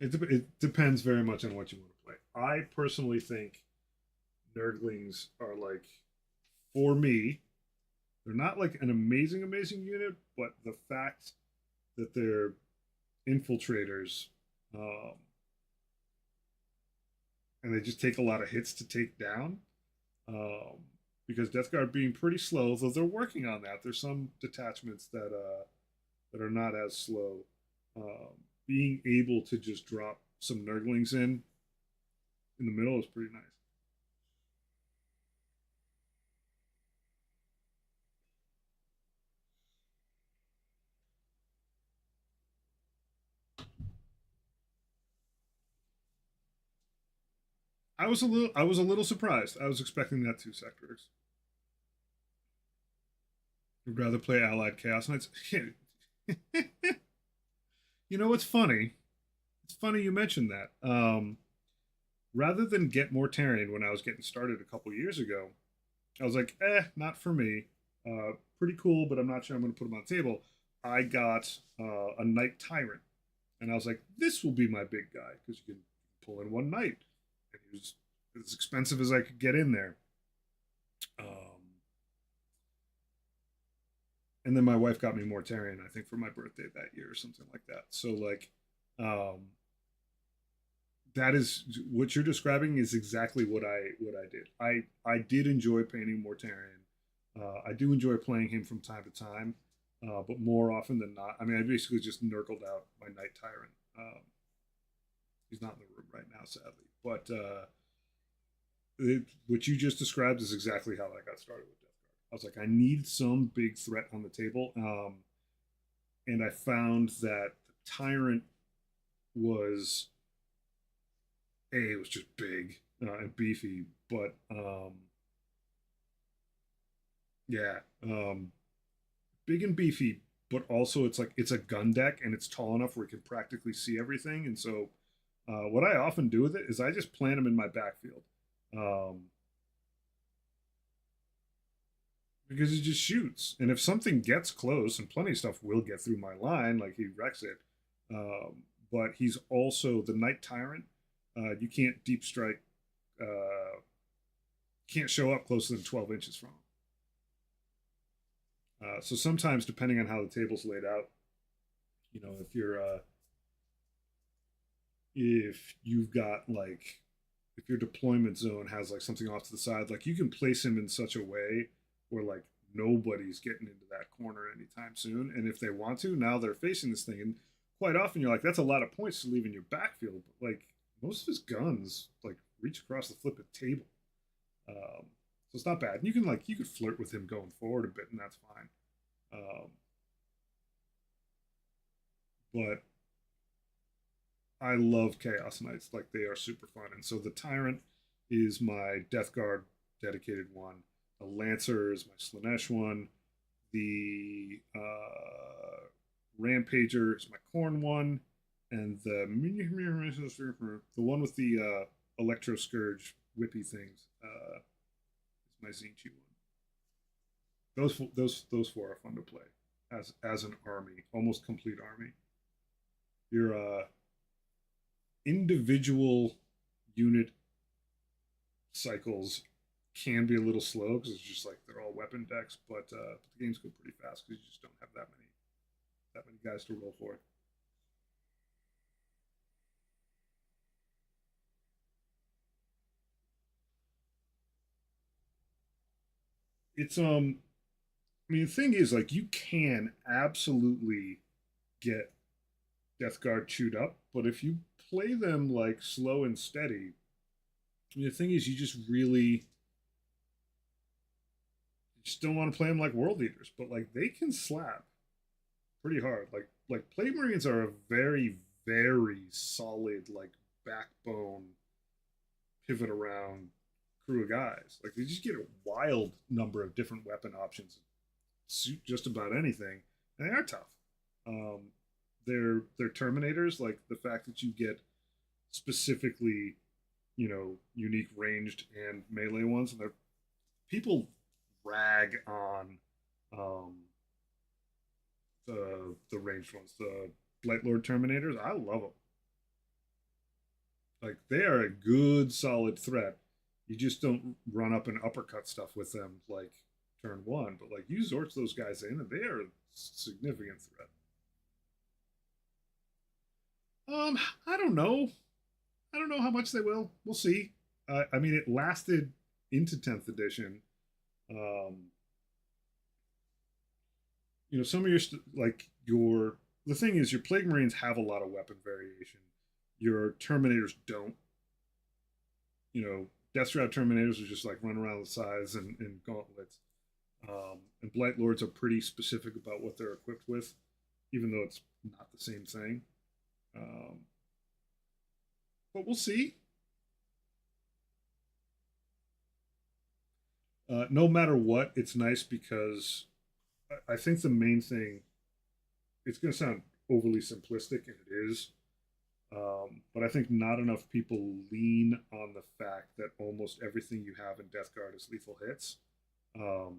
Speaker 1: it depends very much on what you want to play. I personally think Nurglings are like, for me, they're not like an amazing unit, but the fact that they're infiltrators, um, and they just take a lot of hits to take down. Um, because Death Guard being pretty slow, though they're working on that. There's some detachments that are not as slow. Being able to just drop some Nurglings in the middle is pretty nice. I was a little surprised. I was expecting that 2 sectors. I'd rather play Allied Chaos Knights. You know what's funny? It's funny you mentioned that. Rather than get Mortarion when I was getting started a couple years ago, I was like, not for me. Pretty cool, but I'm not sure I'm going to put them on the table. I got a Knight Tyrant, and I was like, this will be my big guy because you can pull in one Knight, and he was as expensive as I could get in there. And then my wife got me Mortarion, I think, for my birthday that year or something like that. So like, um, that is what you're describing is exactly what I did. I did enjoy painting Mortarion. I do enjoy playing him from time to time, but more often than not, I mean, I basically just nurgled out my Knight Tyrant. He's not in the room right now, sadly. But what you just described is exactly how I got started with Death Guard. I was like, I need some big threat on the table, and I found that the Tyrant was it was just big and beefy, but yeah, big and beefy, but also it's like it's a gun deck and it's tall enough where it can practically see everything. And so, what I often do with it is I just plant them in my backfield, um, because it just shoots. And if something gets close, and plenty of stuff will get through my line, like he wrecks it. But he's also the Knight Tyrant. You can't deep strike. Can't show up closer than 12 inches from him. So sometimes, depending on how the table's laid out, if you've got like if your deployment zone has like something off to the side, like you can place him in such a way where like nobody's getting into that corner anytime soon. And if they want to, now they're facing this thing. And quite often you're like, that's a lot of points to leave in your backfield. But like most of his guns like reach across the flipped table. So it's not bad. And you could flirt with him going forward a bit, and that's fine. Um, but I love Chaos Knights. Like they are super fun. And so the Tyrant is my Death Guard dedicated one. The Lancer is my Slaanesh one. The Rampager is my Corn one. And the one with the Electro Scourge whippy things is my Zinchi one. Those four are fun to play as an army, almost complete army. Your individual unit cycles can be a little slow because it's just like they're all weapon decks, but the games go pretty fast because you just don't have that many guys to roll for. It's I mean the thing is like you can absolutely get Death Guard chewed up, but if you play them like slow and steady, I mean, the thing is you just don't want to play them like World Eaters, but like they can slap pretty hard. Like Plague Marines are a very solid like backbone pivot around crew of guys. Like they just get a wild number of different weapon options, suit just about anything, and they are tough. Um, they're Terminators. Like the fact that you get specifically, unique ranged and melee ones, and they're people rag on um, the ranged ones, the Blight Lord Terminators. I love them. Like they are a good solid threat. You just don't run up and uppercut stuff with them like turn one, but like you Zorts those guys in, and they are a significant threat. I don't know. I don't know how much they will. We'll see. I mean, it lasted into 10th edition. Um, some of your like your the thing is your Plague Marines have a lot of weapon variation. Your Terminators don't. Deathstrap Terminators are just like run around the sides and gauntlets. And Blight Lords are pretty specific about what they're equipped with, even though it's not the same thing. Um, but we'll see. No matter what, it's nice because I think the main thing, it's going to sound overly simplistic, and it is. But I think not enough people lean on the fact that almost everything you have in Death Guard is lethal hits. Um,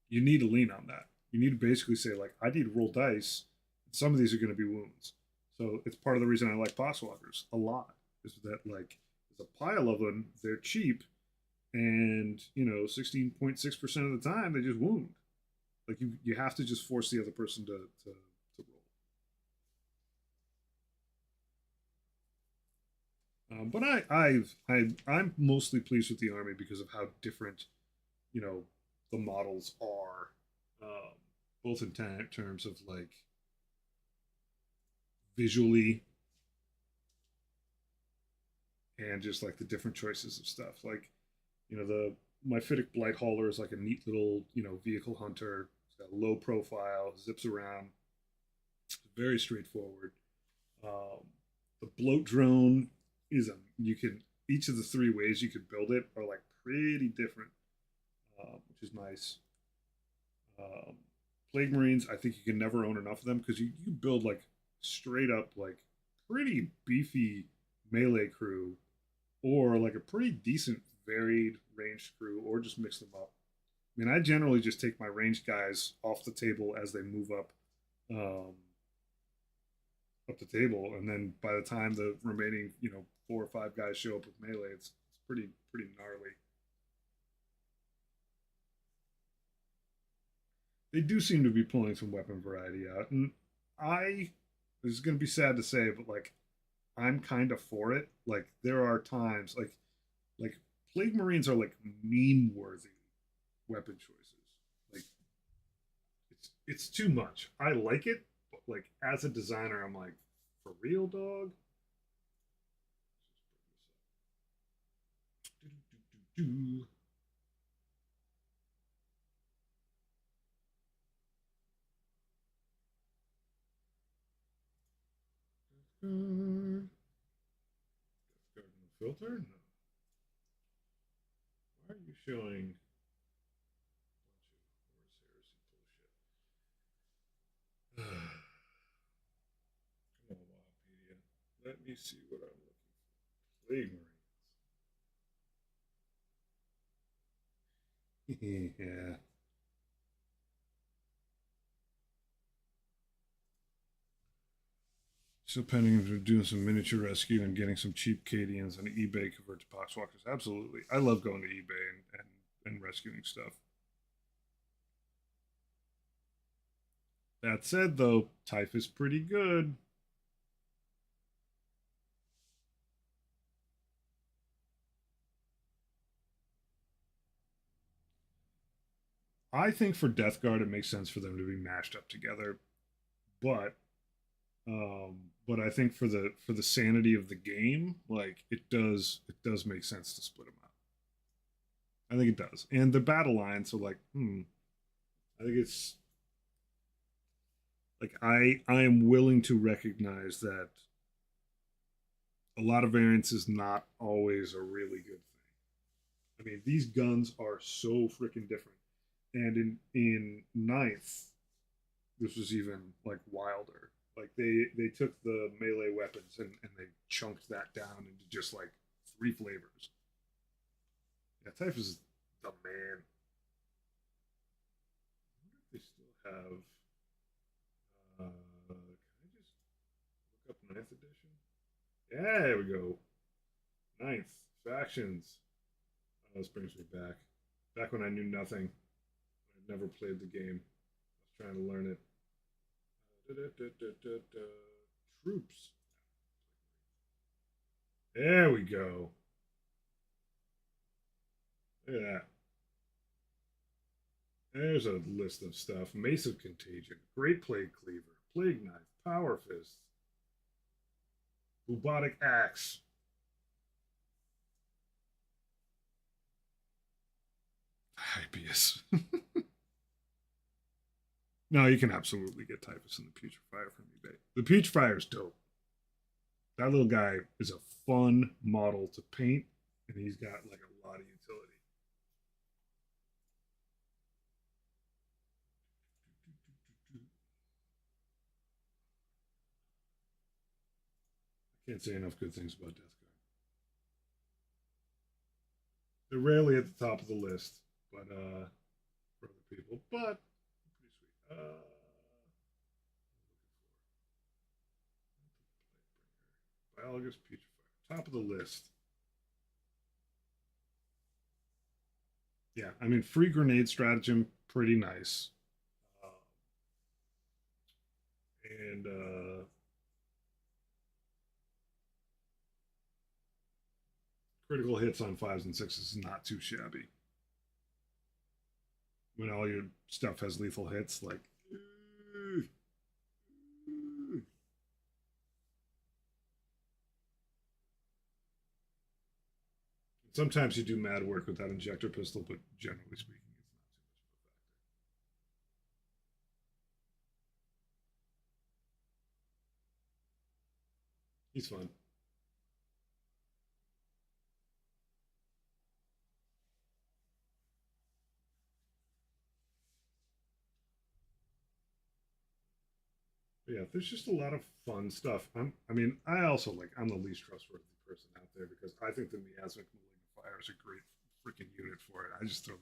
Speaker 1: you need to lean on that. You need to basically say, like, I need to roll dice. Some of these are going to be wounds. So it's part of the reason I like boss walkers a lot, is that, like, there's a pile of them, they're cheap, and, 16.6% of the time they just wound. Like, you have to just force the other person to but I'm mostly pleased with the army because of how different, you know, the models are, um, both in terms of like visually and just like the different choices of stuff. Like, the Myphitic Blight Hauler is like a neat little, vehicle hunter. It's got a low profile, zips around, very straightforward. Um, the bloat drone is you can each of the three ways you could build it are like pretty different, which is nice. Um, Plague Marines, I think you can never own enough of them because you build like straight up like pretty beefy melee crew, or like a pretty decent varied ranged crew, or just mix them up. I mean, I generally just take my ranged guys off the table as they move um, up the table, and then by the time the remaining, four or five guys show up with melee, it's pretty gnarly. They do seem to be pulling some weapon variety out, and I this is going to be sad to say, but like I'm kind of for it. Like there are times like Plague Marines are like meme worthy weapon choices. Like it's too much. I like it, but like as a designer, I'm like, for real, dog. Garden filter? No. Why are you showing a bunch of horse heresy bullshit? Come on, Wikipedia. Let me see what I'm looking for. Plague Marines. Yeah. Still pending for doing some miniature rescue and getting some cheap Cadians on eBay convert to Poxwalkers. Absolutely. I love going to eBay and rescuing stuff. That said, though, Typhus is pretty good. I think for Death Guard, it makes sense for them to be mashed up together, but but I think for the sanity of the game, like it does make sense to split them up. I think it does, and the battle line. So like, I think it's like I am willing to recognize that a lot of variance is not always a really good thing. I mean, these guns are so freaking different, and in ninth, this was even like wilder. Like they took the melee weapons and they chunked that down into just like three flavors. Yeah, Typhus is the man. I wonder if they still have. Can I just look up ninth edition? Yeah, there we go. Ninth factions. Oh, this brings me back. Back when I knew nothing. I'd never played the game. I was trying to learn it. Troops. There we go. Look at that. There's a list of stuff. Mace of Contagion, Great Plague Cleaver, Plague Knife, Power Fist, Bubotic Axe. Hypius. No, you can absolutely get Typhus in the Putrefier from eBay. The Putrefier is dope. That little guy is a fun model to paint, and he's got like a lot of utility. I can't say enough good things about Death Guard. They're rarely at the top of the list, but for other people, but pretty sweet. Biologist Putrefier, top of the list. Yeah, I mean, free grenade stratagem, pretty nice. Uh, and critical hits on fives and sixes is not too shabby. When all your stuff has lethal hits, like. Sometimes you do mad work with that injector pistol, but generally speaking, it's not too much of a factor. He's fun. But yeah, there's just a lot of fun stuff. I mean, I also like, I'm the least trustworthy person out there because I think the Miasmic Malignifier is a great freaking unit for it. I just throw,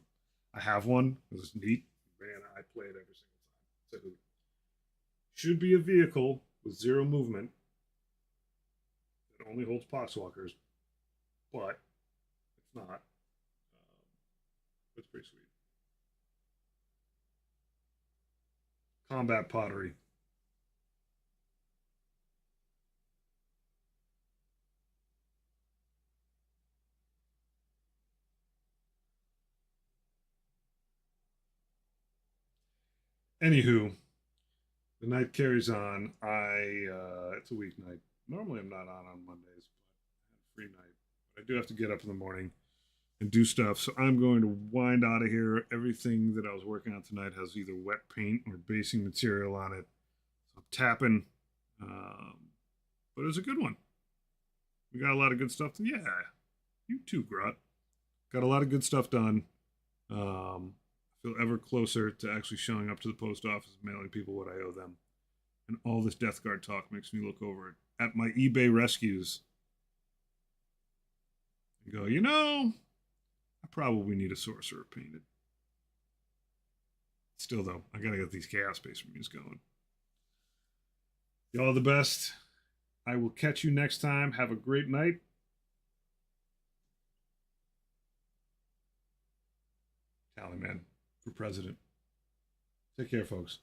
Speaker 1: I have one. It's neat. Man, I play it every single time. It's a hoot. Should be a vehicle with zero movement that only holds Poxwalkers, but it's not. It's pretty sweet. Combat pottery. Anywho, the night carries on. It's a weeknight. Normally I'm not on Mondays, but I had a free night. But I do have to get up in the morning and do stuff. So I'm going to wind out of here. Everything that I was working on tonight has either wet paint or basing material on it. So I'm tapping. Um, but it was a good one. We got a lot of good stuff. Yeah, you too, Grot. Got a lot of good stuff done. I feel ever closer to actually showing up to the post office, mailing people what I owe them. And all this Death Guard talk makes me look over it at my eBay rescues and go, I probably need a sorcerer painted. Still, though, I gotta get these Chaos Space Marines going. Y'all the best. I will catch you next time. Have a great night. Tallyman for president. Take care, folks.